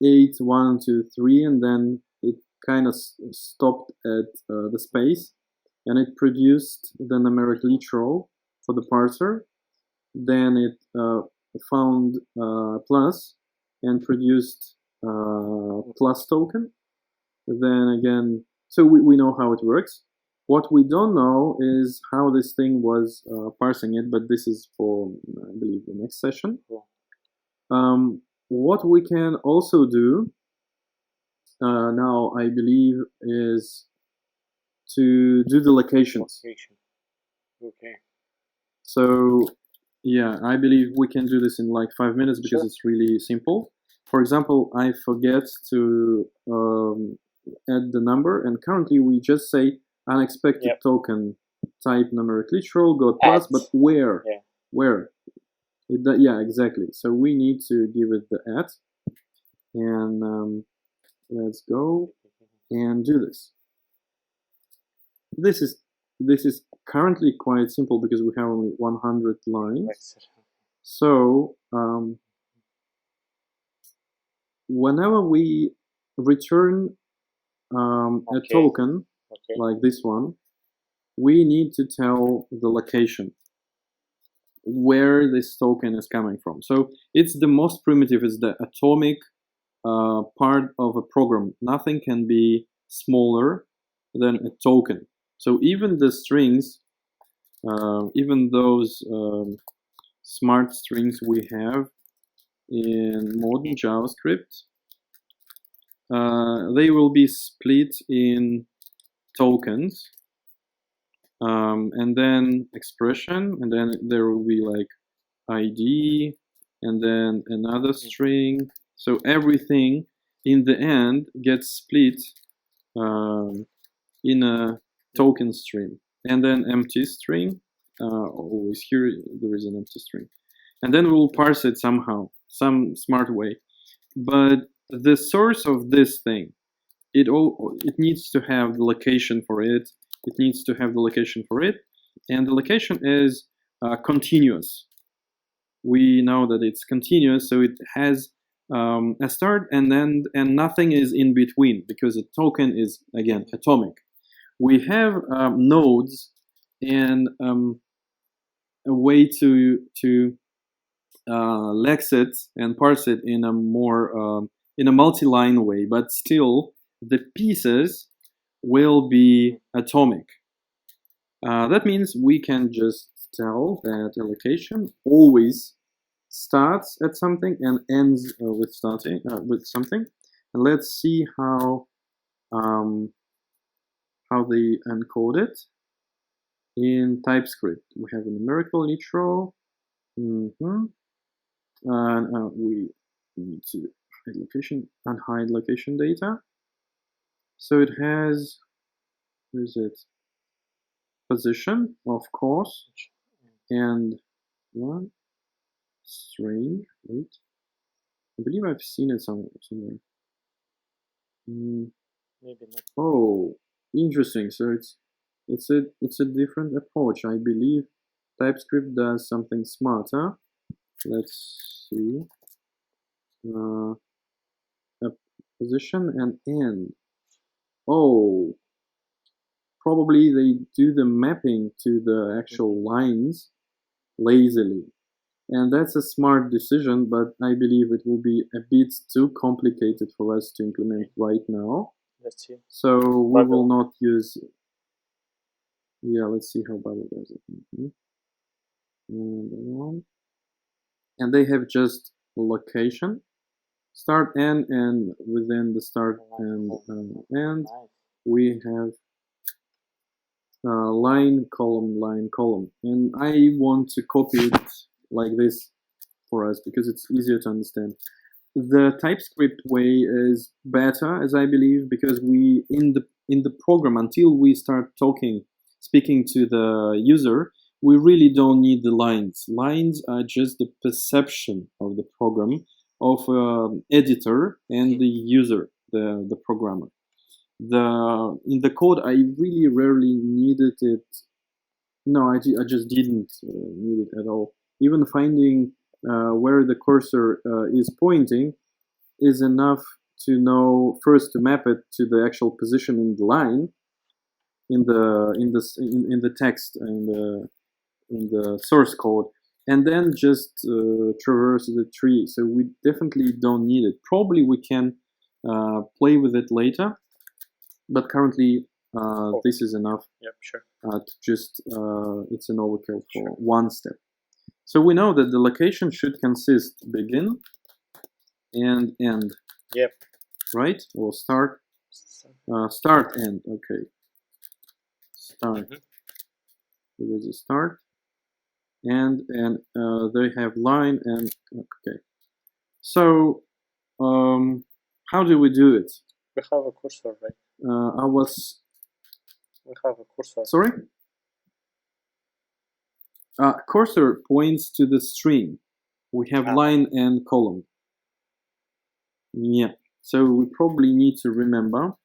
8, 1, 2, 3, and then it kind of stopped at the space, and it produced the numeric literal for the parser. Then it found plus and produced plus token. Then again, so we know how it works. What we don't know is how this thing was parsing it, but this is for, I believe, the next session. What we can also do now, I believe, is to do the locations. Okay. So, yeah, I believe we can do this in like 5 minutes because it's really simple. For example, I forget to add the number, and currently we just say unexpected token type numeric literal got plus, but where? Yeah. Where? Yeah, exactly. So we need to give it the at, and let's go and do this. This is currently quite simple because we have only 100 lines. So whenever we return a token like this one, we need to tell the location where this token is coming from. So it's the most primitive, is the atomic part of a program. Nothing can be smaller than a token. So even the strings, even those smart strings we have in modern JavaScript, they will be split in tokens, and then expression, and then there will be like ID, and then another string. So everything in the end gets split in a token stream, and then empty string. Always here there is an empty string, and then we'll parse it somehow, some smart way. But the source of this thing, it needs to have the location for it. It needs to have the location for it, and the location is continuous. We know that it's continuous, so it has a start and end, and nothing is in between because a token is again atomic. We have nodes and a way to lex it and parse it in a more in a multi-line way, but still the pieces will be atomic. That means we can just tell that allocation always starts at something and ends with something. And let's see how they encode it in TypeScript. We have a numerical literal. And we need to hide location and hide location data. So it has, where is it? Position, of course, and one string. Wait, I believe I've seen it somewhere. Maybe not. Oh, interesting. So it's a different approach. I believe TypeScript does something smarter. Let's see. A position and end. Oh, probably they do the mapping to the actual lines lazily. And that's a smart decision, but I believe it will be a bit too complicated for us to implement right now. Let's see. So we will not use. Yeah, let's see how Babel does it. And they have just location, start, end, and within the start and end, we have line, column. And I want to copy it like this for us because it's easier to understand. The TypeScript way is better, as I believe, because we in the program, until we start speaking to the user, we really don't need the lines. Lines are just the perception of the program of editor and the user, the programmer. In the code, I really rarely needed it. No, I just didn't need it at all. Even finding where the cursor is pointing is enough to know first to map it to the actual position in the line, in the text and in the source code, and then just traverse the tree. So we definitely don't need it. Probably we can play with it later, but currently this is enough. Yep, sure. To just it's an overkill for one step. So we know that the location should consist begin and end. Yep. Right? Or start. Start end. Okay. Start. There is a start. And they have line and okay. So how do we do it? We have a cursor, right? We have a cursor. Sorry? Cursor points to the string. We have line and column. Yeah. So we probably need to remember.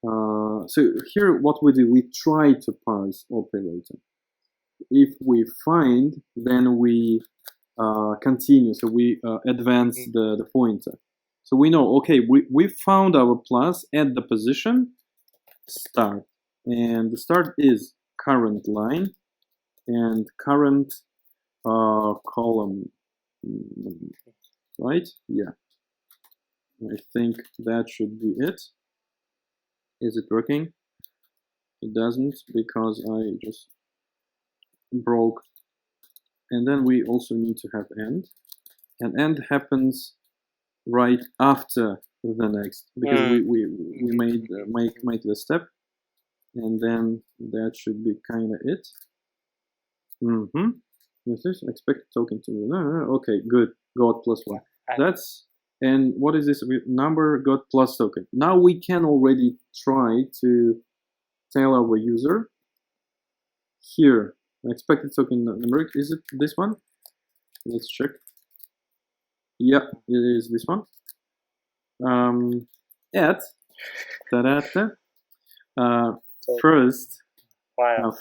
So here what we do, we try to parse operator. If we find, then we continue. So we advance the pointer. So we know, okay, we found our plus at the position start. And the start is current line and current column. Right? Yeah. I think that should be it. Is it working? It doesn't because I just broke. And then we also need to have end. And end happens right after the next because we make the step. And then that should be kind of it. This is expected token to okay, good. Got +1. That's, and what is this number got plus token? Now we can already try to tell our user here expected token numeric. Is it this one? Let's check. Yeah, it is this one. At first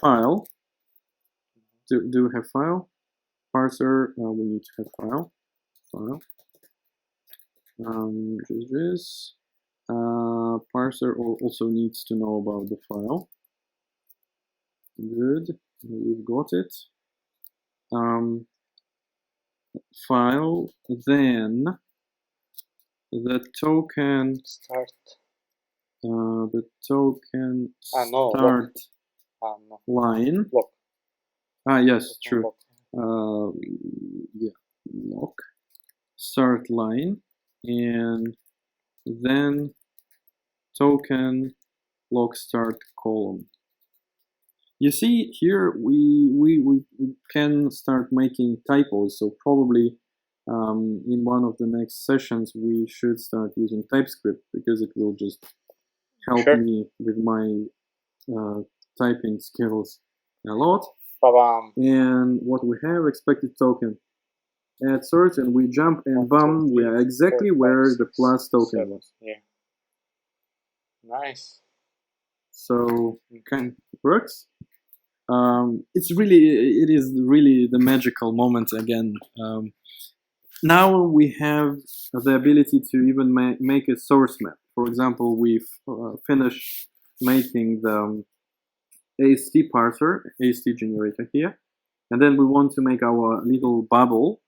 file. Do we have file? Parser. We need to have file. This parser also needs to know about the file. Good, we've got it. File, then the token start. The token no, start no. line. Block. Yes, true. Yeah, block. Start line, and then token block start column. You see here we can start making typos, so probably in one of the next sessions we should start using TypeScript, because it will just help me with my typing skills a lot. And what we have, expected token at source, and we jump and bam, we are exactly where the plus token was. Yeah. Nice. So kind of works. It is really the magical moment again. Now we have the ability to even make a source map. For example, we've finished making the AST parser, AST generator here, and then we want to make our little bubble,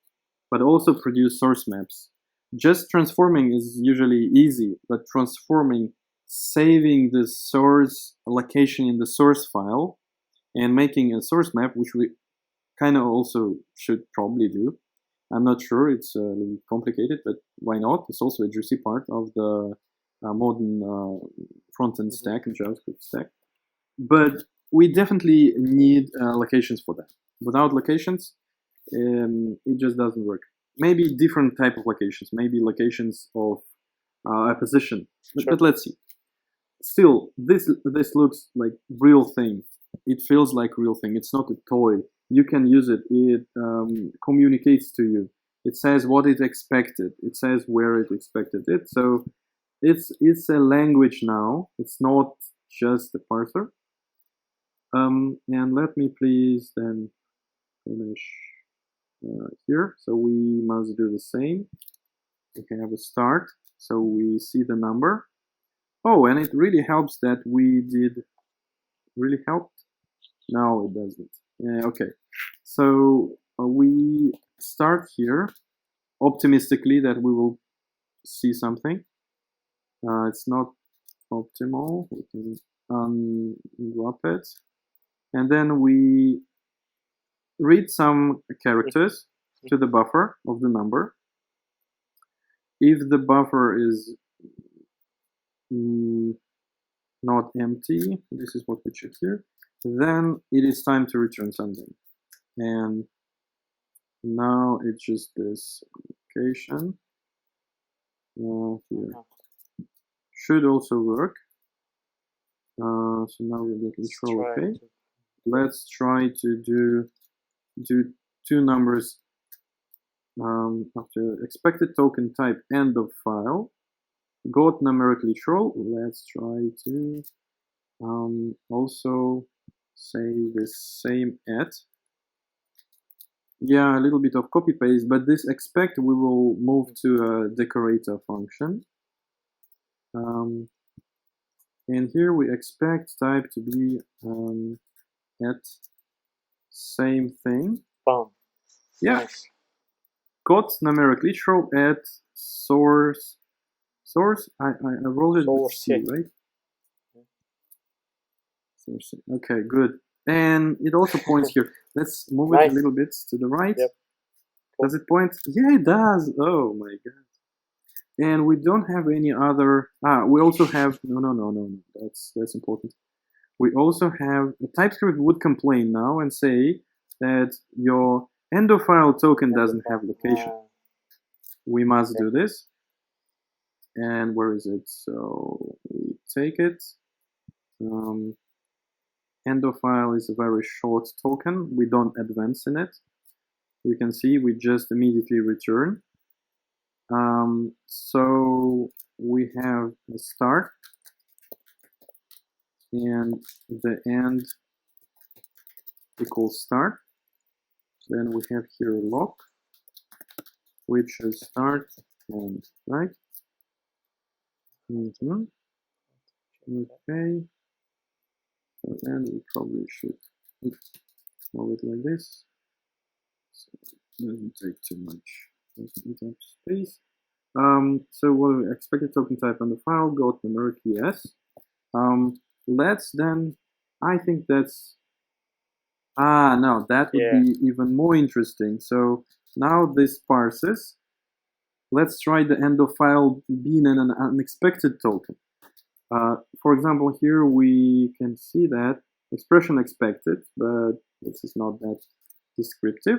but also produce source maps. Just transforming is usually easy, but transforming, saving the source location in the source file, and making a source map, which we kind of also should probably do. I'm not sure, it's a little complicated, but why not? It's also a juicy part of the modern front-end stack and JavaScript stack. But we definitely need locations for that. Without locations, it just doesn't work. Maybe different type of locations, maybe locations of a position, but let's see. Still, this looks like real thing. It feels like real thing. It's not a toy. You can use it. It communicates to you. It says what it expected. It says where it expected it. So it's a language now. It's not just a parser. And let me please then finish here. So we must do the same. We can have a start. So we see the number. Oh, and it really helps that we did. Really helped? No, it doesn't. Okay, so we start here optimistically that we will see something. It's not optimal. We can undrop it, and then we read some characters to the buffer of the number. If the buffer is not empty, this is what we check here, then it is time to return something. And now it's just this location here. Should also work. So now we're getting control. Okay, let's try to do two numbers after expected token type end of file. Got numeric literal. Let's try to also say the same at. Yeah, a little bit of copy paste, but this expect we will move to a decorator function. And here we expect type to be at same thing. Boom. Yeah. Nice. Got numeric literal at source. Source. I rolled it with C, right? Source. Okay, good. And it also points here. Let's move it a little bit to the right. Yep. Cool. Does it point? Yeah, it does. Oh my god. And we don't have any other. We also have no. That's important. We also have TypeScript would complain now and say that your end of file token doesn't have location. We must do this. And where is it? So we take it. End of file is a very short token. We don't advance in it. You can see we just immediately return. So we have a start and the end equals start. Then we have here lock, which is start and right. Okay. So then we probably should move it like this. So it doesn't take too much. Doesn't eat up space. So what we expected token type on the file got numeric yes. Let's then, I think that's, no, that would be even more interesting. So now this parses. Let's try the end of file being an unexpected token. For example, here we can see that expression expected, but this is not that descriptive.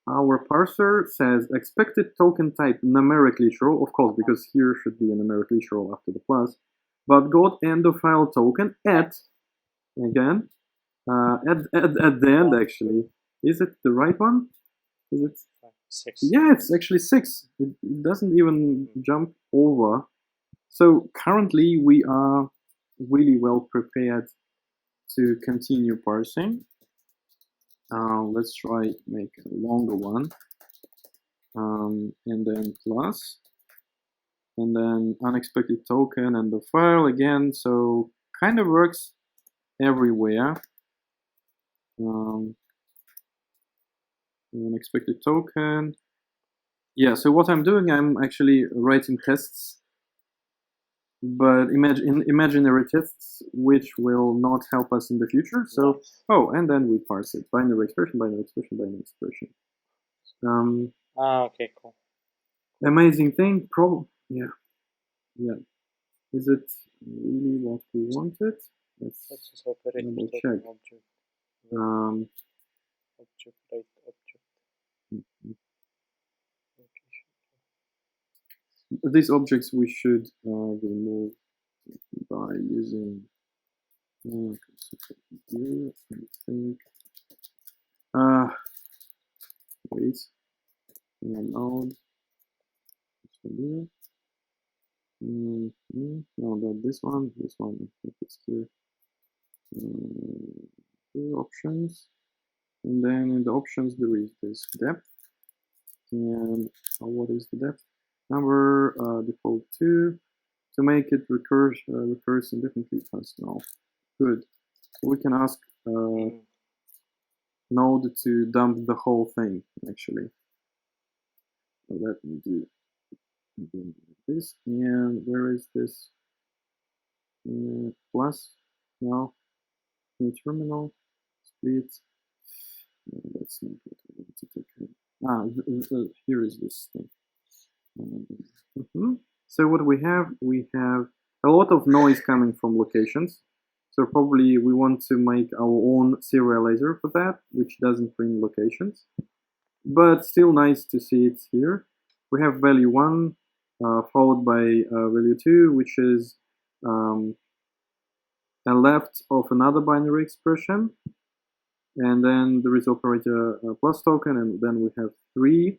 Our parser says expected token type numeric literal, of course, because here should be a numeric literal after the plus, but got end of file token at, again, at the end actually. Is it the right one? Is it 6? Yeah, it's actually 6. It doesn't even jump over. So currently we are really well prepared to continue parsing. Let's try make a longer one. And then plus. And then unexpected token and the file again. So kind of works everywhere. Unexpected token. Yeah, so what I'm doing, I'm actually writing tests, but imaginary tests which will not help us in the future. So, and then we parse it. Binary expression, binary expression, binary expression. Okay, cool. Amazing thing, yeah. Is it really what we wanted? Let's just operate double check. Object. Object, right, object. These objects we should remove by using I think wait, node. No, not this one. This one I think it's here. Options, and then in the options there is this depth, and what is the depth? Number default 2 to make it recurs indefinitely fast now. Good. So we can ask node to dump the whole thing actually. So let me do this. And where is this plus? Now new terminal split. No, that's not what I want to take. Here is this thing. So what we have a lot of noise coming from locations. So probably we want to make our own serializer for that, which doesn't bring locations. But still nice to see it here. We have value 1 followed by value 2, which is a left of another binary expression. And then there is operator plus token, and then we have 3,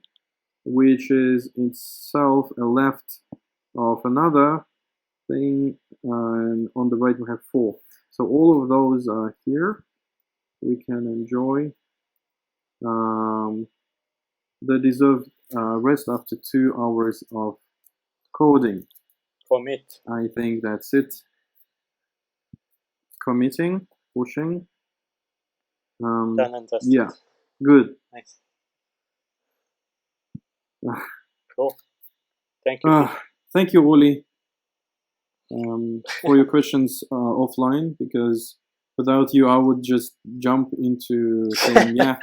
which is itself a left of another thing, and on the right we have 4. So all of those are here. We can enjoy the deserved rest after 2 hours of coding. Commit. I think that's it. Committing, pushing. Done and dusted. Yeah, good. Nice. Cool. Thank you. Thank you, Olie, for your questions offline, because without you, I would just jump into saying, yeah,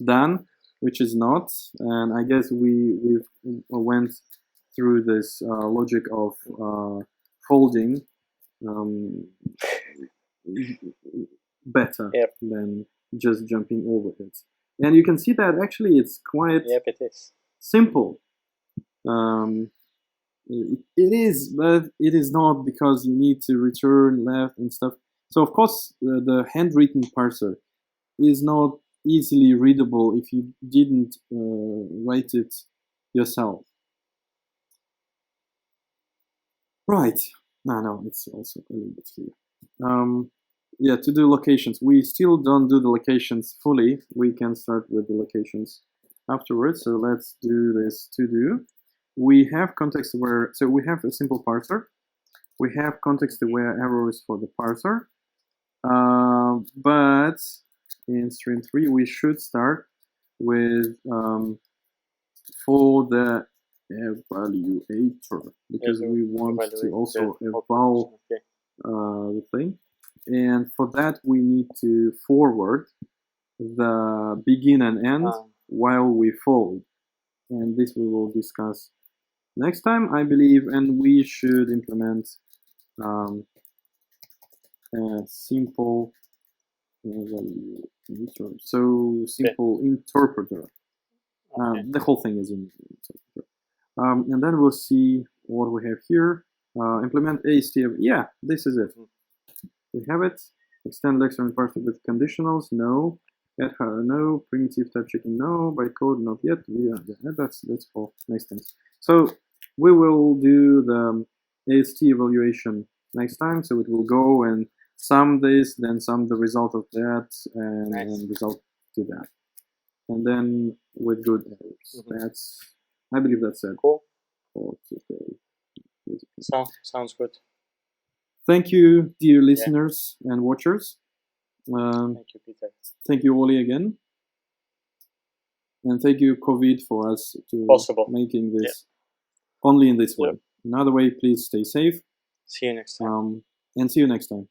done, which is not. And I guess we went through this logic of folding better than just jumping over it. And you can see that actually it's quite Yep, it is. simple. It is, but it is not, because you need to return left and stuff. So of course, the handwritten parser is not easily readable if you didn't write it yourself. Right. No, it's also a little bit here. Yeah, to do locations. We still don't do the locations fully. We can start with the locations afterwards. So let's do this to do. We have context aware, so we have a simple parser. We have context aware errors for the parser. But in stream 3, we should start with for the evaluator, because we want to also evaluate the thing. And for that, we need to forward the begin and end while we fold. And this we will discuss next time, I believe. And we should implement a simple evaluator. So simple interpreter. The whole thing is in interpreter. And then we'll see what we have here. Implement AST. Yeah, this is it. We have it. Extend lexicon and parser with conditionals. No. Add no. Primitive type checking. No. Bytecode not yet. Yeah, that's for next time. So we will do the AST evaluation next time. So it will go and sum this, then sum the result of that, and result to that, and then with good errors. I believe that's it. Cool. For today. Sounds good. Thank you, dear listeners and watchers. Thank you, Peter. Thank you, Olie, again. And thank you, COVID, for us to making this only in this way. Another way, please stay safe. See you next time. And see you next time.